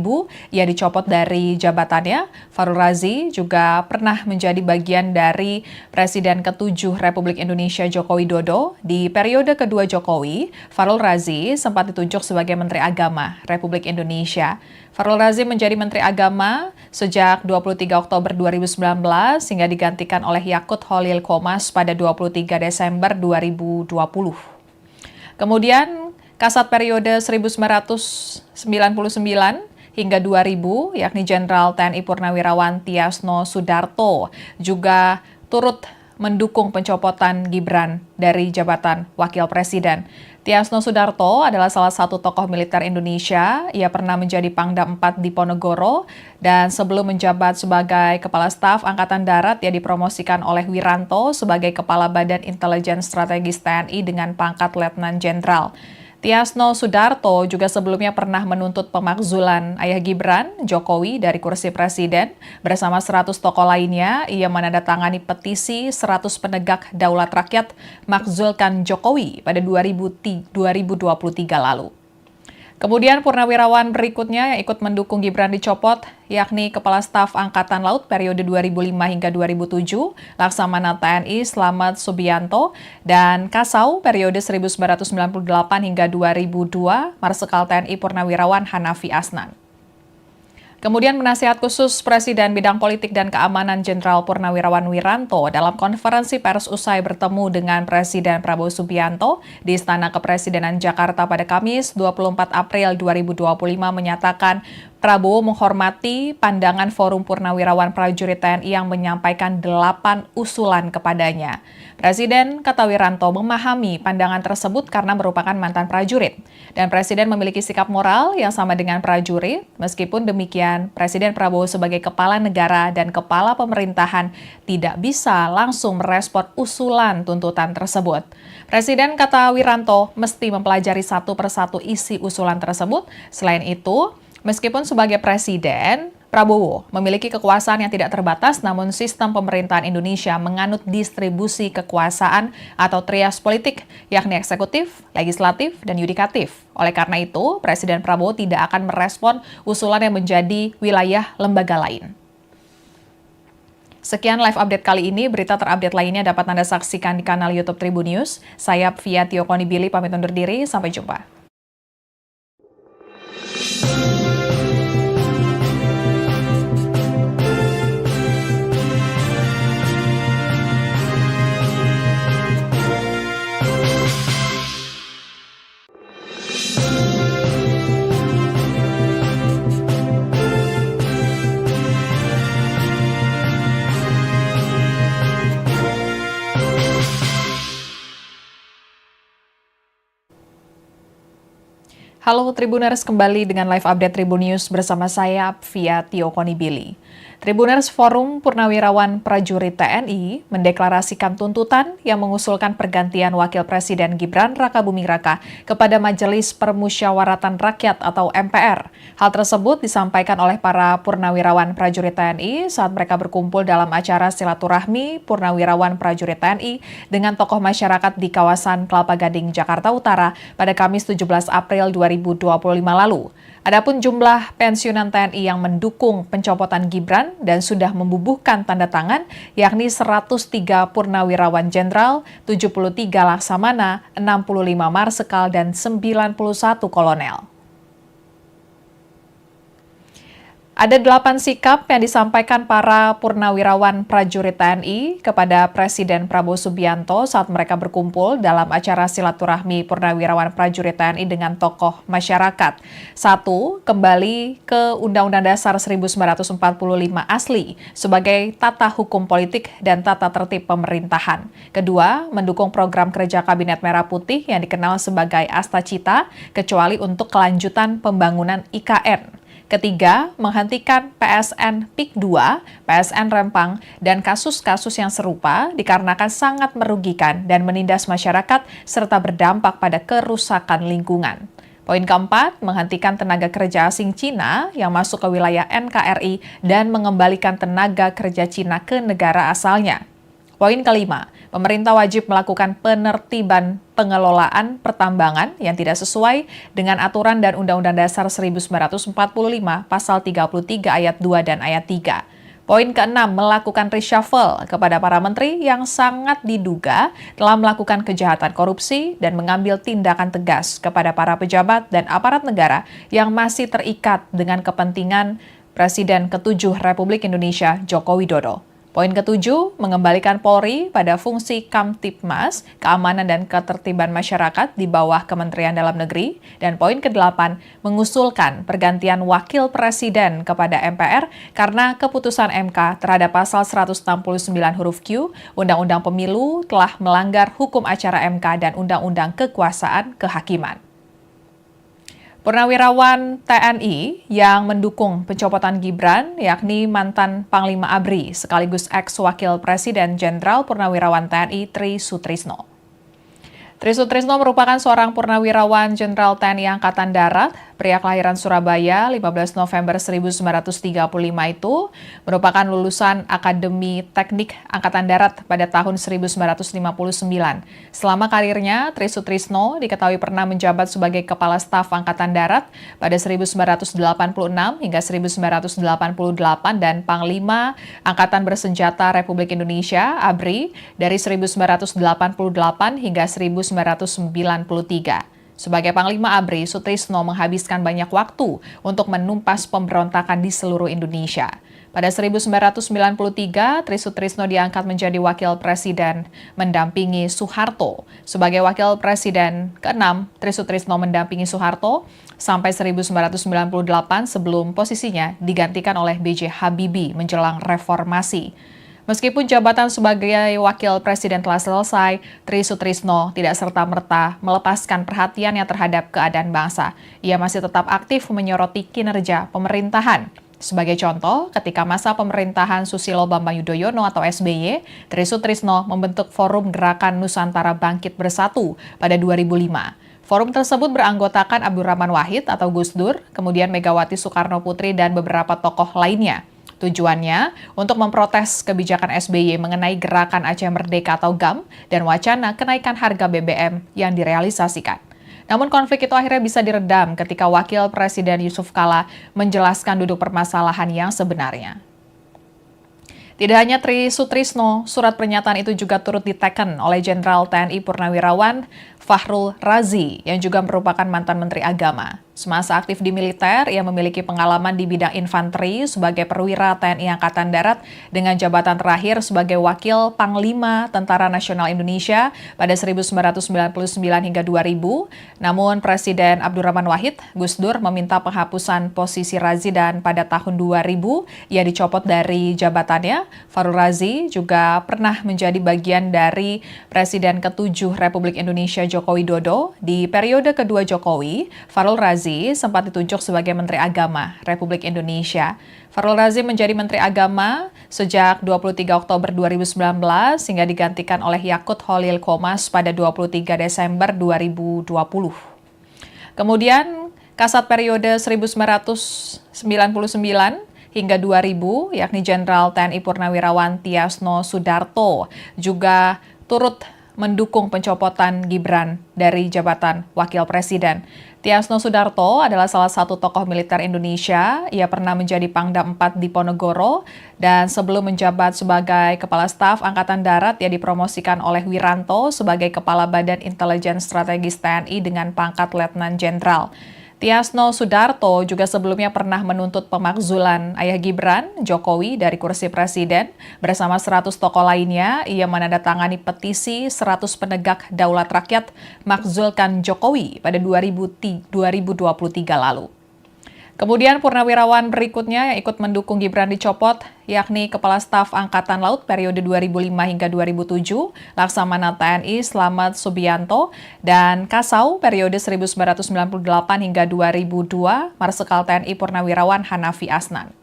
ia dicopot dari jabatannya. Fahrul Razi juga pernah menjadi bagian dari Presiden ke-7 Republik Indonesia Joko Widodo. Di periode kedua Jokowi, Fahrul Razi sempat ditunjuk sebagai Menteri Agama Republik Indonesia. Fahrul Razi menjadi Menteri Agama sejak 23 Oktober 2019 hingga digantikan oleh Yakut Holil Qomas pada 23 Desember 2020. Kemudian, Kasat periode 1999 hingga 2000, yakni Jenderal TNI Purnawirawan Tiasno Sudarto, juga turut mendukung pencopotan Gibran dari jabatan Wakil Presiden. Tiasno Sudarto adalah salah satu tokoh militer Indonesia. Ia pernah menjadi Pangdam 4 di Ponorogo dan sebelum menjabat sebagai Kepala Staf Angkatan Darat, ia dipromosikan oleh Wiranto sebagai Kepala Badan Intelijen Strategis TNI dengan pangkat Letnan Jenderal. Tiasno Sudarto juga sebelumnya pernah menuntut pemakzulan ayah Gibran, Jokowi, dari kursi presiden. Bersama 100 tokoh lainnya, ia menandatangani petisi 100 penegak daulat rakyat makzulkan Jokowi pada 2023 lalu. Kemudian purnawirawan berikutnya yang ikut mendukung Gibran dicopot, yakni Kepala Staf Angkatan Laut periode 2005 hingga 2007, Laksamana TNI Slamet Subianto, dan Kasau periode 1998 hingga 2002, Marsikal TNI Purnawirawan Hanafi Asnan. Kemudian penasihat khusus Presiden Bidang Politik dan Keamanan Jenderal Purnawirawan Wiranto dalam konferensi pers usai bertemu dengan Presiden Prabowo Subianto di Istana Kepresidenan Jakarta pada Kamis 24 April 2025 menyatakan Prabowo menghormati pandangan Forum Purnawirawan Prajurit TNI yang menyampaikan 8 usulan kepadanya. Presiden, kata Wiranto, memahami pandangan tersebut karena merupakan mantan prajurit. Dan Presiden memiliki sikap moral yang sama dengan prajurit. Meskipun demikian, Presiden Prabowo sebagai kepala negara dan kepala pemerintahan tidak bisa langsung merespon usulan tuntutan tersebut. Presiden, kata Wiranto, mesti mempelajari satu persatu isi usulan tersebut. Selain itu, meskipun sebagai presiden, Prabowo memiliki kekuasaan yang tidak terbatas, namun sistem pemerintahan Indonesia menganut distribusi kekuasaan atau trias politik, yakni eksekutif, legislatif, dan yudikatif. Oleh karena itu, Presiden Prabowo tidak akan merespon usulan yang menjadi wilayah lembaga lain. Sekian live update kali ini, berita terupdate lainnya dapat Anda saksikan di kanal YouTube Tribun News. Saya Fia Tio Konibili, pamit undur diri, sampai jumpa. Halo Tribuners, kembali dengan live update Tribun News bersama saya, Fia Tio Konibili. Tribuners, Forum Purnawirawan Prajurit TNI mendeklarasikan tuntutan yang mengusulkan pergantian Wakil Presiden Gibran Rakabuming Raka kepada Majelis Permusyawaratan Rakyat atau MPR. Hal tersebut disampaikan oleh para Purnawirawan Prajurit TNI saat mereka berkumpul dalam acara silaturahmi Purnawirawan Prajurit TNI dengan tokoh masyarakat di kawasan Kelapa Gading, Jakarta Utara pada Kamis 17 April 2025 lalu. Adapun jumlah pensiunan TNI yang mendukung pencopotan Gibran dan sudah membubuhkan tanda tangan yakni 103 Purnawirawan Jenderal, 73 Laksamana, 65 Marsekal, dan 91 Kolonel. Ada 8 sikap yang disampaikan para purnawirawan prajurit TNI kepada Presiden Prabowo Subianto saat mereka berkumpul dalam acara silaturahmi purnawirawan prajurit TNI dengan tokoh masyarakat. 1. Kembali ke Undang-Undang Dasar 1945 asli sebagai tata hukum politik dan tata tertib pemerintahan. 2. Mendukung program kerja Kabinet Merah Putih yang dikenal sebagai Astacita, kecuali untuk kelanjutan pembangunan IKN. 3. Menghentikan PSN PIK 2, PSN Rempang, dan kasus-kasus yang serupa dikarenakan sangat merugikan dan menindas masyarakat serta berdampak pada kerusakan lingkungan. Poin keempat, menghentikan tenaga kerja asing Cina yang masuk ke wilayah NKRI dan mengembalikan tenaga kerja Cina ke negara asalnya. Poin kelima, pemerintah wajib melakukan penertiban pengelolaan pertambangan yang tidak sesuai dengan aturan dan Undang-Undang Dasar 1945 Pasal 33 Ayat 2 dan Ayat 3. Poin keenam, melakukan reshuffle kepada para menteri yang sangat diduga telah melakukan kejahatan korupsi dan mengambil tindakan tegas kepada para pejabat dan aparat negara yang masih terikat dengan kepentingan Presiden ke-7 Republik Indonesia Joko Widodo. Poin ketujuh, mengembalikan Polri pada fungsi Kamtibmas, keamanan dan ketertiban masyarakat di bawah Kementerian Dalam Negeri. Dan poin ke-8, mengusulkan pergantian Wakil Presiden kepada MPR karena keputusan MK terhadap pasal 169 huruf Q, Undang-Undang Pemilu telah melanggar hukum acara MK dan Undang-Undang Kekuasaan Kehakiman. Purnawirawan TNI yang mendukung pencopotan Gibran, yakni mantan Panglima ABRI sekaligus ex-Wakil Presiden Jenderal Purnawirawan TNI Tri Sutrisno. Tri Sutrisno merupakan seorang purnawirawan Jenderal TNI Angkatan Darat, pria kelahiran Surabaya 15 November 1935 itu merupakan lulusan Akademi Teknik Angkatan Darat pada tahun 1959. Selama karirnya, Tri Sutrisno diketahui pernah menjabat sebagai Kepala Staf Angkatan Darat pada 1986 hingga 1988 dan Panglima Angkatan Bersenjata Republik Indonesia (ABRI) dari 1988 hingga 1993. Sebagai Panglima ABRI, Sutrisno menghabiskan banyak waktu untuk menumpas pemberontakan di seluruh Indonesia. Pada 1993, Tri Sutrisno diangkat menjadi Wakil Presiden mendampingi Soeharto. Sebagai Wakil Presiden ke-6, Tri Sutrisno mendampingi Soeharto sampai 1998 sebelum posisinya digantikan oleh B.J. Habibie menjelang reformasi. Meskipun jabatan sebagai Wakil Presiden telah selesai, Tri Sutrisno tidak serta-merta melepaskan perhatiannya terhadap keadaan bangsa. Ia masih tetap aktif menyoroti kinerja pemerintahan. Sebagai contoh, ketika masa pemerintahan Susilo Bambang Yudhoyono atau SBY, Tri Sutrisno membentuk Forum Gerakan Nusantara Bangkit Bersatu pada 2005. Forum tersebut beranggotakan Abdurrahman Wahid atau Gus Dur, kemudian Megawati Soekarno Putri dan beberapa tokoh lainnya. Tujuannya untuk memprotes kebijakan SBY mengenai Gerakan Aceh Merdeka atau GAM dan wacana kenaikan harga BBM yang direalisasikan. Namun konflik itu akhirnya bisa diredam ketika Wakil Presiden Yusuf Kala menjelaskan duduk permasalahan yang sebenarnya. Tidak hanya Tri Sutrisno, surat pernyataan itu juga turut diteken oleh Jenderal TNI Purnawirawan Fahrul Razi yang juga merupakan mantan Menteri Agama. Semasa aktif di militer, ia memiliki pengalaman di bidang infanteri sebagai perwira TNI Angkatan Darat dengan jabatan terakhir sebagai Wakil Panglima Tentara Nasional Indonesia pada 1999 hingga 2000. Namun Presiden Abdurrahman Wahid, Gus Dur, meminta penghapusan posisi Razi dan pada tahun 2000 ia dicopot dari jabatannya. Fahrul Razi juga pernah menjadi bagian dari Presiden ke-7 Republik Indonesia Joko Widodo. Di periode kedua Jokowi, Fahrul Razi sempat ditunjuk sebagai Menteri Agama Republik Indonesia. Fahrul Razi menjadi Menteri Agama sejak 23 Oktober 2019 hingga digantikan oleh Yakut Holil Qomas pada 23 Desember 2020. Kemudian, Kasat periode 1999 hingga 2000, yakni Jenderal TNI Purnawirawan Tiasno Sudarto, juga turut mendukung pencopotan Gibran dari jabatan Wakil Presiden. Tiasno Sudarto adalah salah satu tokoh militer Indonesia. Ia pernah menjadi Pangdam 4 di Ponorogo dan sebelum menjabat sebagai Kepala Staf Angkatan Darat, ia dipromosikan oleh Wiranto sebagai Kepala Badan Intelijen Strategis TNI dengan pangkat Letnan Jenderal. Tiasno Sudarto juga sebelumnya pernah menuntut pemakzulan ayah Gibran, Jokowi, dari kursi presiden. Bersama 100 tokoh lainnya, ia menandatangani petisi 100 penegak daulat rakyat makzulkan Jokowi pada 2023 lalu. Kemudian purnawirawan berikutnya yang ikut mendukung Gibran dicopot, yakni Kepala Staf Angkatan Laut periode 2005 hingga 2007, Laksamana TNI Slamet Subianto, dan Kasau periode 1998 hingga 2002, Marsikal TNI Purnawirawan Hanafi Asnan.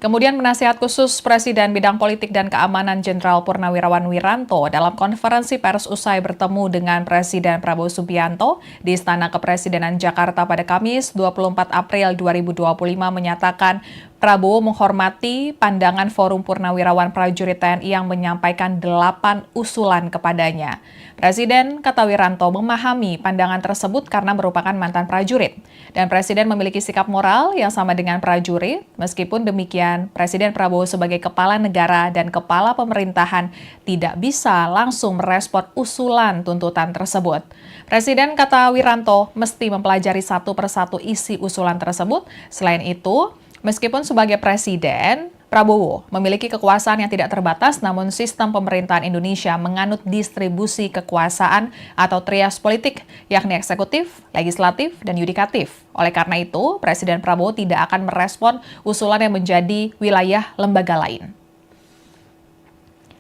Kemudian penasihat khusus Presiden bidang politik dan keamanan Jenderal Purnawirawan Wiranto dalam konferensi pers usai bertemu dengan Presiden Prabowo Subianto di Istana Kepresidenan Jakarta pada Kamis 24 April 2025 menyatakan Prabowo menghormati pandangan Forum Purnawirawan Prajurit TNI yang menyampaikan 8 usulan kepadanya. Presiden, kata Wiranto, memahami pandangan tersebut karena merupakan mantan prajurit. Dan Presiden memiliki sikap moral yang sama dengan prajurit. Meskipun demikian, Presiden Prabowo sebagai kepala negara dan kepala pemerintahan tidak bisa langsung merespon usulan tuntutan tersebut. Presiden, kata Wiranto, mesti mempelajari satu persatu isi usulan tersebut. Selain itu, meskipun sebagai presiden, Prabowo memiliki kekuasaan yang tidak terbatas, namun sistem pemerintahan Indonesia menganut distribusi kekuasaan atau trias politik, yakni eksekutif, legislatif, dan yudikatif. Oleh karena itu, Presiden Prabowo tidak akan merespon usulan yang menjadi wilayah lembaga lain.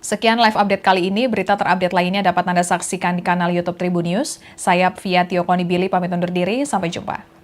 Sekian live update kali ini. Berita terupdate lainnya dapat Anda saksikan di kanal YouTube Tribun News. Saya Fia Tiokoni Billy pamit undur diri. Sampai jumpa.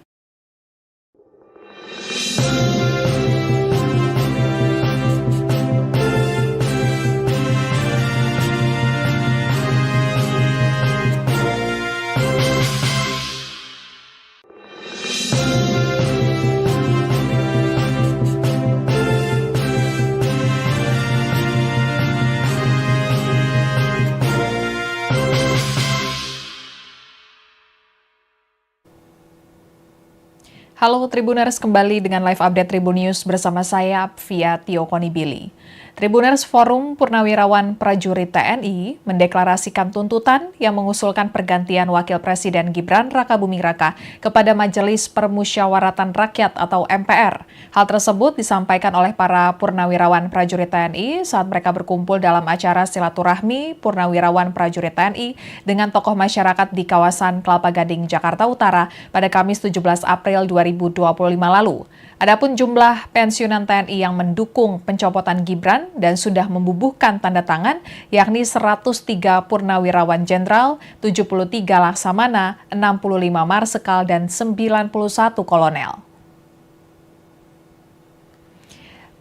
Halo Tribuners, kembali dengan live update Tribun News bersama saya via Tio Konibili. Tribuners, Forum Purnawirawan Prajurit TNI mendeklarasikan tuntutan yang mengusulkan pergantian Wakil Presiden Gibran Rakabuming Raka kepada Majelis Permusyawaratan Rakyat atau MPR. Hal tersebut disampaikan oleh para Purnawirawan Prajurit TNI saat mereka berkumpul dalam acara silaturahmi Purnawirawan Prajurit TNI dengan tokoh masyarakat di kawasan Kelapa Gading, Jakarta Utara pada Kamis 17 April 2025 lalu. Adapun jumlah pensiunan TNI yang mendukung pencopotan Gibran dan sudah membubuhkan tanda tangan yakni 103 Purnawirawan Jenderal, 73 Laksamana, 65 Marsekal, dan 91 Kolonel.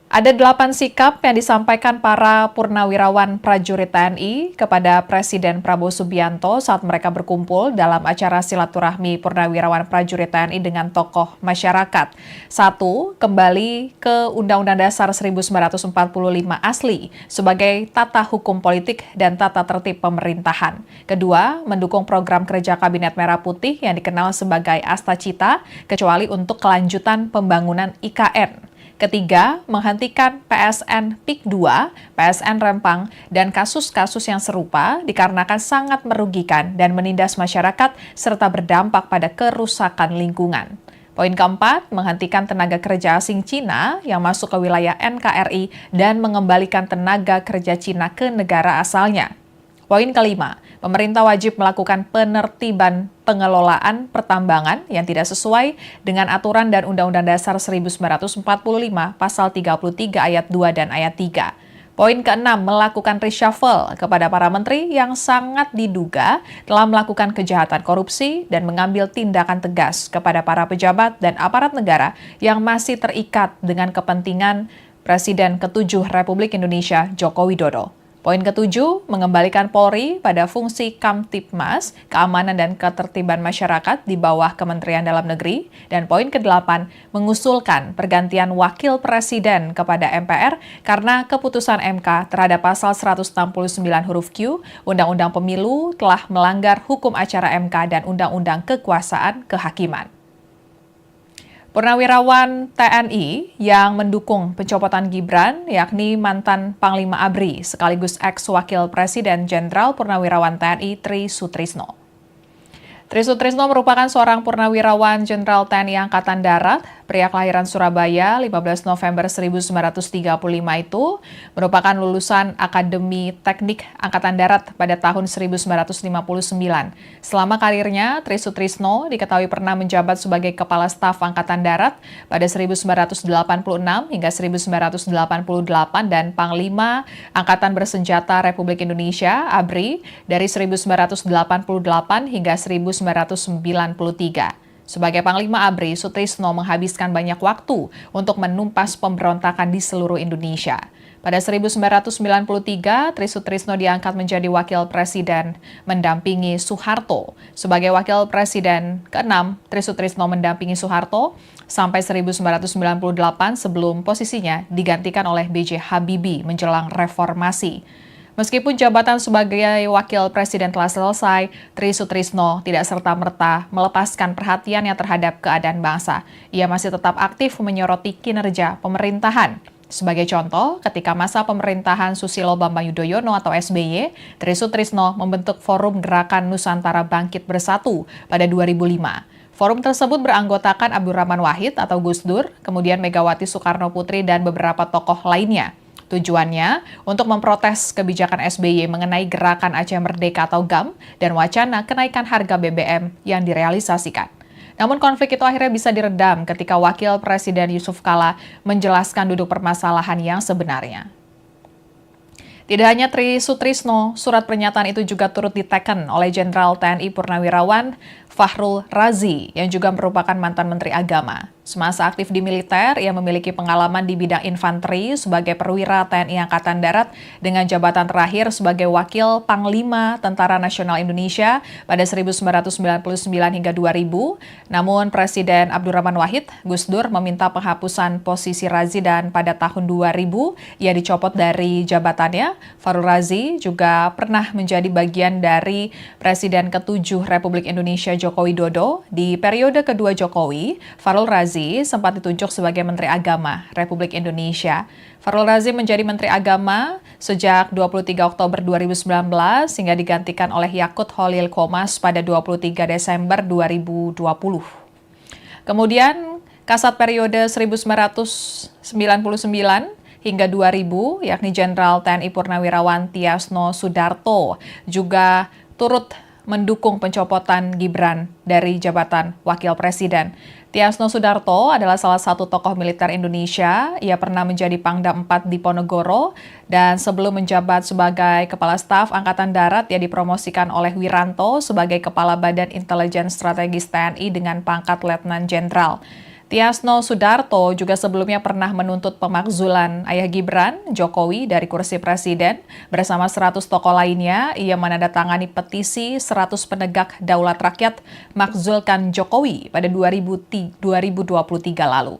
Ada 8 sikap yang disampaikan para purnawirawan prajurit TNI kepada Presiden Prabowo Subianto saat mereka berkumpul dalam acara silaturahmi purnawirawan prajurit TNI dengan tokoh masyarakat. 1. Kembali ke Undang-Undang Dasar 1945 asli sebagai tata hukum politik dan tata tertib pemerintahan. 2. Mendukung program kerja Kabinet Merah Putih yang dikenal sebagai Astacita, kecuali untuk kelanjutan pembangunan IKN. 3. Menghentikan PSN PIK 2, PSN Rempang, dan kasus-kasus yang serupa dikarenakan sangat merugikan dan menindas masyarakat serta berdampak pada kerusakan lingkungan. Poin keempat, menghentikan tenaga kerja asing Cina yang masuk ke wilayah NKRI dan mengembalikan tenaga kerja Cina ke negara asalnya. Poin kelima, pemerintah wajib melakukan penertiban pengelolaan pertambangan yang tidak sesuai dengan aturan dan Undang-Undang Dasar 1945 Pasal 33 Ayat 2 dan Ayat 3. Poin keenam, melakukan reshuffle kepada para menteri yang sangat diduga telah melakukan kejahatan korupsi dan mengambil tindakan tegas kepada para pejabat dan aparat negara yang masih terikat dengan kepentingan Presiden ke-7 Republik Indonesia Joko Widodo. Poin ketujuh, mengembalikan Polri pada fungsi Kamtibmas, keamanan dan ketertiban masyarakat di bawah Kementerian Dalam Negeri. Dan poin kedelapan, mengusulkan pergantian Wakil Presiden kepada MPR karena keputusan MK terhadap pasal 169 huruf Q, Undang-Undang Pemilu telah melanggar hukum acara MK dan Undang-Undang Kekuasaan Kehakiman. Purnawirawan TNI yang mendukung pencopotan Gibran, yakni mantan Panglima ABRI sekaligus ex-Wakil Presiden Jenderal Purnawirawan TNI Tri Sutrisno. Tri Sutrisno merupakan seorang purnawirawan Jenderal TNI Angkatan Darat, pria kelahiran Surabaya 15 November 1935 itu merupakan lulusan Akademi Teknik Angkatan Darat pada tahun 1959. Selama karirnya, Tri Sutrisno diketahui pernah menjabat sebagai Kepala Staf Angkatan Darat pada 1986 hingga 1988 dan Panglima Angkatan Bersenjata Republik Indonesia (ABRI) dari 1988 hingga 1993. Sebagai Panglima ABRI, Sutrisno menghabiskan banyak waktu untuk menumpas pemberontakan di seluruh Indonesia. Pada 1993, Tri Sutrisno diangkat menjadi Wakil Presiden mendampingi Soeharto. Sebagai Wakil Presiden ke-6, Tri Sutrisno mendampingi Soeharto sampai 1998 sebelum posisinya digantikan oleh B.J. Habibie menjelang reformasi. Meskipun jabatan sebagai Wakil Presiden telah selesai, Tri Sutrisno tidak serta-merta melepaskan perhatiannya terhadap keadaan bangsa. Ia masih tetap aktif menyoroti kinerja pemerintahan. Sebagai contoh, ketika masa pemerintahan Susilo Bambang Yudhoyono atau SBY, Tri Sutrisno membentuk Forum Gerakan Nusantara Bangkit Bersatu pada 2005. Forum tersebut beranggotakan Abdurrahman Wahid atau Gus Dur, kemudian Megawati Soekarno Putri dan beberapa tokoh lainnya. Tujuannya untuk memprotes kebijakan SBY mengenai Gerakan Aceh Merdeka atau GAM dan wacana kenaikan harga BBM yang direalisasikan. Namun konflik itu akhirnya bisa diredam ketika Wakil Presiden Yusuf Kala menjelaskan duduk permasalahan yang sebenarnya. Tidak hanya Tri Sutrisno, surat pernyataan itu juga turut diteken oleh Jenderal TNI Purnawirawan Fahrul Razi yang juga merupakan mantan Menteri Agama. Semasa aktif di militer, ia memiliki pengalaman di bidang infanteri sebagai perwira TNI Angkatan Darat dengan jabatan terakhir sebagai Wakil Panglima Tentara Nasional Indonesia pada 1999 hingga 2000. Namun Presiden Abdurrahman Wahid, Gus Dur meminta penghapusan posisi Razi dan pada tahun 2000 ia dicopot dari jabatannya. Fahrul Razi juga pernah menjadi bagian dari Presiden ke-7 Republik Indonesia Joko Widodo, di periode kedua Jokowi, Fahrul Razi sempat ditunjuk sebagai Menteri Agama Republik Indonesia. Fahrul Razi menjadi Menteri Agama sejak 23 Oktober 2019 hingga digantikan oleh Yakut Holil Qomas pada 23 Desember 2020. Kemudian, Kasat periode 1999 hingga 2000, yakni Jenderal TNI Purnawirawan Tiasno Sudarto, juga turut mendukung pencopotan Gibran dari jabatan Wakil Presiden. Tiasno Sudarto adalah salah satu tokoh militer Indonesia. Ia pernah menjadi Pangdam 4 di Ponorogo dan sebelum menjabat sebagai Kepala Staf Angkatan Darat, ia dipromosikan oleh Wiranto sebagai Kepala Badan Intelijen Strategis TNI dengan pangkat Letnan Jenderal. Tiasno Sudarto juga sebelumnya pernah menuntut pemakzulan ayah Gibran, Jokowi, dari kursi presiden. Bersama 100 tokoh lainnya, ia menandatangani petisi 100 penegak daulat rakyat makzulkan Jokowi pada 2023 lalu.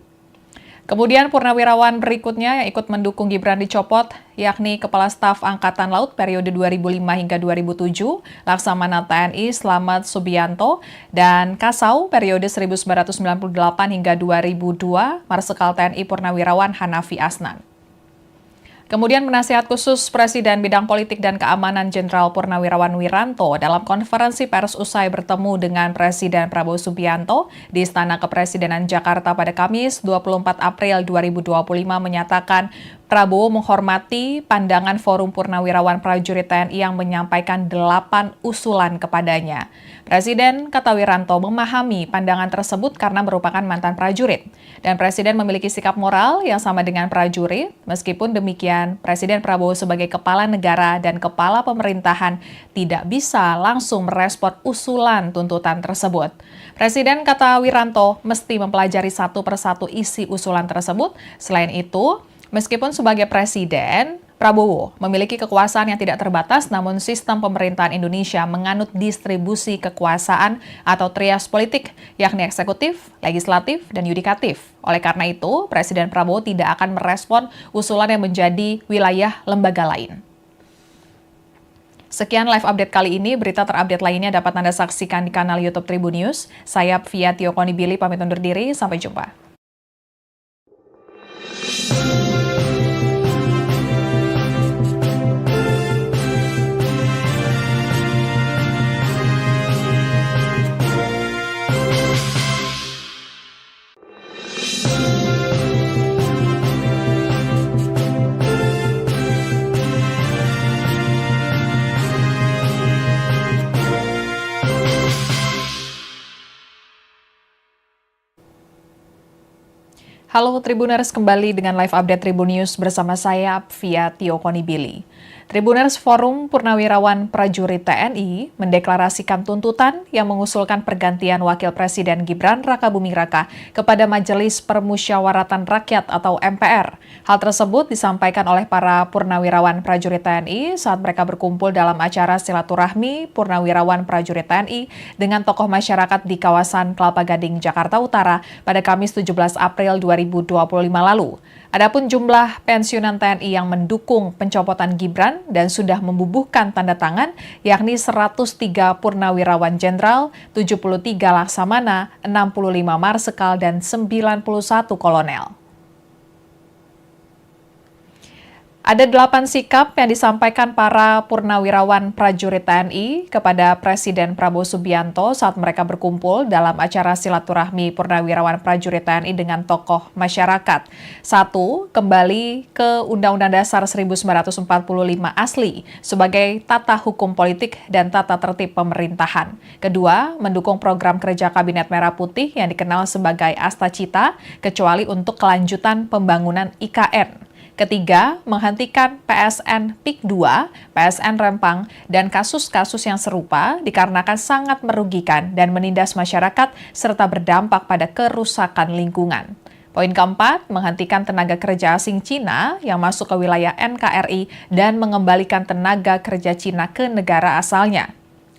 Kemudian purnawirawan berikutnya yang ikut mendukung Gibran dicopot, yakni Kepala Staf Angkatan Laut periode 2005 hingga 2007, Laksamana TNI Slamet Subianto, dan Kasau periode 1998 hingga 2002, Marsikal TNI Purnawirawan Hanafi Asnan. Kemudian penasihat khusus Presiden bidang politik dan keamanan Jenderal Purnawirawan Wiranto dalam konferensi pers usai bertemu dengan Presiden Prabowo Subianto di Istana Kepresidenan Jakarta pada Kamis 24 April 2025 menyatakan Prabowo menghormati pandangan Forum Purnawirawan Prajurit TNI yang menyampaikan 8 usulan kepadanya. Presiden, kata Wiranto, memahami pandangan tersebut karena merupakan mantan prajurit. Dan Presiden memiliki sikap moral yang sama dengan prajurit. Meskipun demikian, Presiden Prabowo sebagai kepala negara dan kepala pemerintahan tidak bisa langsung merespon usulan tuntutan tersebut. Presiden, kata Wiranto, mesti mempelajari satu persatu isi usulan tersebut. Selain itu, meskipun sebagai Presiden, Prabowo memiliki kekuasaan yang tidak terbatas, namun sistem pemerintahan Indonesia menganut distribusi kekuasaan atau trias politik, yakni eksekutif, legislatif, dan yudikatif. Oleh karena itu, Presiden Prabowo tidak akan merespon usulan yang menjadi wilayah lembaga lain. Sekian live update kali ini. Berita terupdate lainnya dapat Anda saksikan di kanal YouTube Tribun News. Saya Fia Tiokonibili pamit undur diri. Sampai jumpa. Halo Tribuners, kembali dengan live update Tribun News bersama saya, Fia Tiokonibili. Tribuners, Forum Purnawirawan Prajurit TNI mendeklarasikan tuntutan yang mengusulkan pergantian Wakil Presiden Gibran Rakabuming Raka kepada Majelis Permusyawaratan Rakyat atau MPR. Hal tersebut disampaikan oleh para Purnawirawan Prajurit TNI saat mereka berkumpul dalam acara silaturahmi Purnawirawan Prajurit TNI dengan tokoh masyarakat di kawasan Kelapa Gading, Jakarta Utara pada Kamis 17 April 2025 lalu. Adapun jumlah pensiunan TNI yang mendukung pencopotan Gibran dan sudah membubuhkan tanda tangan, yakni 103 Purnawirawan Jenderal, 73 Laksamana, 65 Marsikal, dan 91 Kolonel. Ada 8 sikap yang disampaikan para purnawirawan prajurit TNI kepada Presiden Prabowo Subianto saat mereka berkumpul dalam acara silaturahmi purnawirawan prajurit TNI dengan tokoh masyarakat. 1. Kembali ke Undang-Undang Dasar 1945 asli sebagai tata hukum politik dan tata tertib pemerintahan. 2. Mendukung program kerja Kabinet Merah Putih yang dikenal sebagai Asta Cita, kecuali untuk kelanjutan pembangunan IKN. 3. Menghentikan PSN PIK 2, PSN Rempang, dan kasus-kasus yang serupa dikarenakan sangat merugikan dan menindas masyarakat serta berdampak pada kerusakan lingkungan. Poin keempat, menghentikan tenaga kerja asing Cina yang masuk ke wilayah NKRI dan mengembalikan tenaga kerja Cina ke negara asalnya.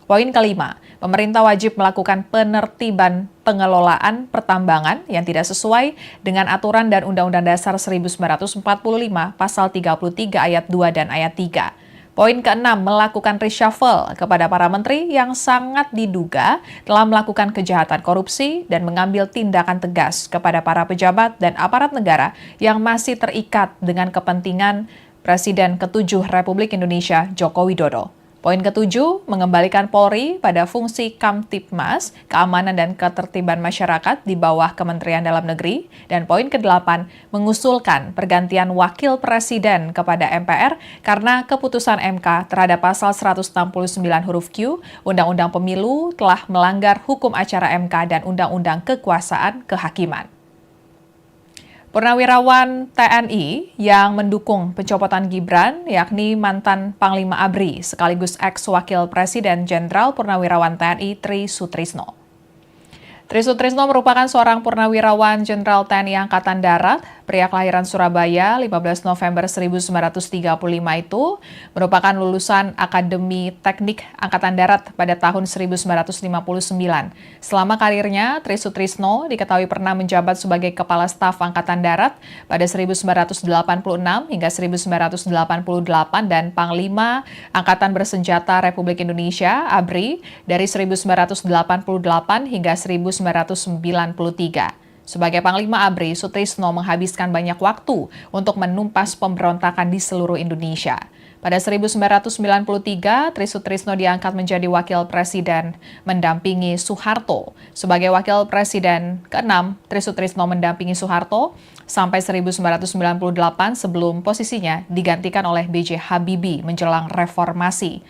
Poin kelima, pemerintah wajib melakukan penertiban pengelolaan pertambangan yang tidak sesuai dengan aturan dan Undang-Undang Dasar 1945 Pasal 33 Ayat 2 dan Ayat 3. Poin ke-6, melakukan reshuffle kepada para menteri yang sangat diduga telah melakukan kejahatan korupsi dan mengambil tindakan tegas kepada para pejabat dan aparat negara yang masih terikat dengan kepentingan Presiden ke-7 Republik Indonesia Joko Widodo. Poin ke-7, mengembalikan Polri pada fungsi Kamtibmas, keamanan dan ketertiban masyarakat di bawah Kementerian Dalam Negeri. Dan poin ke-8, mengusulkan pergantian wakil presiden kepada MPR karena keputusan MK terhadap pasal 169 huruf Q, Undang-Undang Pemilu telah melanggar hukum acara MK dan Undang-Undang Kekuasaan Kehakiman. Purnawirawan TNI yang mendukung pencopotan Gibran, yakni mantan Panglima ABRI sekaligus ex-wakil Presiden Jenderal Purnawirawan TNI Tri Sutrisno. Tri Sutrisno merupakan seorang purnawirawan Jenderal TNI Angkatan Darat, pria kelahiran Surabaya 15 November 1935 itu merupakan lulusan Akademi Teknik Angkatan Darat pada tahun 1959. Selama karirnya, Tri Sutrisno diketahui pernah menjabat sebagai Kepala Staf Angkatan Darat pada 1986 hingga 1988 dan Panglima Angkatan Bersenjata Republik Indonesia (ABRI) dari 1988 hingga 1993. Sebagai Panglima ABRI, Sutrisno menghabiskan banyak waktu untuk menumpas pemberontakan di seluruh Indonesia. Pada 1993, Tri Sutrisno diangkat menjadi Wakil Presiden mendampingi Soeharto. Sebagai Wakil Presiden ke-6, Tri Sutrisno mendampingi Soeharto sampai 1998 sebelum posisinya digantikan oleh B.J. Habibie menjelang reformasi.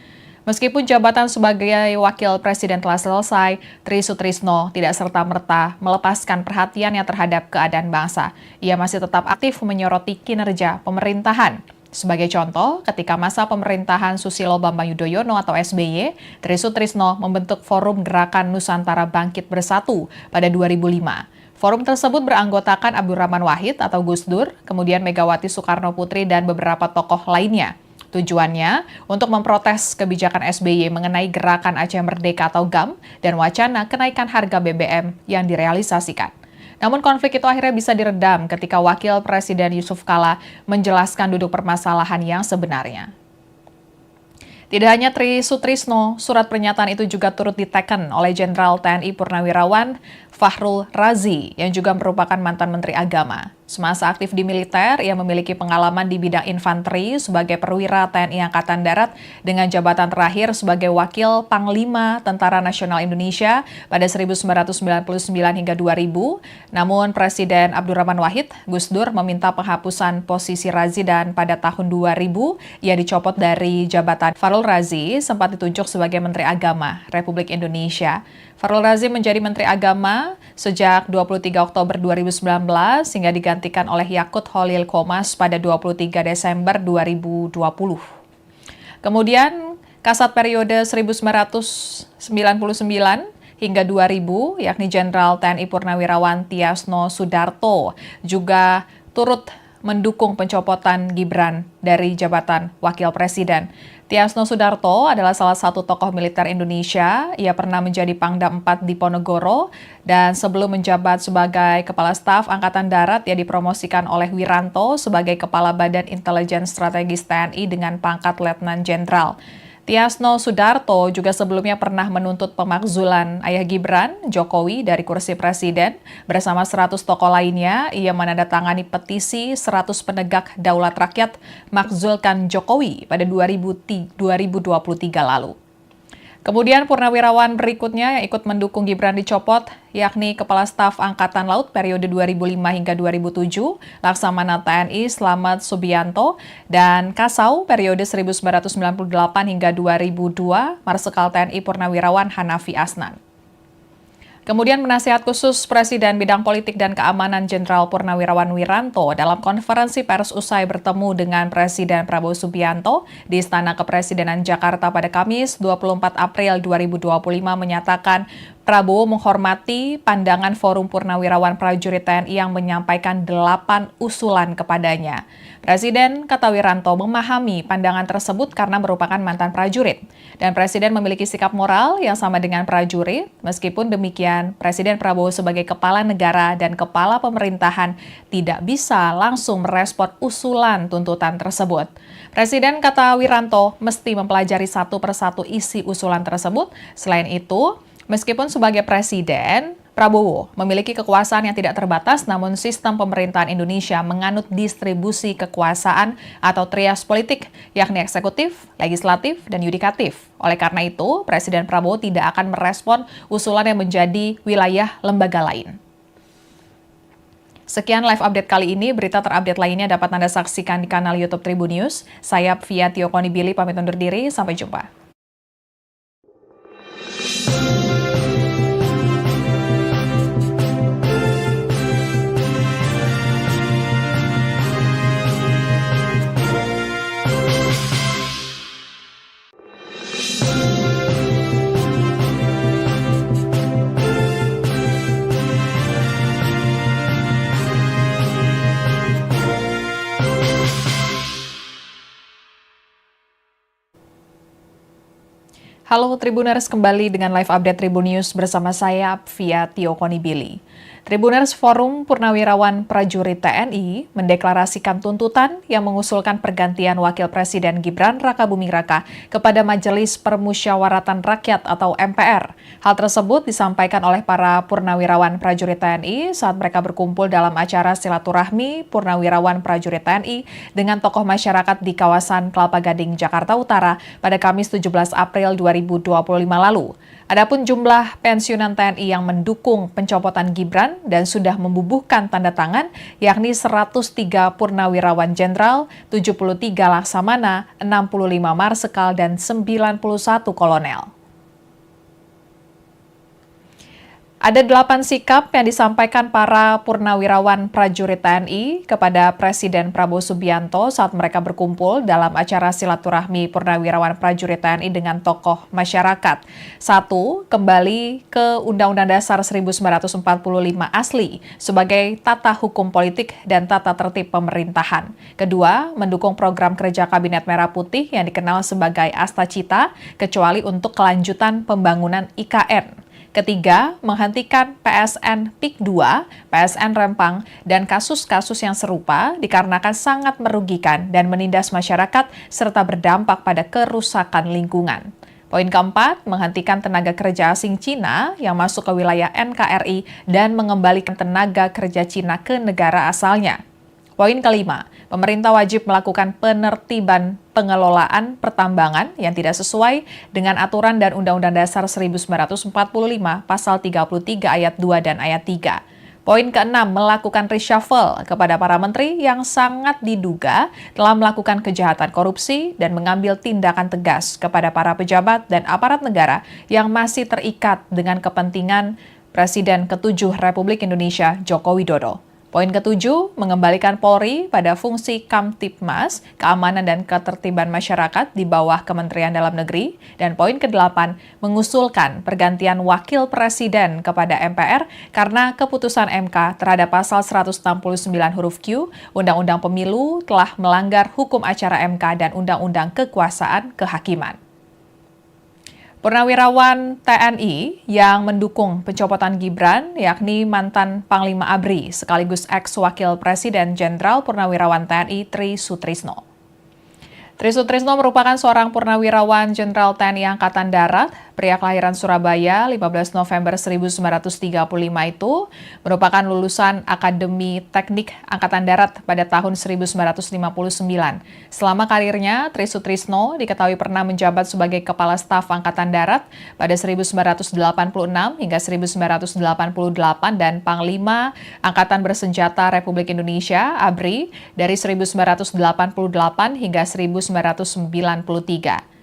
Meskipun jabatan sebagai wakil presiden telah selesai, Tri Sutrisno tidak serta-merta melepaskan perhatiannya terhadap keadaan bangsa. Ia masih tetap aktif menyoroti kinerja pemerintahan. Sebagai contoh, ketika masa pemerintahan Susilo Bambang Yudhoyono atau SBY, Tri Sutrisno membentuk Forum Gerakan Nusantara Bangkit Bersatu pada 2005. Forum tersebut beranggotakan Abdurrahman Wahid atau Gus Dur, kemudian Megawati Soekarno Putri dan beberapa tokoh lainnya. Tujuannya untuk memprotes kebijakan SBY mengenai Gerakan Aceh Merdeka atau GAM dan wacana kenaikan harga BBM yang direalisasikan. Namun konflik itu akhirnya bisa diredam ketika Wakil Presiden Yusuf Kala menjelaskan duduk permasalahan yang sebenarnya. Tidak hanya Tri Sutrisno, surat pernyataan itu juga turut diteken oleh Jenderal TNI Purnawirawan Fahrul Razi yang juga merupakan mantan Menteri Agama. Semasa aktif di militer, ia memiliki pengalaman di bidang infanteri sebagai perwira TNI Angkatan Darat dengan jabatan terakhir sebagai Wakil Panglima Tentara Nasional Indonesia pada 1999 hingga 2000. Namun Presiden Abdurrahman Wahid, Gus Dur meminta penghapusan posisi Razi dan pada tahun 2000 ia dicopot dari jabatan. Fahrul Razi sempat ditunjuk sebagai Menteri Agama Republik Indonesia. Fahrul Razi menjadi Menteri Agama sejak 23 Oktober 2019 hingga digantikan oleh Yakut Holil Qomas pada 23 Desember 2020. Kemudian Kasat periode 1999 hingga 2000, yakni Jenderal TNI Purnawirawan Tiasno Sudarto juga turut mendukung pencopotan Gibran dari jabatan Wakil Presiden. Tiasno Sudarto adalah salah satu tokoh militer Indonesia. Ia pernah menjadi Pangdam 4 di Ponorogo dan sebelum menjabat sebagai Kepala Staf Angkatan Darat, ia dipromosikan oleh Wiranto sebagai Kepala Badan Intelijen Strategis TNI dengan pangkat Letnan Jenderal. Tiasno Sudarto juga sebelumnya pernah menuntut pemakzulan ayah Gibran, Jokowi, dari kursi presiden. Bersama 100 tokoh lainnya, ia menandatangani petisi 100 penegak daulat rakyat makzulkan Jokowi pada 2023 lalu. Kemudian purnawirawan berikutnya yang ikut mendukung Gibran dicopot, yakni Kepala Staf Angkatan Laut periode 2005 hingga 2007, Laksamana TNI Slamet Subianto, dan Kasau periode 1998 hingga 2002, Marsikal TNI Purnawirawan Hanafi Asnan. Kemudian penasihat khusus Presiden bidang politik dan keamanan Jenderal Purnawirawan Wiranto dalam konferensi pers usai bertemu dengan Presiden Prabowo Subianto di Istana Kepresidenan Jakarta pada Kamis 24 April 2025 menyatakan Prabowo menghormati pandangan Forum Purnawirawan Prajurit TNI yang menyampaikan 8 usulan kepadanya. Presiden kata Wiranto memahami pandangan tersebut karena merupakan mantan prajurit. Dan Presiden memiliki sikap moral yang sama dengan prajurit. Meskipun demikian, Presiden Prabowo sebagai kepala negara dan kepala pemerintahan tidak bisa langsung merespon usulan tuntutan tersebut. Presiden kata Wiranto mesti mempelajari satu persatu isi usulan tersebut. Selain itu, meskipun sebagai presiden, Prabowo memiliki kekuasaan yang tidak terbatas, namun sistem pemerintahan Indonesia menganut distribusi kekuasaan atau trias politik, yakni eksekutif, legislatif, dan yudikatif. Oleh karena itu, Presiden Prabowo tidak akan merespon usulan yang menjadi wilayah lembaga lain. Sekian live update kali ini, berita terupdate lainnya dapat Anda saksikan di kanal YouTube Tribun News. Saya Fia Tio Konibili, pamit undur diri, sampai jumpa. Halo Tribuners, kembali dengan live update Tribun News bersama saya, Fia Tio Konibili. Tribuners, Forum Purnawirawan Prajurit TNI mendeklarasikan tuntutan yang mengusulkan pergantian Wakil Presiden Gibran Rakabuming Raka kepada Majelis Permusyawaratan Rakyat atau MPR. Hal tersebut disampaikan oleh para Purnawirawan Prajurit TNI saat mereka berkumpul dalam acara silaturahmi Purnawirawan Prajurit TNI dengan tokoh masyarakat di kawasan Kelapa Gading, Jakarta Utara pada Kamis 17 April 2025 lalu. Adapun jumlah pensiunan TNI yang mendukung pencopotan Gibran dan sudah membubuhkan tanda tangan yakni 103 Purnawirawan Jenderal, 73 Laksamana, 65 Marsekal, dan 91 Kolonel. Ada 8 sikap yang disampaikan para purnawirawan prajurit TNI kepada Presiden Prabowo Subianto saat mereka berkumpul dalam acara silaturahmi purnawirawan prajurit TNI dengan tokoh masyarakat. 1. Kembali ke Undang-Undang Dasar 1945 asli sebagai tata hukum politik dan tata tertib pemerintahan. 2. Mendukung program kerja Kabinet Merah Putih yang dikenal sebagai Astacita, kecuali untuk kelanjutan pembangunan IKN. 3. Menghentikan PSN PIK 2, PSN Rempang, dan kasus-kasus yang serupa dikarenakan sangat merugikan dan menindas masyarakat serta berdampak pada kerusakan lingkungan. Poin keempat, menghentikan tenaga kerja asing Cina yang masuk ke wilayah NKRI dan mengembalikan tenaga kerja Cina ke negara asalnya. Poin kelima, pemerintah wajib melakukan penertiban pengelolaan pertambangan yang tidak sesuai dengan aturan dan Undang-Undang Dasar 1945 Pasal 33 Ayat 2 dan Ayat 3. Poin keenam, melakukan reshuffle kepada para menteri yang sangat diduga telah melakukan kejahatan korupsi dan mengambil tindakan tegas kepada para pejabat dan aparat negara yang masih terikat dengan kepentingan Presiden ke-7 Republik Indonesia Joko Widodo. Poin ketujuh, mengembalikan Polri pada fungsi Kamtibmas, keamanan dan ketertiban masyarakat di bawah Kementerian Dalam Negeri. Dan poin ke-8, mengusulkan pergantian Wakil Presiden kepada MPR karena keputusan MK terhadap pasal 169 huruf Q, Undang-Undang Pemilu telah melanggar hukum acara MK dan Undang-Undang Kekuasaan Kehakiman. Purnawirawan TNI yang mendukung pencopotan Gibran, yakni mantan Panglima ABRI sekaligus ex-Wakil Presiden Jenderal Purnawirawan TNI Tri Sutrisno. Tri Sutrisno merupakan seorang purnawirawan Jenderal TNI Angkatan Darat, pria kelahiran Surabaya 15 November 1935 itu, merupakan lulusan Akademi Teknik Angkatan Darat pada tahun 1959. Selama karirnya, Tri Sutrisno diketahui pernah menjabat sebagai Kepala Staf Angkatan Darat pada 1986 hingga 1988 dan Panglima Angkatan Bersenjata Republik Indonesia (ABRI) dari 1988 hingga 1993.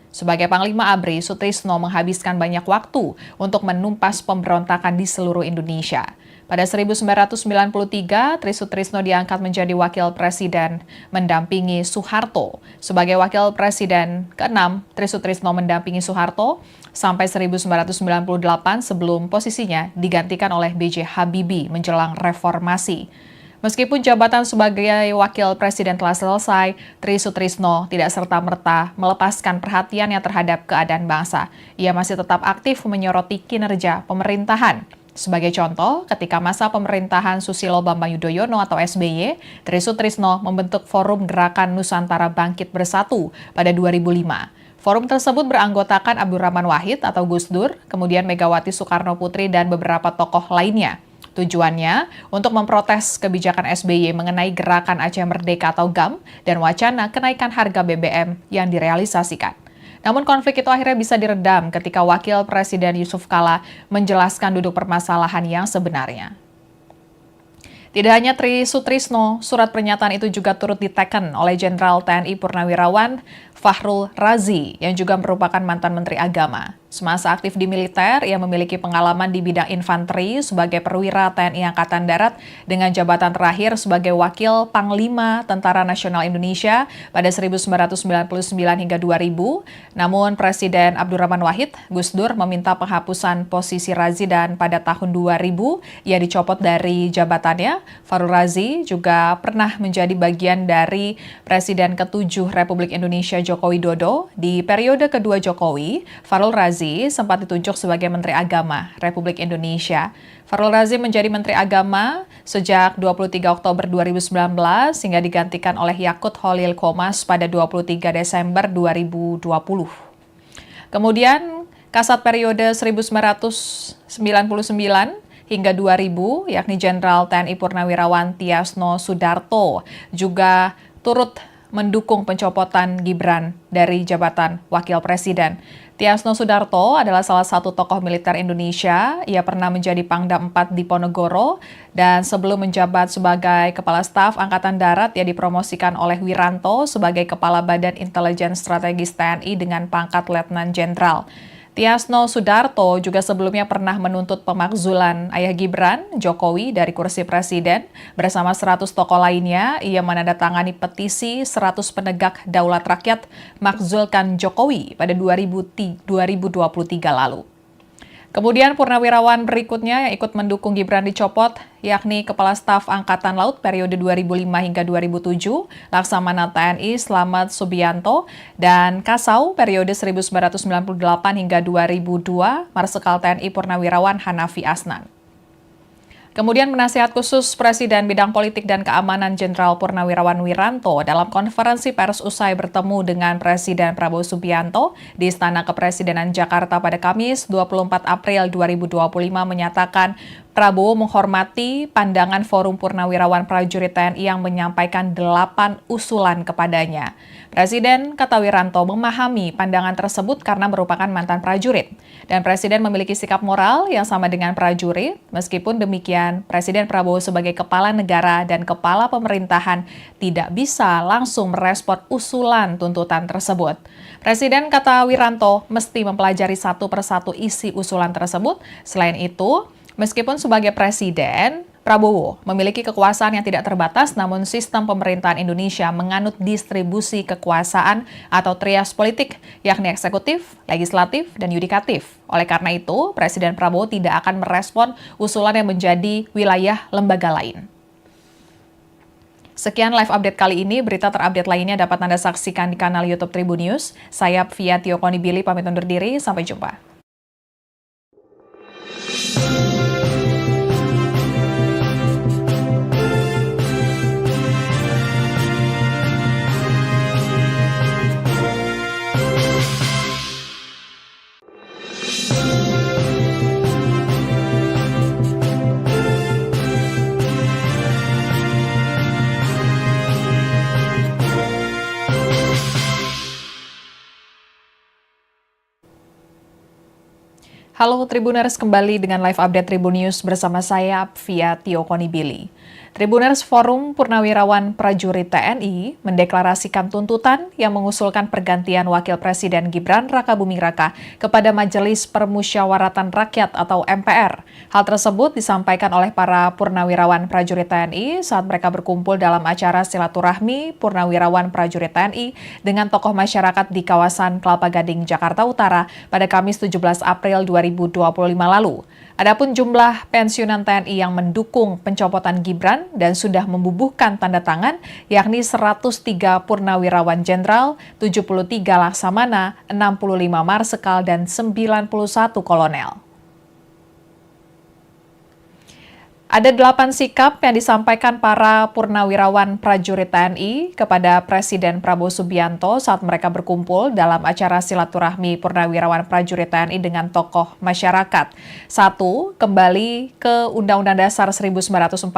Sebagai Panglima ABRI, Sutrisno menghabiskan banyak waktu untuk menumpas pemberontakan di seluruh Indonesia. Pada 1993, Tri Sutrisno diangkat menjadi wakil presiden mendampingi Soeharto. Sebagai wakil presiden ke-6, Tri Sutrisno mendampingi Soeharto sampai 1998 sebelum posisinya digantikan oleh B.J. Habibie menjelang reformasi. Meskipun jabatan sebagai wakil presiden telah selesai, Tri Sutrisno tidak serta-merta melepaskan perhatiannya terhadap keadaan bangsa. Ia masih tetap aktif menyoroti kinerja pemerintahan. Sebagai contoh, ketika masa pemerintahan Susilo Bambang Yudhoyono atau SBY, Tri Sutrisno membentuk Forum Gerakan Nusantara Bangkit Bersatu pada 2005. Forum tersebut beranggotakan Abdurrahman Wahid atau Gus Dur, kemudian Megawati Soekarno Putri dan beberapa tokoh lainnya. Tujuannya untuk memprotes kebijakan SBY mengenai Gerakan Aceh Merdeka atau GAM dan wacana kenaikan harga BBM yang direalisasikan. Namun konflik itu akhirnya bisa diredam ketika Wakil Presiden Yusuf Kala menjelaskan duduk permasalahan yang sebenarnya. Tidak hanya Tri Sutrisno, surat pernyataan itu juga turut diteken oleh Jenderal TNI Purnawirawan Fahrul Razi yang juga merupakan mantan Menteri Agama. Semasa aktif di militer, ia memiliki pengalaman di bidang infanteri sebagai perwira TNI Angkatan Darat dengan jabatan terakhir sebagai Wakil Panglima Tentara Nasional Indonesia pada 1999 hingga 2000. Namun Presiden Abdurrahman Wahid, Gus Dur meminta penghapusan posisi Razi dan pada tahun 2000 ia dicopot dari jabatannya. Fahrul Razi juga pernah menjadi bagian dari Presiden ke-7 Republik Indonesia Joko Widodo. Di periode kedua Jokowi, Fahrul Razi sempat ditunjuk sebagai Menteri Agama Republik Indonesia. Fahrul Razi menjadi Menteri Agama sejak 23 Oktober 2019 hingga digantikan oleh Yakut Holil Qomas pada 23 Desember 2020. Kemudian, Kasat periode 1999 hingga 2000, yakni Jenderal TNI Purnawirawan Tiasno Sudarto, juga turut mendukung pencopotan Gibran dari jabatan Wakil Presiden. Tiasno Sudarto adalah salah satu tokoh militer Indonesia. Ia pernah menjadi Pangdam 4 di Ponorogo dan sebelum menjabat sebagai Kepala Staf Angkatan Darat, ia dipromosikan oleh Wiranto sebagai Kepala Badan Intelijen Strategis TNI dengan pangkat Letnan Jenderal. Tiasno Sudarto juga sebelumnya pernah menuntut pemakzulan ayah Gibran, Jokowi, dari kursi presiden. Bersama 100 tokoh lainnya, ia menandatangani petisi 100 penegak daulat rakyat makzulkan Jokowi pada 2023 lalu. Kemudian purnawirawan berikutnya yang ikut mendukung Gibran dicopot, yakni Kepala Staf Angkatan Laut periode 2005 hingga 2007, Laksamana TNI Slamet Subianto, dan Kasau periode 1998 hingga 2002, Marsikal TNI Purnawirawan Hanafi Asnan. Kemudian penasihat khusus Presiden Bidang Politik dan Keamanan Jenderal Purnawirawan Wiranto dalam konferensi pers usai bertemu dengan Presiden Prabowo Subianto di Istana Kepresidenan Jakarta pada Kamis 24 April 2025 menyatakan Prabowo menghormati pandangan Forum Purnawirawan Prajurit TNI yang menyampaikan 8 usulan kepadanya. Presiden, kata Wiranto, memahami pandangan tersebut karena merupakan mantan prajurit. Dan Presiden memiliki sikap moral yang sama dengan prajurit. Meskipun demikian, Presiden Prabowo sebagai kepala negara dan kepala pemerintahan tidak bisa langsung merespon usulan tuntutan tersebut. Presiden, kata Wiranto, mesti mempelajari satu persatu isi usulan tersebut. Selain itu, meskipun sebagai presiden, Prabowo memiliki kekuasaan yang tidak terbatas, namun sistem pemerintahan Indonesia menganut distribusi kekuasaan atau trias politik, yakni eksekutif, legislatif, dan yudikatif. Oleh karena itu, Presiden Prabowo tidak akan merespon usulan yang menjadi wilayah lembaga lain. Sekian live update kali ini, berita terupdate lainnya dapat Anda saksikan di kanal YouTube Tribun News. Saya Fia Tio Konibili, pamit undur diri, sampai jumpa. Halo Tribuners, kembali dengan live update Tribun News bersama saya Fia Tio Konibili. Tribuners Forum Purnawirawan Prajurit TNI mendeklarasikan tuntutan yang mengusulkan pergantian Wakil Presiden Gibran Rakabuming Raka kepada Majelis Permusyawaratan Rakyat atau MPR. Hal tersebut disampaikan oleh para purnawirawan prajurit TNI saat mereka berkumpul dalam acara silaturahmi Purnawirawan Prajurit TNI dengan tokoh masyarakat di kawasan Kelapa Gading, Jakarta Utara pada Kamis 17 April 2025 lalu. Adapun jumlah pensiunan TNI yang mendukung pencopotan Gibran dan sudah membubuhkan tanda tangan yakni 103 purnawirawan jenderal, 73 laksamana, 65 marsekal, dan 91 kolonel. Ada 8 sikap yang disampaikan para purnawirawan prajurit TNI kepada Presiden Prabowo Subianto saat mereka berkumpul dalam acara silaturahmi purnawirawan prajurit TNI dengan tokoh masyarakat. 1. Kembali ke Undang-Undang Dasar 1945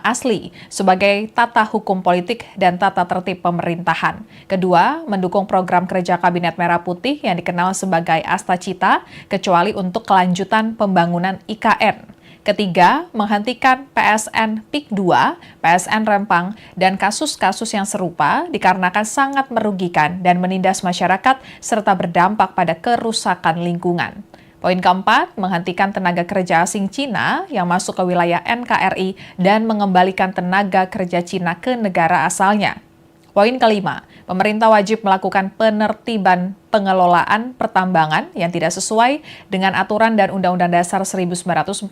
asli sebagai tata hukum politik dan tata tertib pemerintahan. 2. Mendukung program kerja Kabinet Merah Putih yang dikenal sebagai Astacita, kecuali untuk kelanjutan pembangunan IKN. 3. Menghentikan PSN PIK 2, PSN Rempang, dan kasus-kasus yang serupa dikarenakan sangat merugikan dan menindas masyarakat serta berdampak pada kerusakan lingkungan. Poin keempat, menghentikan tenaga kerja asing Cina yang masuk ke wilayah NKRI dan mengembalikan tenaga kerja Cina ke negara asalnya. Poin kelima, pemerintah wajib melakukan penertiban pengelolaan pertambangan yang tidak sesuai dengan aturan dan Undang-Undang Dasar 1945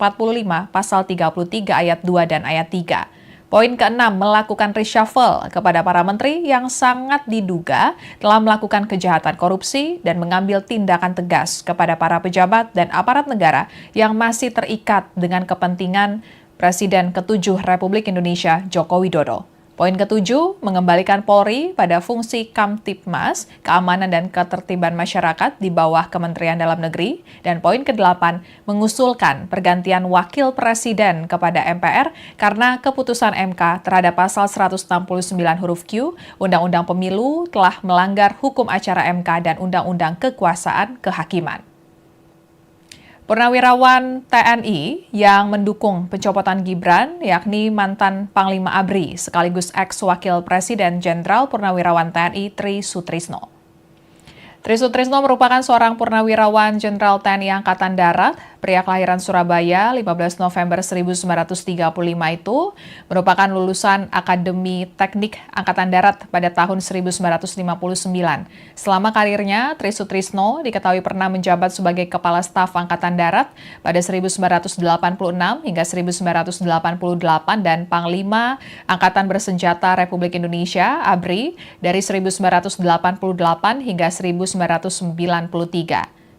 Pasal 33 Ayat 2 dan Ayat 3. Poin keenam, melakukan reshuffle kepada para menteri yang sangat diduga telah melakukan kejahatan korupsi dan mengambil tindakan tegas kepada para pejabat dan aparat negara yang masih terikat dengan kepentingan Presiden ke-7 Republik Indonesia Joko Widodo. Poin ketujuh, mengembalikan Polri pada fungsi Kamtibmas, keamanan dan ketertiban masyarakat di bawah Kementerian Dalam Negeri. Dan poin ke-8, mengusulkan pergantian Wakil Presiden kepada MPR karena keputusan MK terhadap pasal 169 huruf Q Undang-Undang Pemilu telah melanggar hukum acara MK dan Undang-Undang Kekuasaan Kehakiman. Purnawirawan TNI yang mendukung pencopotan Gibran, yakni mantan Panglima ABRI sekaligus ex-Wakil Presiden Jenderal Purnawirawan TNI Tri Sutrisno. Tri Sutrisno merupakan seorang purnawirawan Jenderal TNI Angkatan Darat, pria kelahiran Surabaya 15 November 1935 itu, merupakan lulusan Akademi Teknik Angkatan Darat pada tahun 1959. Selama karirnya, Tri Sutrisno diketahui pernah menjabat sebagai Kepala Staf Angkatan Darat pada 1986 hingga 1988 dan Panglima Angkatan Bersenjata Republik Indonesia (ABRI) dari 1988 hingga 1993.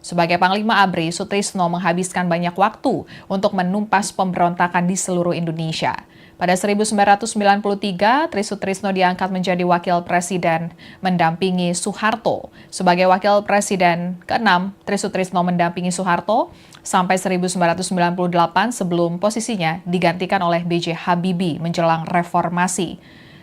Sebagai Panglima ABRI, Sutrisno menghabiskan banyak waktu untuk menumpas pemberontakan di seluruh Indonesia. Pada 1993, Tri Sutrisno diangkat menjadi Wakil Presiden mendampingi Soeharto. Sebagai Wakil Presiden ke-6, Tri Sutrisno mendampingi Soeharto sampai 1998 sebelum posisinya digantikan oleh B.J. Habibie menjelang reformasi.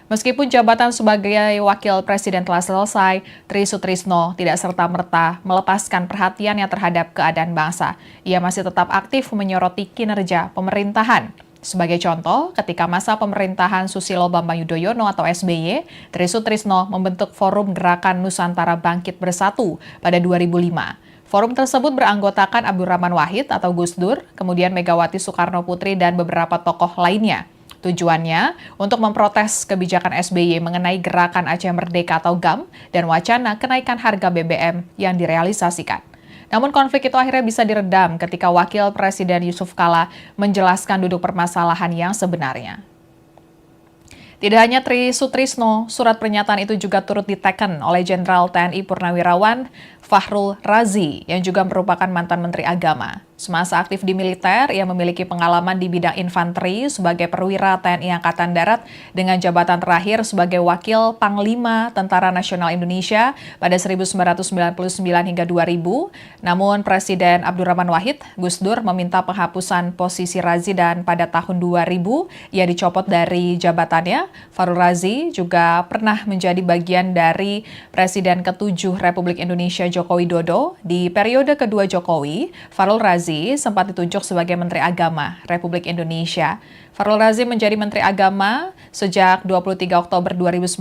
Meskipun jabatan sebagai Wakil Presiden telah selesai, Tri Sutrisno tidak serta-merta melepaskan perhatiannya terhadap keadaan bangsa. Ia masih tetap aktif menyoroti kinerja pemerintahan. Sebagai contoh, ketika masa pemerintahan Susilo Bambang Yudhoyono atau SBY, Tri Sutrisno membentuk Forum Gerakan Nusantara Bangkit Bersatu pada 2005. Forum tersebut beranggotakan Abdurrahman Wahid atau Gus Dur, kemudian Megawati Soekarno Putri dan beberapa tokoh lainnya. Tujuannya untuk memprotes kebijakan SBY mengenai Gerakan Aceh Merdeka atau GAM dan wacana kenaikan harga BBM yang direalisasikan. Namun konflik itu akhirnya bisa diredam ketika Wakil Presiden Yusuf Kala menjelaskan duduk permasalahan yang sebenarnya. Tidak hanya Tri Sutrisno, surat pernyataan itu juga turut diteken oleh Jenderal TNI Purnawirawan Fahrul Razi yang juga merupakan mantan Menteri Agama. Semasa aktif di militer, ia memiliki pengalaman di bidang infanteri sebagai perwira TNI Angkatan Darat dengan jabatan terakhir sebagai Wakil Panglima Tentara Nasional Indonesia pada 1999 hingga 2000. Namun Presiden Abdurrahman Wahid, Gus Dur, meminta penghapusan posisi Razi dan pada tahun 2000 ia dicopot dari jabatannya. Fahrul Razi juga pernah menjadi bagian dari Presiden ke-7 Republik Indonesia Joko Widodo. Di periode kedua Jokowi, Fahrul Razi Razi sempat ditunjuk sebagai Menteri Agama Republik Indonesia. Fahrul Razi menjadi Menteri Agama sejak 23 Oktober 2019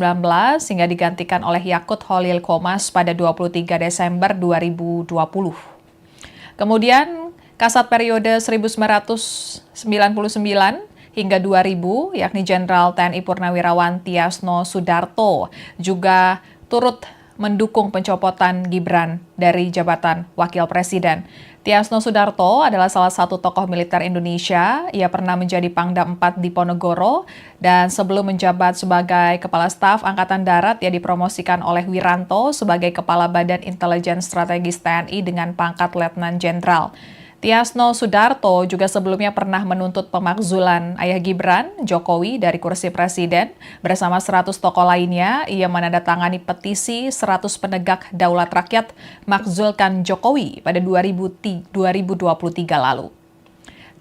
hingga digantikan oleh Yakut Holil Qomas pada 23 Desember 2020. Kemudian Kasat periode 1999 hingga 2000, yakni Jenderal TNI Purnawirawan Tiasno Sudarto, juga turut mendukung pencopotan Gibran dari jabatan Wakil Presiden. Tiasno Sudarto adalah salah satu tokoh militer Indonesia. Ia pernah menjadi Pangdam 4 di Ponorogo dan sebelum menjabat sebagai Kepala Staf Angkatan Darat, ia dipromosikan oleh Wiranto sebagai Kepala Badan Intelijen Strategis TNI dengan pangkat Letnan Jenderal. Tiasno Sudarto juga sebelumnya pernah menuntut pemakzulan ayah Gibran, Jokowi, dari kursi presiden. Bersama 100 tokoh lainnya, ia menandatangani petisi 100 penegak daulat rakyat makzulkan Jokowi pada 2023 lalu.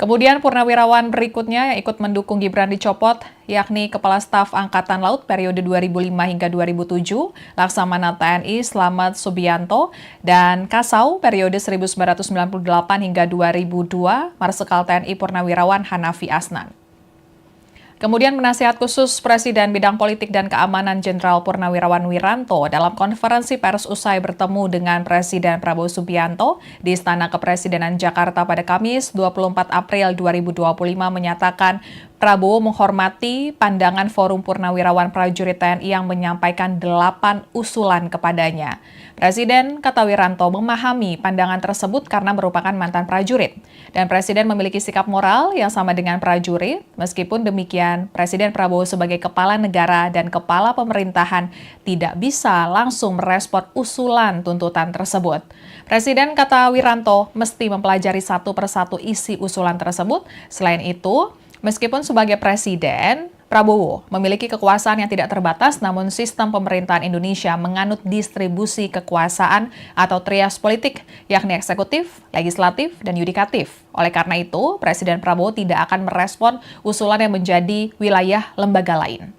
Kemudian purnawirawan berikutnya yang ikut mendukung Gibran dicopot, yakni Kepala Staf Angkatan Laut periode 2005 hingga 2007, Laksamana TNI Slamet Subianto, dan Kasau periode 1998 hingga 2002, Marsikal TNI Purnawirawan Hanafi Asnan. Kemudian penasihat khusus Presiden Bidang Politik dan Keamanan Jenderal Purnawirawan Wiranto dalam konferensi pers usai bertemu dengan Presiden Prabowo Subianto di Istana Kepresidenan Jakarta pada Kamis 24 April 2025 menyatakan Prabowo menghormati pandangan Forum Purnawirawan Prajurit TNI yang menyampaikan 8 usulan kepadanya. Presiden, kata Wiranto, memahami pandangan tersebut karena merupakan mantan prajurit. Dan Presiden memiliki sikap moral yang sama dengan prajurit. Meskipun demikian, Presiden Prabowo sebagai kepala negara dan kepala pemerintahan tidak bisa langsung merespon usulan tuntutan tersebut. Presiden, kata Wiranto, mesti mempelajari satu persatu isi usulan tersebut. Selain itu, meskipun sebagai Presiden, Prabowo memiliki kekuasaan yang tidak terbatas, namun sistem pemerintahan Indonesia menganut distribusi kekuasaan atau trias politik, yakni eksekutif, legislatif, dan yudikatif. Oleh karena itu, Presiden Prabowo tidak akan merespon usulan yang menjadi wilayah lembaga lain.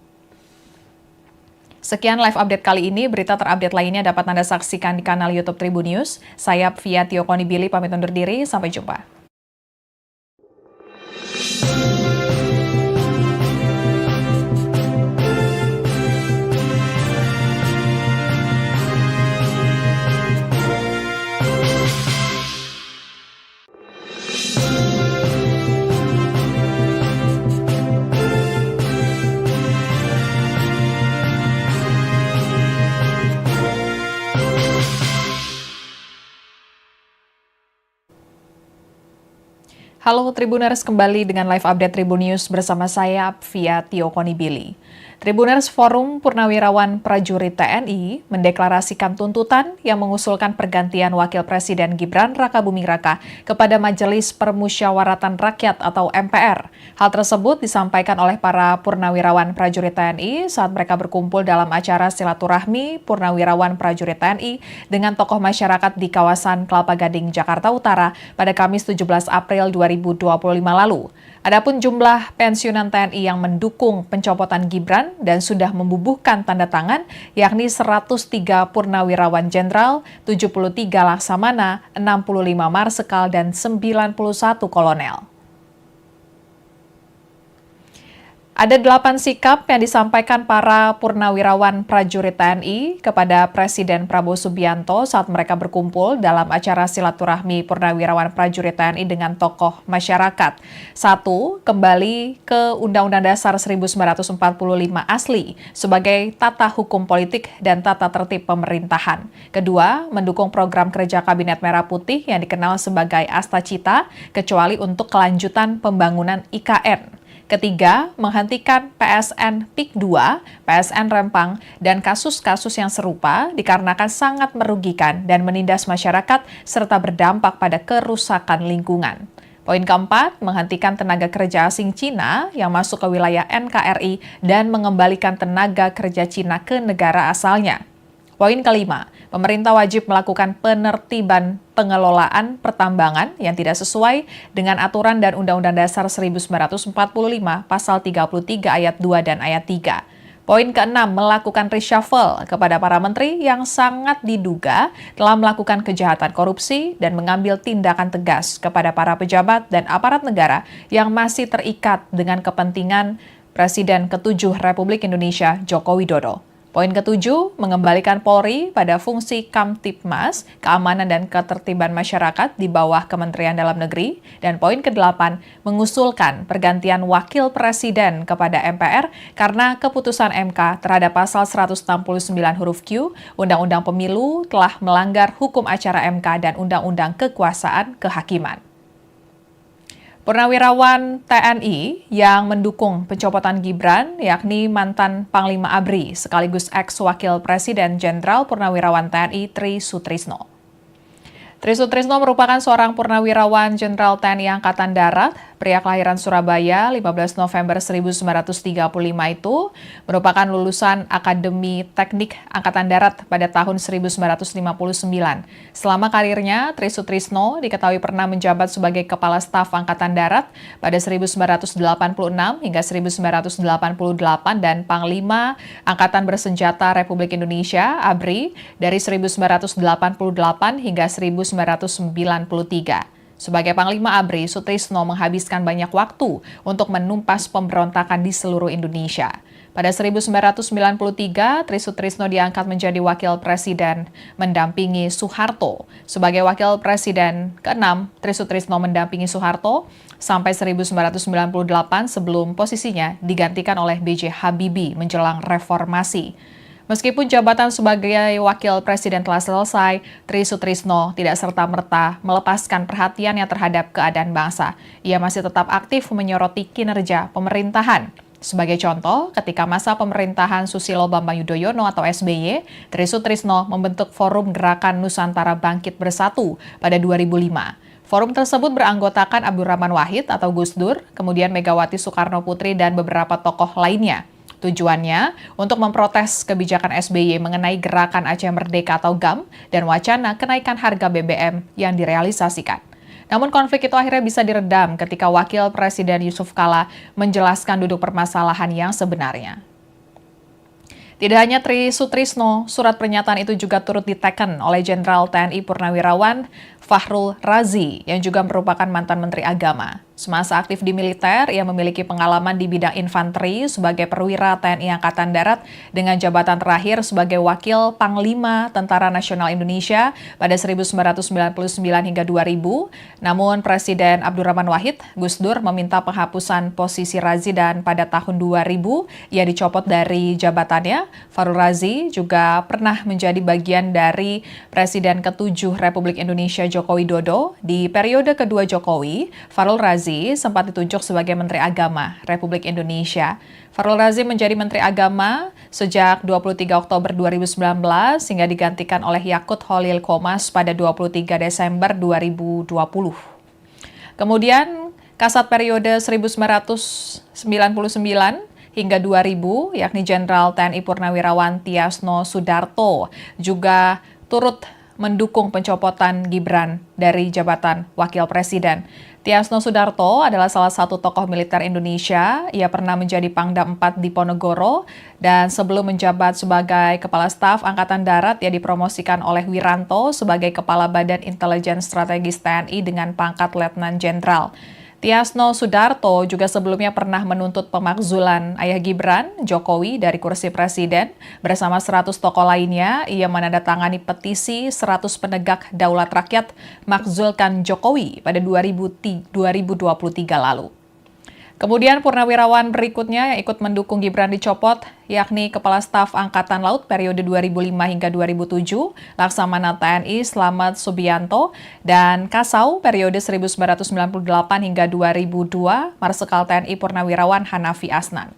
Sekian live update kali ini. Berita terupdate lainnya dapat Anda saksikan di kanal YouTube Tribun News. Saya Fia Tio Konibili pamit undur diri. Sampai jumpa. Halo Tribuners, kembali dengan live update Tribun News bersama saya Fia Tio Konibili. Tribuners, Forum Purnawirawan Prajurit TNI mendeklarasikan tuntutan yang mengusulkan pergantian Wakil Presiden Gibran Rakabuming Raka kepada Majelis Permusyawaratan Rakyat atau MPR. Hal tersebut disampaikan oleh para Purnawirawan Prajurit TNI saat mereka berkumpul dalam acara silaturahmi Purnawirawan Prajurit TNI dengan tokoh masyarakat di kawasan Kelapa Gading, Jakarta Utara pada Kamis 17 April 2025 lalu. Adapun jumlah pensiunan TNI yang mendukung pencopotan Gibran dan sudah membubuhkan tanda tangan yakni 103 Purnawirawan Jenderal, 73 Laksamana, 65 Marsikal, dan 91 Kolonel. Ada 8 sikap yang disampaikan para purnawirawan prajurit TNI kepada Presiden Prabowo Subianto saat mereka berkumpul dalam acara silaturahmi purnawirawan prajurit TNI dengan tokoh masyarakat. 1. Kembali ke Undang-Undang Dasar 1945 asli sebagai tata hukum politik dan tata tertib pemerintahan. 2. Mendukung program kerja Kabinet Merah Putih yang dikenal sebagai Astacita, kecuali untuk kelanjutan pembangunan IKN. 3. Menghentikan PSN PIK 2, PSN Rempang, dan kasus-kasus yang serupa dikarenakan sangat merugikan dan menindas masyarakat serta berdampak pada kerusakan lingkungan. Poin keempat, menghentikan tenaga kerja asing Cina yang masuk ke wilayah NKRI dan mengembalikan tenaga kerja Cina ke negara asalnya. Poin kelima, pemerintah wajib melakukan penertiban pengelolaan pertambangan yang tidak sesuai dengan aturan dan Undang-Undang Dasar 1945 Pasal 33 Ayat 2 dan Ayat 3. Poin ke-6, melakukan reshuffle kepada para menteri yang sangat diduga telah melakukan kejahatan korupsi dan mengambil tindakan tegas kepada para pejabat dan aparat negara yang masih terikat dengan kepentingan Presiden ke-7 Republik Indonesia Joko Widodo. Poin ke-7, mengembalikan Polri pada fungsi Kamtibmas, keamanan dan ketertiban masyarakat di bawah Kementerian Dalam Negeri. Dan poin ke-8, mengusulkan pergantian wakil presiden kepada MPR karena keputusan MK terhadap pasal 169 huruf Q Undang-Undang Pemilu telah melanggar hukum acara MK dan Undang-Undang Kekuasaan Kehakiman. Purnawirawan TNI yang mendukung pencopotan Gibran, yakni mantan Panglima ABRI sekaligus ex-wakil Presiden Jenderal Purnawirawan TNI Tri Sutrisno. Tri Sutrisno merupakan seorang purnawirawan Jenderal TNI Angkatan Darat, pria kelahiran Surabaya 15 November 1935 itu merupakan lulusan Akademi Teknik Angkatan Darat pada tahun 1959. Selama karirnya, Tri Sutrisno diketahui pernah menjabat sebagai Kepala Staf Angkatan Darat pada 1986 hingga 1988 dan Panglima Angkatan Bersenjata Republik Indonesia (ABRI) dari 1988 hingga 1993. Sebagai Panglima ABRI, Sutrisno menghabiskan banyak waktu untuk menumpas pemberontakan di seluruh Indonesia. Pada 1993, Tri Sutrisno diangkat menjadi Wakil Presiden mendampingi Soeharto. Sebagai Wakil Presiden ke-6, Tri Sutrisno mendampingi Soeharto sampai 1998 sebelum posisinya digantikan oleh B.J. Habibie menjelang reformasi. Meskipun jabatan sebagai wakil presiden telah selesai, Tri Sutrisno tidak serta-merta melepaskan perhatiannya terhadap keadaan bangsa. Ia masih tetap aktif menyoroti kinerja pemerintahan. Sebagai contoh, ketika masa pemerintahan Susilo Bambang Yudhoyono atau SBY, Tri Sutrisno membentuk Forum Gerakan Nusantara Bangkit Bersatu pada 2005. Forum tersebut beranggotakan Abdurrahman Wahid atau Gus Dur, kemudian Megawati Soekarno Putri dan beberapa tokoh lainnya. Tujuannya untuk memprotes kebijakan SBY mengenai gerakan Aceh Merdeka atau GAM dan wacana kenaikan harga BBM yang direalisasikan. Namun konflik itu akhirnya bisa diredam ketika Wakil Presiden Yusuf Kala menjelaskan duduk permasalahan yang sebenarnya. Tidak hanya Tri Sutrisno, surat pernyataan itu juga turut diteken oleh Jenderal TNI Purnawirawan Fahrul Razi yang juga merupakan mantan Menteri Agama. Semasa aktif di militer, ia memiliki pengalaman di bidang infanteri sebagai perwira TNI Angkatan Darat dengan jabatan terakhir sebagai Wakil Panglima Tentara Nasional Indonesia pada 1999 hingga 2000. Namun Presiden Abdurrahman Wahid, Gus Dur, meminta penghapusan posisi Razi dan pada tahun 2000 ia dicopot dari jabatannya. Fahrul Razi juga pernah menjadi bagian dari Presiden ke-7 Republik Indonesia Joko Widodo. Di periode kedua Jokowi, Fahrul Razi sempat ditunjuk sebagai Menteri Agama Republik Indonesia. Fahrul Razi menjadi Menteri Agama sejak 23 Oktober 2019 hingga digantikan oleh Yakut Holil Qomas pada 23 Desember 2020. Kemudian, Kasat periode 1999 hingga 2000, yakni Jenderal TNI Purnawirawan Tiasno Sudarto, juga turut mendukung pencopotan Gibran dari jabatan Wakil Presiden. Tiasno Sudarto adalah salah satu tokoh militer Indonesia. Ia pernah menjadi Pangdam 4 di Ponorogo dan sebelum menjabat sebagai Kepala Staf Angkatan Darat, ia dipromosikan oleh Wiranto sebagai Kepala Badan Intelijen Strategis TNI dengan pangkat Letnan Jenderal. Tiasno Sudarto juga sebelumnya pernah menuntut pemakzulan ayah Gibran, Jokowi, dari kursi presiden. Bersama 100 tokoh lainnya, ia menandatangani petisi 100 penegak daulat rakyat makzulkan Jokowi pada 2023 lalu. Kemudian purnawirawan berikutnya yang ikut mendukung Gibran dicopot, yakni Kepala Staf Angkatan Laut periode 2005 hingga 2007, Laksamana TNI Slamet Subianto, dan Kasau periode 1998 hingga 2002, Marsikal TNI Purnawirawan Hanafi Asnan.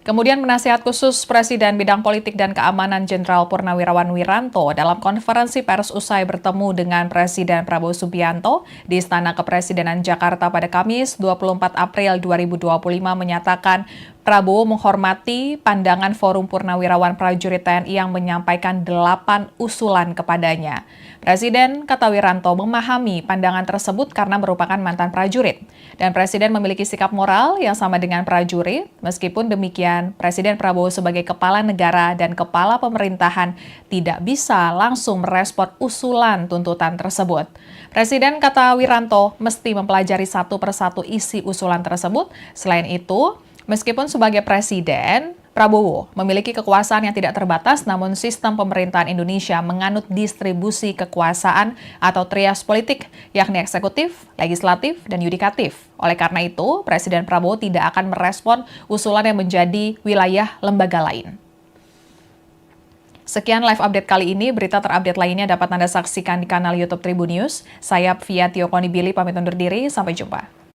Kemudian penasihat khusus Presiden bidang politik dan keamanan Jenderal Purnawirawan Wiranto dalam konferensi pers usai bertemu dengan Presiden Prabowo Subianto di Istana Kepresidenan Jakarta pada Kamis 24 April 2025 menyatakan Prabowo menghormati pandangan Forum Purnawirawan Prajurit TNI yang menyampaikan 8 usulan kepadanya. Presiden kata Wiranto memahami pandangan tersebut karena merupakan mantan prajurit. Dan Presiden memiliki sikap moral yang sama dengan prajurit. Meskipun demikian, Presiden Prabowo sebagai kepala negara dan kepala pemerintahan tidak bisa langsung merespon usulan tuntutan tersebut. Presiden kata Wiranto mesti mempelajari satu persatu isi usulan tersebut. Selain itu, meskipun sebagai presiden, Prabowo memiliki kekuasaan yang tidak terbatas, namun sistem pemerintahan Indonesia menganut distribusi kekuasaan atau trias politik, yakni eksekutif, legislatif, dan yudikatif. Oleh karena itu, Presiden Prabowo tidak akan merespon usulan yang menjadi wilayah lembaga lain. Sekian live update kali ini, berita terupdate lainnya dapat Anda saksikan di kanal YouTube Tribun News. Saya Fia Tiokoni Billy pamit undur diri, sampai jumpa.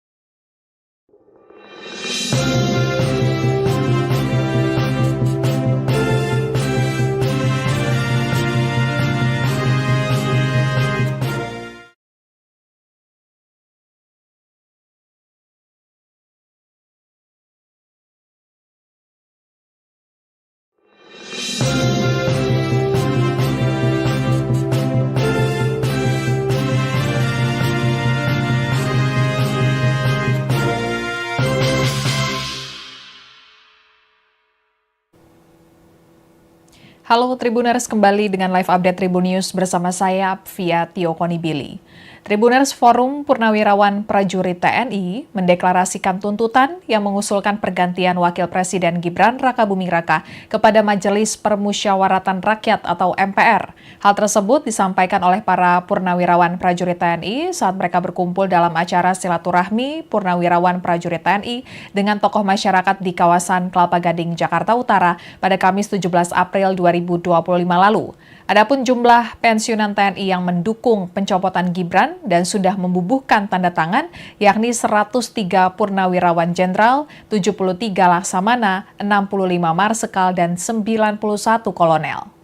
Halo Tribuners, kembali dengan live update Tribun News bersama saya, Fia Tiokoni Billy. Tribuners, Forum Purnawirawan Prajurit TNI mendeklarasikan tuntutan yang mengusulkan pergantian Wakil Presiden Gibran Rakabuming Raka kepada Majelis Permusyawaratan Rakyat atau MPR. Hal tersebut disampaikan oleh para Purnawirawan Prajurit TNI saat mereka berkumpul dalam acara silaturahmi Purnawirawan Prajurit TNI dengan tokoh masyarakat di kawasan Kelapa Gading, Jakarta Utara pada Kamis 17 April 2025 lalu. Adapun jumlah pensiunan TNI yang mendukung pencopotan Gibran dan sudah membubuhkan tanda tangan yakni 103 Purnawirawan Jenderal, 73 Laksamana, 65 Marsekal, dan 91 Kolonel.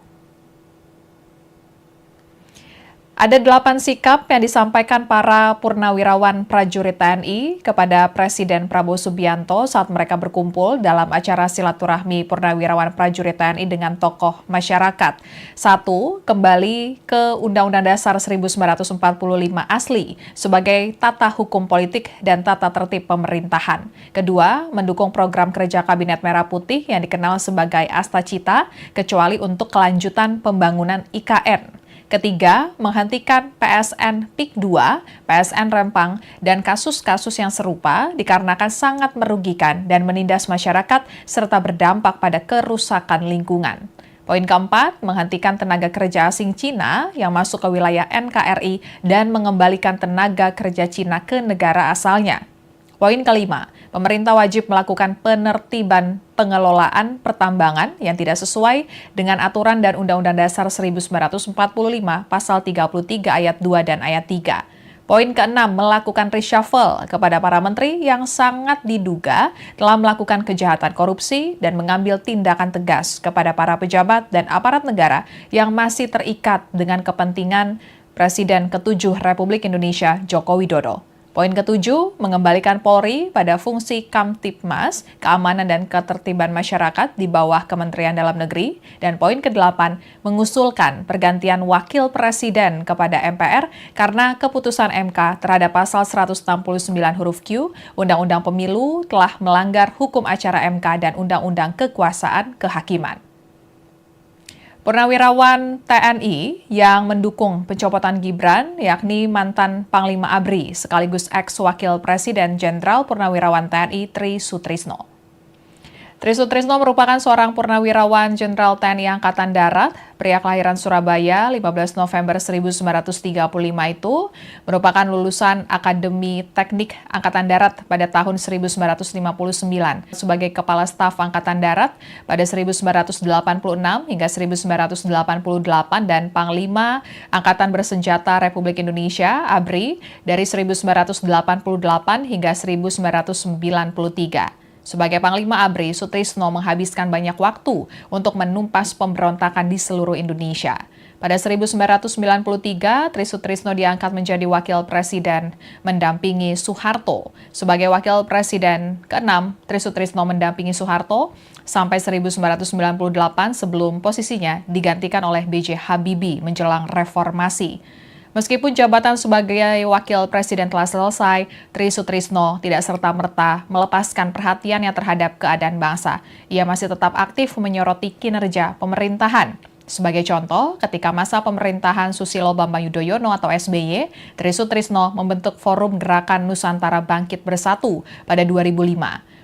Ada 8 sikap yang disampaikan para purnawirawan prajurit TNI kepada Presiden Prabowo Subianto saat mereka berkumpul dalam acara silaturahmi purnawirawan prajurit TNI dengan tokoh masyarakat. 1. Kembali ke Undang-Undang Dasar 1945 asli sebagai tata hukum politik dan tata tertib pemerintahan. 2. Mendukung program kerja Kabinet Merah Putih yang dikenal sebagai Asta Cita, kecuali untuk kelanjutan pembangunan IKN. 3. Menghentikan PSN PIK 2, PSN Rempang, dan kasus-kasus yang serupa dikarenakan sangat merugikan dan menindas masyarakat serta berdampak pada kerusakan lingkungan. Poin keempat, menghentikan tenaga kerja asing Cina yang masuk ke wilayah NKRI dan mengembalikan tenaga kerja Cina ke negara asalnya. Poin kelima, pemerintah wajib melakukan penertiban pengelolaan pertambangan yang tidak sesuai dengan aturan dan Undang-Undang Dasar 1945 Pasal 33 Ayat 2 dan Ayat 3. Poin keenam, melakukan reshuffle kepada para menteri yang sangat diduga telah melakukan kejahatan korupsi dan mengambil tindakan tegas kepada para pejabat dan aparat negara yang masih terikat dengan kepentingan Presiden ke-7 Republik Indonesia Joko Widodo. Poin ketujuh, mengembalikan Polri pada fungsi Kamtibmas, keamanan dan ketertiban masyarakat di bawah Kementerian Dalam Negeri. Dan poin ke-8, mengusulkan pergantian Wakil Presiden kepada MPR karena keputusan MK terhadap pasal 169 huruf Q, Undang-Undang Pemilu telah melanggar hukum acara MK dan Undang-Undang Kekuasaan Kehakiman. Purnawirawan TNI yang mendukung pencopotan Gibran, yakni mantan Panglima ABRI sekaligus ex-Wakil Presiden Jenderal Purnawirawan TNI Tri Sutrisno. Tri Sutrisno merupakan seorang purnawirawan Jenderal TNI Angkatan Darat, pria kelahiran Surabaya 15 November 1935 itu, merupakan lulusan Akademi Teknik Angkatan Darat pada tahun 1959 sebagai Kepala Staf Angkatan Darat pada 1986 hingga 1988 dan Panglima Angkatan Bersenjata Republik Indonesia ABRI dari 1988 hingga 1993. Sebagai Panglima ABRI, Sutrisno menghabiskan banyak waktu untuk menumpas pemberontakan di seluruh Indonesia. Pada 1993, Tri Sutrisno diangkat menjadi wakil presiden mendampingi Soeharto. Sebagai wakil presiden ke-6, Tri Sutrisno mendampingi Soeharto sampai 1998 sebelum posisinya digantikan oleh B.J. Habibie menjelang reformasi. Meskipun jabatan sebagai wakil presiden telah selesai, Tri Sutrisno tidak serta-merta melepaskan perhatiannya terhadap keadaan bangsa. Ia masih tetap aktif menyoroti kinerja pemerintahan. Sebagai contoh, ketika masa pemerintahan Susilo Bambang Yudhoyono atau SBY, Tri Sutrisno membentuk Forum Gerakan Nusantara Bangkit Bersatu pada 2005.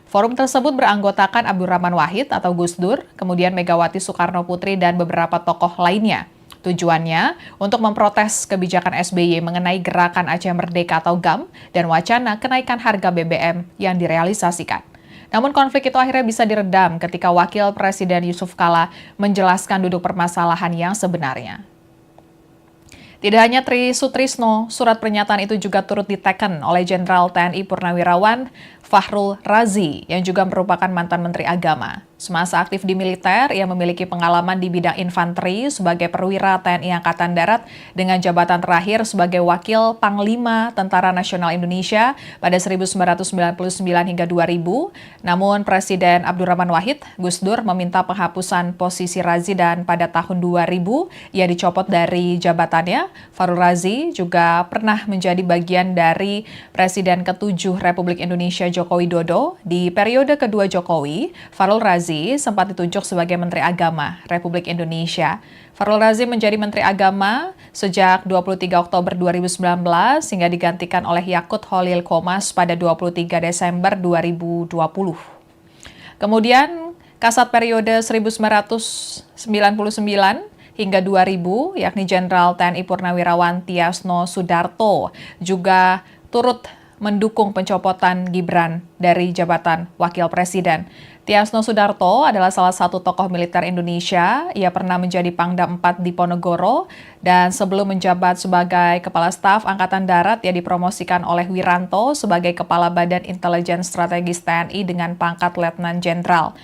Forum tersebut beranggotakan Abdurrahman Wahid atau Gus Dur, kemudian Megawati Soekarno Putri dan beberapa tokoh lainnya. Tujuannya untuk memprotes kebijakan SBY mengenai Gerakan Aceh Merdeka atau GAM dan wacana kenaikan harga BBM yang direalisasikan. Namun konflik itu akhirnya bisa diredam ketika Wakil Presiden Yusuf Kala menjelaskan duduk permasalahan yang sebenarnya. Tidak hanya Tri Sutrisno, surat pernyataan itu juga turut diteken oleh Jenderal TNI Purnawirawan Fahrul Razi yang juga merupakan mantan Menteri Agama. Semasa aktif di militer, ia memiliki pengalaman di bidang infanteri sebagai perwira TNI Angkatan Darat dengan jabatan terakhir sebagai Wakil Panglima Tentara Nasional Indonesia pada 1999 hingga 2000. Namun Presiden Abdurrahman Wahid, Gus Dur, meminta penghapusan posisi Razi dan pada tahun 2000 ia dicopot dari jabatannya. Fahrul Razi juga pernah menjadi bagian dari Presiden ke-7 Republik Indonesia Joko Widodo. Di periode kedua Jokowi, Fahrul Razi sempat ditunjuk sebagai Menteri Agama Republik Indonesia. Fahrul Razi menjadi Menteri Agama sejak 23 Oktober 2019 hingga digantikan oleh Yakut Holil Komas pada 23 Desember 2020. Kemudian, Kasat periode 1999 hingga 2000, yakni Jenderal TNI Purnawirawan Tiasno Sudarto, juga turut mendukung pencopotan Gibran dari jabatan Wakil Presiden. Tiasno Sudarto adalah salah satu tokoh militer Indonesia. Ia pernah menjadi Pangdam 4 di Ponorogo dan sebelum menjabat sebagai Kepala Staf Angkatan Darat, ia dipromosikan oleh Wiranto sebagai Kepala Badan Intelijen Strategis TNI dengan pangkat Letnan Jenderal.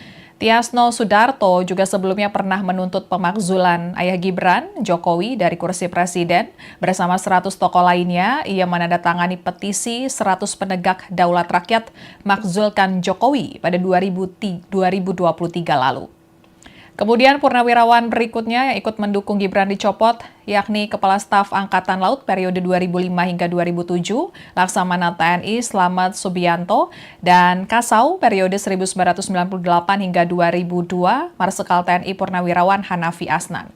Tiasno Sudarto juga sebelumnya pernah menuntut pemakzulan ayah Gibran, Jokowi, dari kursi presiden. Bersama 100 tokoh lainnya, ia menandatangani petisi 100 penegak daulat rakyat makzulkan Jokowi pada 2023 lalu. Kemudian purnawirawan berikutnya yang ikut mendukung Gibran dicopot, yakni Kepala Staf Angkatan Laut periode 2005 hingga 2007, Laksamana TNI Slamet Subianto, dan Kasau periode 1998 hingga 2002, Marsikal TNI Purnawirawan Hanafi Asnan.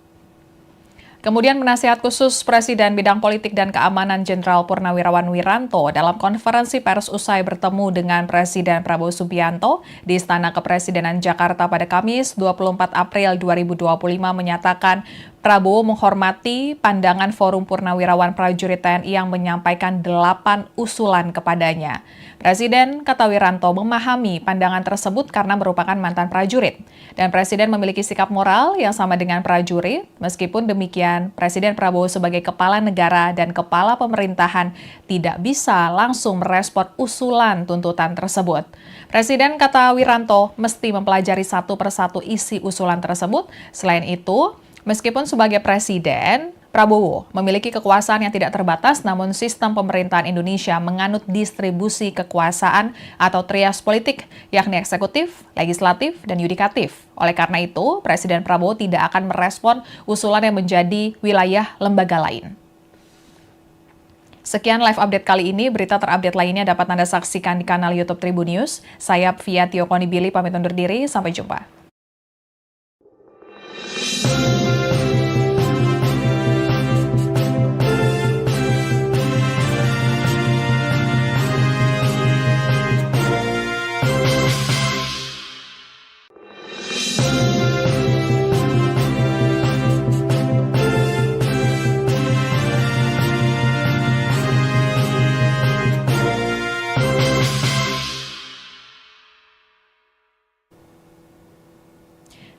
Kemudian penasihat khusus Presiden bidang politik dan keamanan Jenderal Purnawirawan Wiranto dalam konferensi pers usai bertemu dengan Presiden Prabowo Subianto di Istana Kepresidenan Jakarta pada Kamis 24 April 2025 menyatakan Prabowo menghormati pandangan Forum Purnawirawan Prajurit TNI yang menyampaikan 8 usulan kepadanya. Presiden, kata Wiranto, memahami pandangan tersebut karena merupakan mantan prajurit. Dan Presiden memiliki sikap moral yang sama dengan prajurit. Meskipun demikian, Presiden Prabowo sebagai kepala negara dan kepala pemerintahan tidak bisa langsung merespon usulan tuntutan tersebut. Presiden, kata Wiranto, mesti mempelajari satu persatu isi usulan tersebut. Selain itu, meskipun sebagai presiden, Prabowo memiliki kekuasaan yang tidak terbatas, namun sistem pemerintahan Indonesia menganut distribusi kekuasaan atau trias politik, yakni eksekutif, legislatif, dan yudikatif. Oleh karena itu, Presiden Prabowo tidak akan merespon usulan yang menjadi wilayah lembaga lain. Sekian live update kali ini, berita terupdate lainnya dapat Anda saksikan di kanal YouTube Tribun News. Saya Fia Tiokoni Billy, pamit undur diri, sampai jumpa.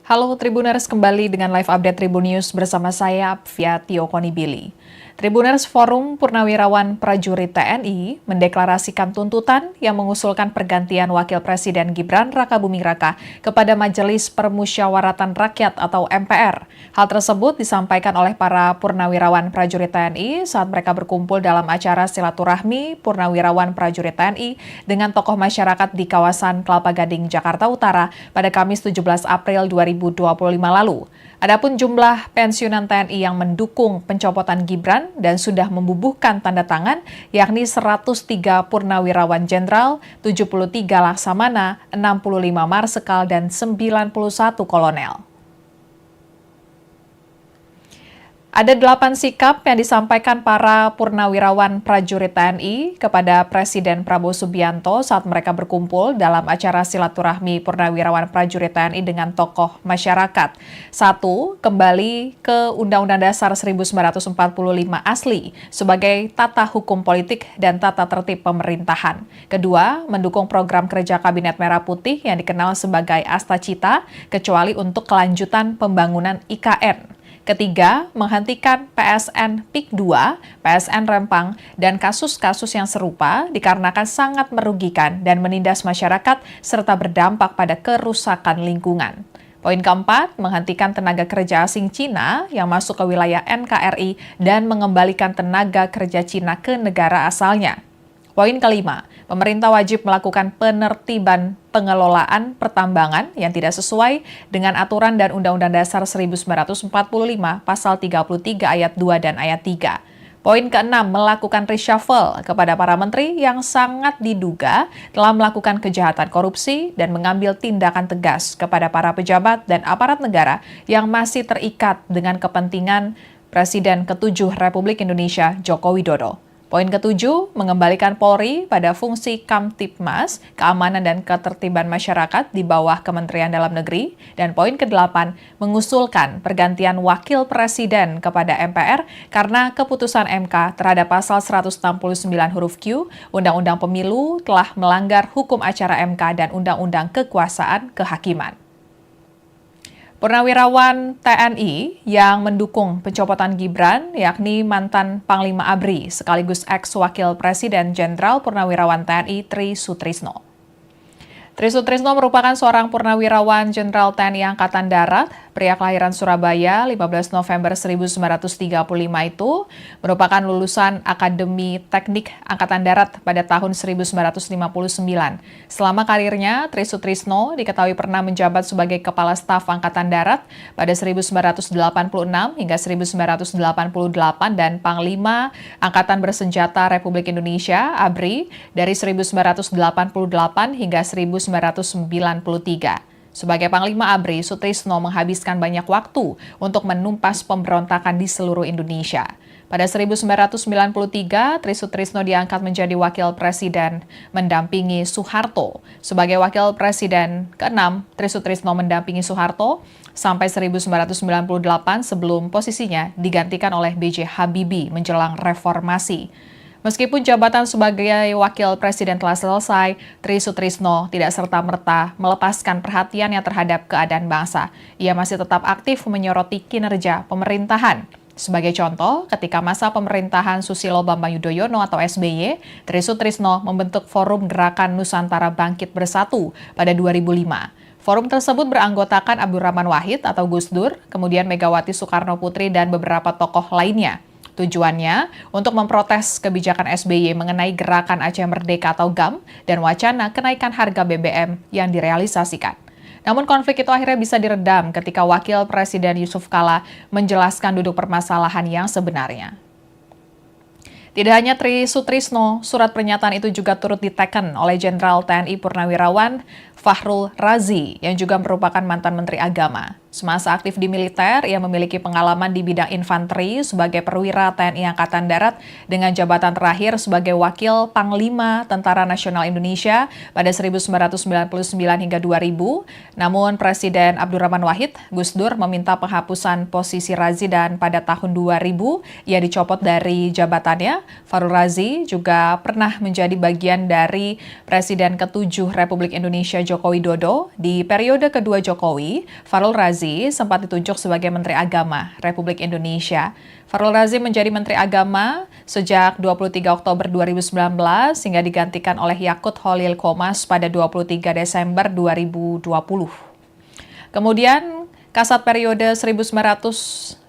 Halo Tribuners, kembali dengan live update Tribun News bersama saya, Pvia Tio Konibili. Tribuners, Forum Purnawirawan Prajurit TNI mendeklarasikan tuntutan yang mengusulkan pergantian Wakil Presiden Gibran Rakabuming Raka kepada Majelis Permusyawaratan Rakyat atau MPR. Hal tersebut disampaikan oleh para Purnawirawan Prajurit TNI saat mereka berkumpul dalam acara silaturahmi Purnawirawan Prajurit TNI dengan tokoh masyarakat di kawasan Kelapa Gading, Jakarta Utara pada Kamis 17 April 2025 lalu. Adapun jumlah pensiunan TNI yang mendukung pencopotan Gibran dan sudah membubuhkan tanda tangan yakni 103 Purnawirawan Jenderal, 73 Laksamana, 65 Marsekal, dan 91 Kolonel. Ada 8 sikap yang disampaikan para purnawirawan prajurit TNI kepada Presiden Prabowo Subianto saat mereka berkumpul dalam acara silaturahmi purnawirawan prajurit TNI dengan tokoh masyarakat. 1. Kembali ke Undang-Undang Dasar 1945 asli sebagai tata hukum politik dan tata tertib pemerintahan. 2. Mendukung program kerja Kabinet Merah Putih yang dikenal sebagai Astacita, kecuali untuk kelanjutan pembangunan IKN. 3. Menghentikan PSN PIK 2, PSN Rempang, dan kasus-kasus yang serupa dikarenakan sangat merugikan dan menindas masyarakat serta berdampak pada kerusakan lingkungan. Poin keempat, menghentikan tenaga kerja asing Cina yang masuk ke wilayah NKRI dan mengembalikan tenaga kerja Cina ke negara asalnya. Poin kelima, pemerintah wajib melakukan penertiban pengelolaan pertambangan yang tidak sesuai dengan aturan dan Undang-Undang Dasar 1945 Pasal 33 Ayat 2 dan Ayat 3. Poin keenam, melakukan reshuffle kepada para menteri yang sangat diduga telah melakukan kejahatan korupsi dan mengambil tindakan tegas kepada para pejabat dan aparat negara yang masih terikat dengan kepentingan Presiden ke-7 Republik Indonesia Joko Widodo. Poin ketujuh, mengembalikan Polri pada fungsi Kamtibmas, keamanan dan ketertiban masyarakat di bawah Kementerian Dalam Negeri. Dan poin ke-8, mengusulkan pergantian Wakil Presiden kepada MPR karena keputusan MK terhadap pasal 169 huruf Q Undang-Undang Pemilu telah melanggar hukum acara MK dan Undang-Undang Kekuasaan Kehakiman. Purnawirawan TNI yang mendukung pencopotan Gibran, yakni mantan Panglima ABRI sekaligus ex-Wakil Presiden Jenderal Purnawirawan TNI Tri Sutrisno. Tri Sutrisno merupakan seorang purnawirawan Jenderal TNI Angkatan Darat, pria kelahiran Surabaya 15 November 1935 itu, merupakan lulusan Akademi Teknik Angkatan Darat pada tahun 1959. Selama karirnya, Tri Sutrisno diketahui pernah menjabat sebagai Kepala Staf Angkatan Darat pada 1986 hingga 1988 dan Panglima Angkatan Bersenjata Republik Indonesia (ABRI) dari 1988 hingga 1993. Sebagai Panglima ABRI, Sutrisno menghabiskan banyak waktu untuk menumpas pemberontakan di seluruh Indonesia. Pada 1993, Tri Sutrisno diangkat menjadi Wakil Presiden mendampingi Soeharto. Sebagai Wakil Presiden ke-6, Tri Sutrisno mendampingi Soeharto sampai 1998 sebelum posisinya digantikan oleh B.J. Habibie menjelang reformasi. Meskipun jabatan sebagai Wakil Presiden telah selesai, Tri Sutrisno tidak serta-merta melepaskan perhatiannya terhadap keadaan bangsa. Ia masih tetap aktif menyoroti kinerja pemerintahan. Sebagai contoh, ketika masa pemerintahan Susilo Bambang Yudhoyono atau SBY, Tri Sutrisno membentuk Forum Gerakan Nusantara Bangkit Bersatu pada 2005. Forum tersebut beranggotakan Abdurrahman Wahid atau Gus Dur, kemudian Megawati Soekarno Putri dan beberapa tokoh lainnya. Tujuannya untuk memprotes kebijakan SBY mengenai Gerakan Aceh Merdeka atau GAM dan wacana kenaikan harga BBM yang direalisasikan. Namun konflik itu akhirnya bisa diredam ketika Wakil Presiden Yusuf Kala menjelaskan duduk permasalahan yang sebenarnya. Tidak hanya Tri Sutrisno, surat pernyataan itu juga turut diteken oleh Jenderal TNI Purnawirawan Fahrul Razi yang juga merupakan mantan Menteri Agama. Semasa aktif di militer, ia memiliki pengalaman di bidang infanteri sebagai perwira TNI Angkatan Darat dengan jabatan terakhir sebagai Wakil Panglima Tentara Nasional Indonesia pada 1999 hingga 2000. Namun Presiden Abdurrahman Wahid, Gus Dur, meminta penghapusan posisi Razi dan pada tahun 2000 ia dicopot dari jabatannya. Fahrul Razi juga pernah menjadi bagian dari Presiden ke-7 Republik Indonesia Joko Widodo, di periode kedua Jokowi, Fahrul Razi sempat ditunjuk sebagai Menteri Agama Republik Indonesia. Fahrul Razi menjadi Menteri Agama sejak 23 Oktober 2019 hingga digantikan oleh Yakut Holil Qomas pada 23 Desember 2020. Kemudian, Kasat periode 1999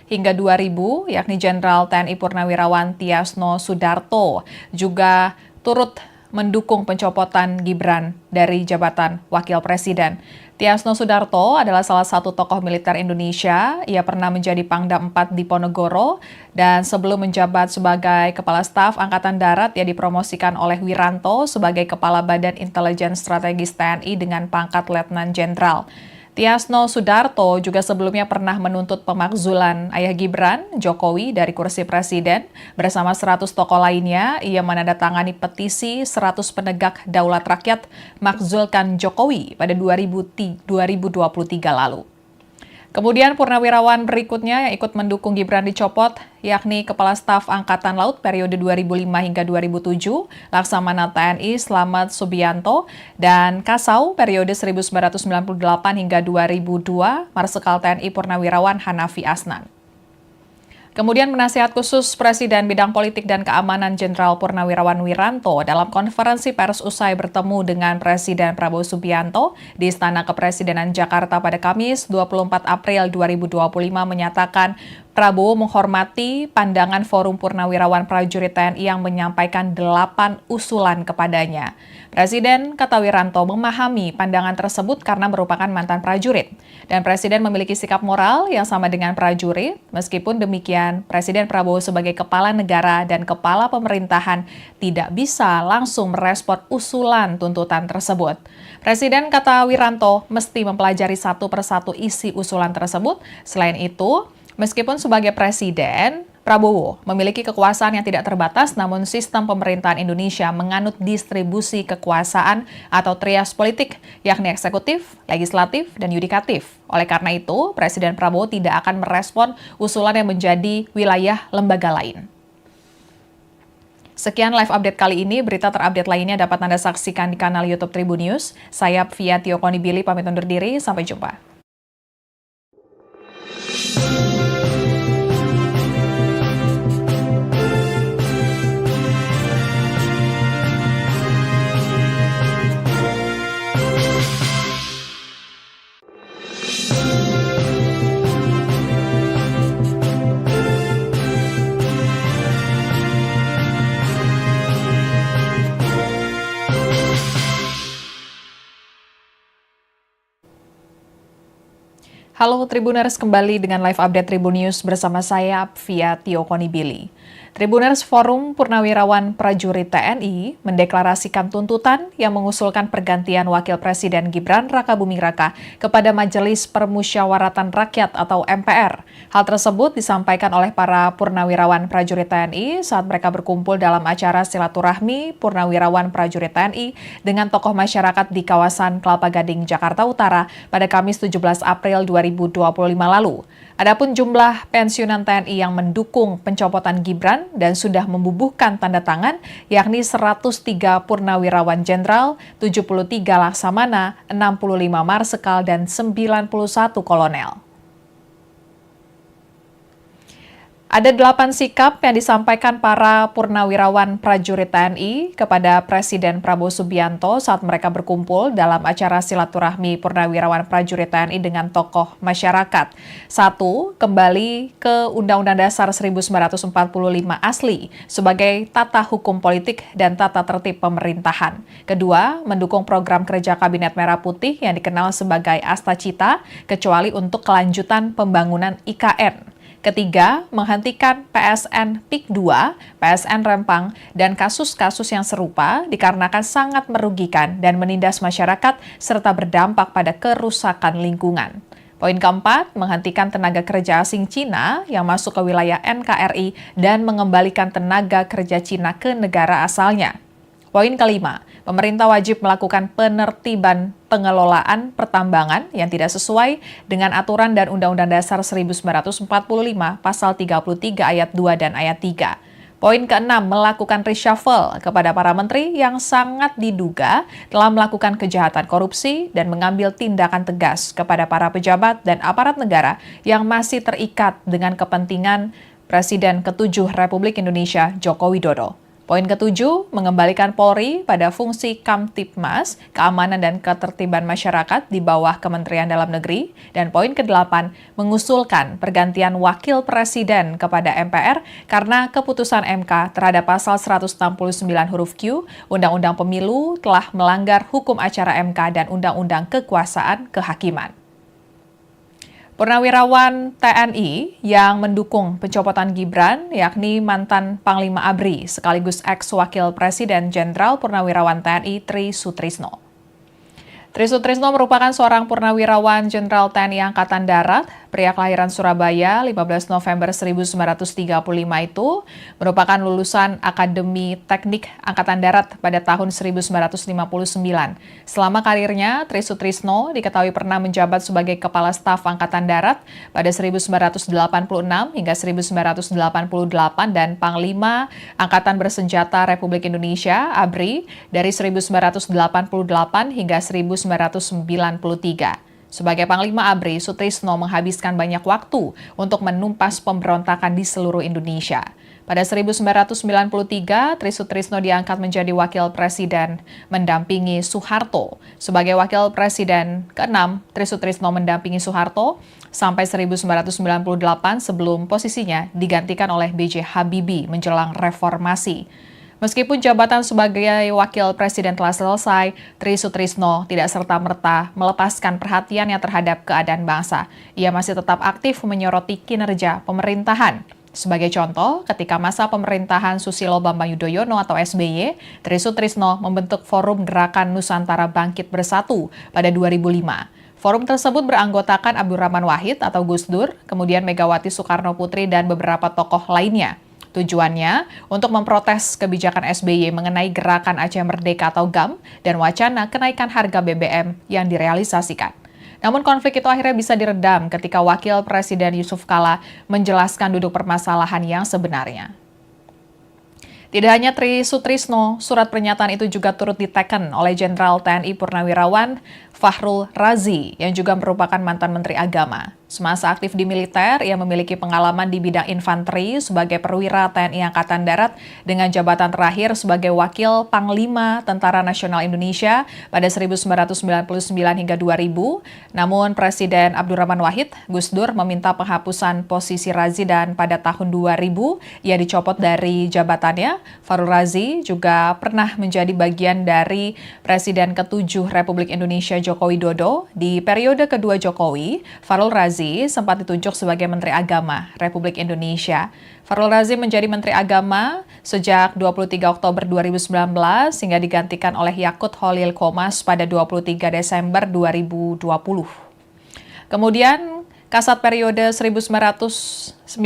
hingga 2000, yakni Jenderal TNI Purnawirawan Tiasno Sudarto, juga turut mendukung pencopotan Gibran dari jabatan Wakil Presiden. Tiasno Sudarto adalah salah satu tokoh militer Indonesia. Ia pernah menjadi Pangdam 4 di Ponorogo dan sebelum menjabat sebagai Kepala Staf Angkatan Darat, ia dipromosikan oleh Wiranto sebagai Kepala Badan Intelijen Strategis TNI dengan pangkat Letnan Jenderal. Tiasno Sudarto juga sebelumnya pernah menuntut pemakzulan ayah Gibran, Jokowi, dari kursi presiden. Bersama 100 tokoh lainnya, ia menandatangani petisi 100 penegak daulat rakyat makzulkan Jokowi pada 2023 lalu. Kemudian purnawirawan berikutnya yang ikut mendukung Gibran dicopot, yakni Kepala Staf Angkatan Laut periode 2005 hingga 2007, Laksamana TNI Slamet Subianto, dan Kasau periode 1998 hingga 2002, Marsikal TNI Purnawirawan Hanafi Asnan. Kemudian penasihat khusus Presiden bidang politik dan keamanan Jenderal Purnawirawan Wiranto dalam konferensi pers usai bertemu dengan Presiden Prabowo Subianto di Istana Kepresidenan Jakarta pada Kamis 24 April 2025 menyatakan Prabowo menghormati pandangan Forum Purnawirawan Prajurit TNI yang menyampaikan 8 usulan kepadanya. Presiden, kata Wiranto, memahami pandangan tersebut karena merupakan mantan prajurit. Dan Presiden memiliki sikap moral yang sama dengan prajurit. Meskipun demikian, Presiden Prabowo sebagai kepala negara dan kepala pemerintahan tidak bisa langsung merespon usulan tuntutan tersebut. Presiden, kata Wiranto, mesti mempelajari satu persatu isi usulan tersebut. Selain itu, meskipun sebagai presiden, Prabowo memiliki kekuasaan yang tidak terbatas, namun sistem pemerintahan Indonesia menganut distribusi kekuasaan atau trias politik, yakni eksekutif, legislatif, dan yudikatif. Oleh karena itu, Presiden Prabowo tidak akan merespon usulan yang menjadi wilayah lembaga lain. Sekian live update kali ini. Berita terupdate lainnya dapat Anda saksikan di kanal YouTube Tribun News. Saya Pvia Tio Konibili pamit undur diri. Sampai jumpa. Halo Tribuners, kembali dengan live update Tribun News bersama saya Pvia Tio Konibili. Tribuners, Forum Purnawirawan Prajurit TNI mendeklarasikan tuntutan yang mengusulkan pergantian Wakil Presiden Gibran Rakabuming Raka kepada Majelis Permusyawaratan Rakyat atau MPR. Hal tersebut disampaikan oleh para Purnawirawan Prajurit TNI saat mereka berkumpul dalam acara silaturahmi Purnawirawan Prajurit TNI dengan tokoh masyarakat di kawasan Kelapa Gading, Jakarta Utara pada Kamis 17 April 2025 lalu. Adapun jumlah pensiunan TNI yang mendukung pencopotan Gibran dan sudah membubuhkan tanda tangan yakni 103 Purnawirawan Jenderal, 73 Laksamana, 65 Marsikal, dan 91 Kolonel. Ada 8 sikap yang disampaikan para purnawirawan prajurit TNI kepada Presiden Prabowo Subianto saat mereka berkumpul dalam acara silaturahmi purnawirawan prajurit TNI dengan tokoh masyarakat. 1. Kembali ke Undang-Undang Dasar 1945 asli sebagai tata hukum politik dan tata tertib pemerintahan. 2. Mendukung program kerja Kabinet Merah Putih yang dikenal sebagai Astacita, kecuali untuk kelanjutan pembangunan IKN. 3. Menghentikan PSN PIK 2, PSN Rempang, dan kasus-kasus yang serupa dikarenakan sangat merugikan dan menindas masyarakat serta berdampak pada kerusakan lingkungan. Poin 4, menghentikan tenaga kerja asing Cina yang masuk ke wilayah NKRI dan mengembalikan tenaga kerja Cina ke negara asalnya. Poin 5, pemerintah wajib melakukan penertiban pengelolaan pertambangan yang tidak sesuai dengan aturan dan Undang-Undang Dasar 1945 Pasal 33 Ayat 2 dan Ayat 3. Poin ke-6, melakukan reshuffle kepada para menteri yang sangat diduga telah melakukan kejahatan korupsi dan mengambil tindakan tegas kepada para pejabat dan aparat negara yang masih terikat dengan kepentingan Presiden ke-7 Republik Indonesia Joko Widodo. Poin ke-7, mengembalikan Polri pada fungsi Kamtibmas, keamanan dan ketertiban masyarakat di bawah Kementerian Dalam Negeri. Dan poin ke-8, mengusulkan pergantian wakil presiden kepada MPR karena keputusan MK terhadap pasal 169 huruf Q Undang-Undang Pemilu telah melanggar hukum acara MK dan Undang-Undang Kekuasaan Kehakiman. Purnawirawan TNI yang mendukung pencopotan Gibran, yakni mantan Panglima ABRI sekaligus ex-wakil Presiden Jenderal Purnawirawan TNI Tri Sutrisno. Tri Sutrisno merupakan seorang purnawirawan Jenderal TNI Angkatan Darat, pria kelahiran Surabaya 15 November 1935 itu merupakan lulusan Akademi Teknik Angkatan Darat pada tahun 1959. Selama karirnya, Tri Sutrisno diketahui pernah menjabat sebagai Kepala Staf Angkatan Darat pada 1986 hingga 1988 dan Panglima Angkatan Bersenjata Republik Indonesia (ABRI) dari 1988 hingga 1993. Sebagai Panglima ABRI, Sutrisno menghabiskan banyak waktu untuk menumpas pemberontakan di seluruh Indonesia. Pada 1993, Tri Sutrisno diangkat menjadi Wakil Presiden mendampingi Soeharto. Sebagai Wakil Presiden ke-6, Tri Sutrisno mendampingi Soeharto sampai 1998 sebelum posisinya digantikan oleh B.J. Habibie menjelang reformasi. Meskipun jabatan sebagai wakil presiden telah selesai, Tri Sutrisno tidak serta-merta melepaskan perhatiannya terhadap keadaan bangsa. Ia masih tetap aktif menyoroti kinerja pemerintahan. Sebagai contoh, ketika masa pemerintahan Susilo Bambang Yudhoyono atau SBY, Tri Sutrisno membentuk Forum Gerakan Nusantara Bangkit Bersatu pada 2005. Forum tersebut beranggotakan Abdurrahman Wahid atau Gus Dur, kemudian Megawati Soekarno Putri dan beberapa tokoh lainnya. Tujuannya untuk memprotes kebijakan SBY mengenai Gerakan Aceh Merdeka atau GAM dan wacana kenaikan harga BBM yang direalisasikan. Namun konflik itu akhirnya bisa diredam ketika Wakil Presiden Yusuf Kala menjelaskan duduk permasalahan yang sebenarnya. Tidak hanya Tri Sutrisno, surat pernyataan itu juga turut diteken oleh Jenderal TNI Purnawirawan Fahrul Razi yang juga merupakan mantan Menteri Agama. Semasa aktif di militer, ia memiliki pengalaman di bidang infanteri sebagai perwira TNI Angkatan Darat dengan jabatan terakhir sebagai Wakil Panglima Tentara Nasional Indonesia pada 1999 hingga 2000. Namun Presiden Abdurrahman Wahid, Gus Dur, meminta penghapusan posisi Razi dan pada tahun 2000 ia dicopot dari jabatannya. Fahrul Razi juga pernah menjadi bagian dari Presiden ke-7 Republik Indonesia Joko Widodo. Di periode kedua Jokowi, Fahrul Razi sempat ditunjuk sebagai Menteri Agama Republik Indonesia. Fahrul Razi menjadi Menteri Agama sejak 23 Oktober 2019 hingga digantikan oleh Yakut Holil Qomas pada 23 Desember 2020. Kemudian Kasat periode 1999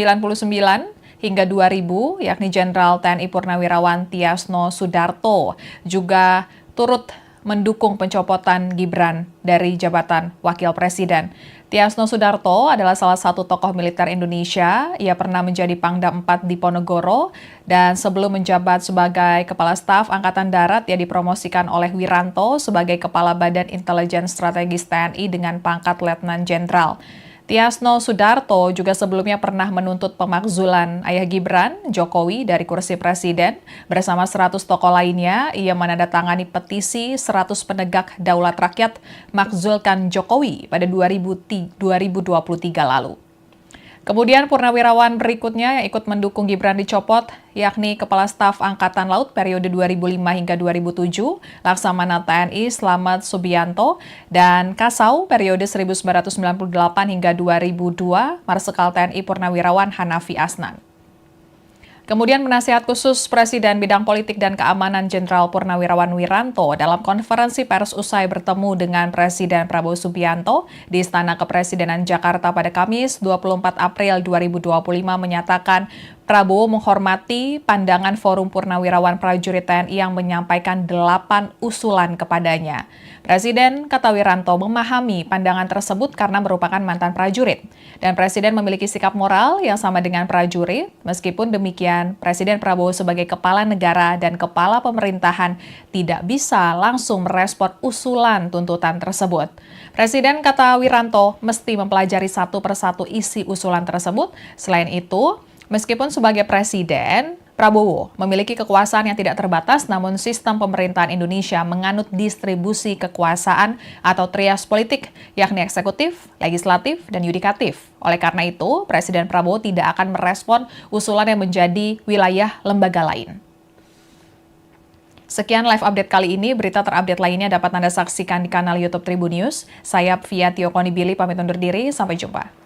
hingga 2000, yakni Jenderal TNI Purnawirawan Tiasno Sudarto juga turut mendukung pencopotan Gibran dari jabatan Wakil Presiden. Tiasno Sudarto adalah salah satu tokoh militer Indonesia. Ia pernah menjadi Pangdam 4 di Ponorogo dan sebelum menjabat sebagai Kepala Staf Angkatan Darat, ia dipromosikan oleh Wiranto sebagai Kepala Badan Intelijen Strategis TNI dengan pangkat Letnan Jenderal. Tiasno Sudarto juga sebelumnya pernah menuntut pemakzulan ayah Gibran, Jokowi, dari kursi presiden. Bersama 100 tokoh lainnya, ia menandatangani petisi 100 penegak daulat rakyat makzulkan Jokowi pada 2023 lalu. Kemudian purnawirawan berikutnya yang ikut mendukung Gibran dicopot, yakni Kepala Staf Angkatan Laut periode 2005 hingga 2007, Laksamana TNI Slamet Subianto, dan Kasau periode 1998 hingga 2002, Marsikal TNI Purnawirawan Hanafi Asnan. Kemudian penasihat khusus Presiden bidang politik dan keamanan Jenderal Purnawirawan Wiranto dalam konferensi pers usai bertemu dengan Presiden Prabowo Subianto di Istana Kepresidenan Jakarta pada Kamis 24 April 2025 menyatakan Prabowo menghormati pandangan Forum Purnawirawan Prajurit TNI yang menyampaikan 8 usulan kepadanya. Presiden kata Wiranto memahami pandangan tersebut karena merupakan mantan prajurit. Dan Presiden memiliki sikap moral yang sama dengan prajurit. Meskipun demikian, Presiden Prabowo sebagai kepala negara dan kepala pemerintahan tidak bisa langsung merespon usulan tuntutan tersebut. Presiden kata Wiranto mesti mempelajari satu persatu isi usulan tersebut. Selain itu, meskipun sebagai presiden, Prabowo memiliki kekuasaan yang tidak terbatas, namun sistem pemerintahan Indonesia menganut distribusi kekuasaan atau trias politik, yakni eksekutif, legislatif, dan yudikatif. Oleh karena itu, Presiden Prabowo tidak akan merespon usulan yang menjadi wilayah lembaga lain. Sekian live update kali ini, berita terupdate lainnya dapat Anda saksikan di kanal YouTube Tribun News. Saya Fia Konibili pamit undur diri, sampai jumpa.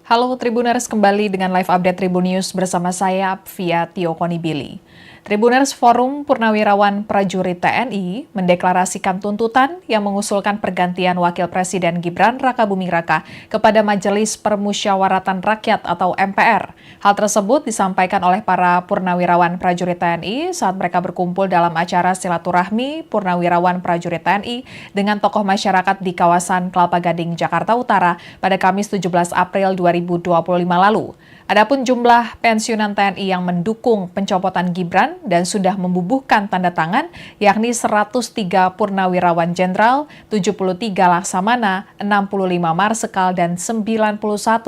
Halo Tribuners, kembali dengan live update Tribun News bersama saya Fia Konibili. Tribuners, Forum Purnawirawan Prajurit TNI mendeklarasikan tuntutan yang mengusulkan pergantian Wakil Presiden Gibran Rakabuming Raka kepada Majelis Permusyawaratan Rakyat atau MPR. Hal tersebut disampaikan oleh para Purnawirawan Prajurit TNI saat mereka berkumpul dalam acara silaturahmi Purnawirawan Prajurit TNI dengan tokoh masyarakat di kawasan Kelapa Gading, Jakarta Utara pada Kamis 17 April 2025 lalu. Adapun jumlah pensiunan TNI yang mendukung pencopotan Gibran dan sudah membubuhkan tanda tangan yakni 103 Purnawirawan Jenderal, 73 Laksamana, 65 Marsekal, dan 91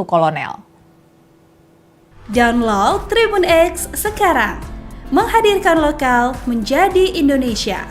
Kolonel. Download Tribun X sekarang, menghadirkan lokal menjadi Indonesia.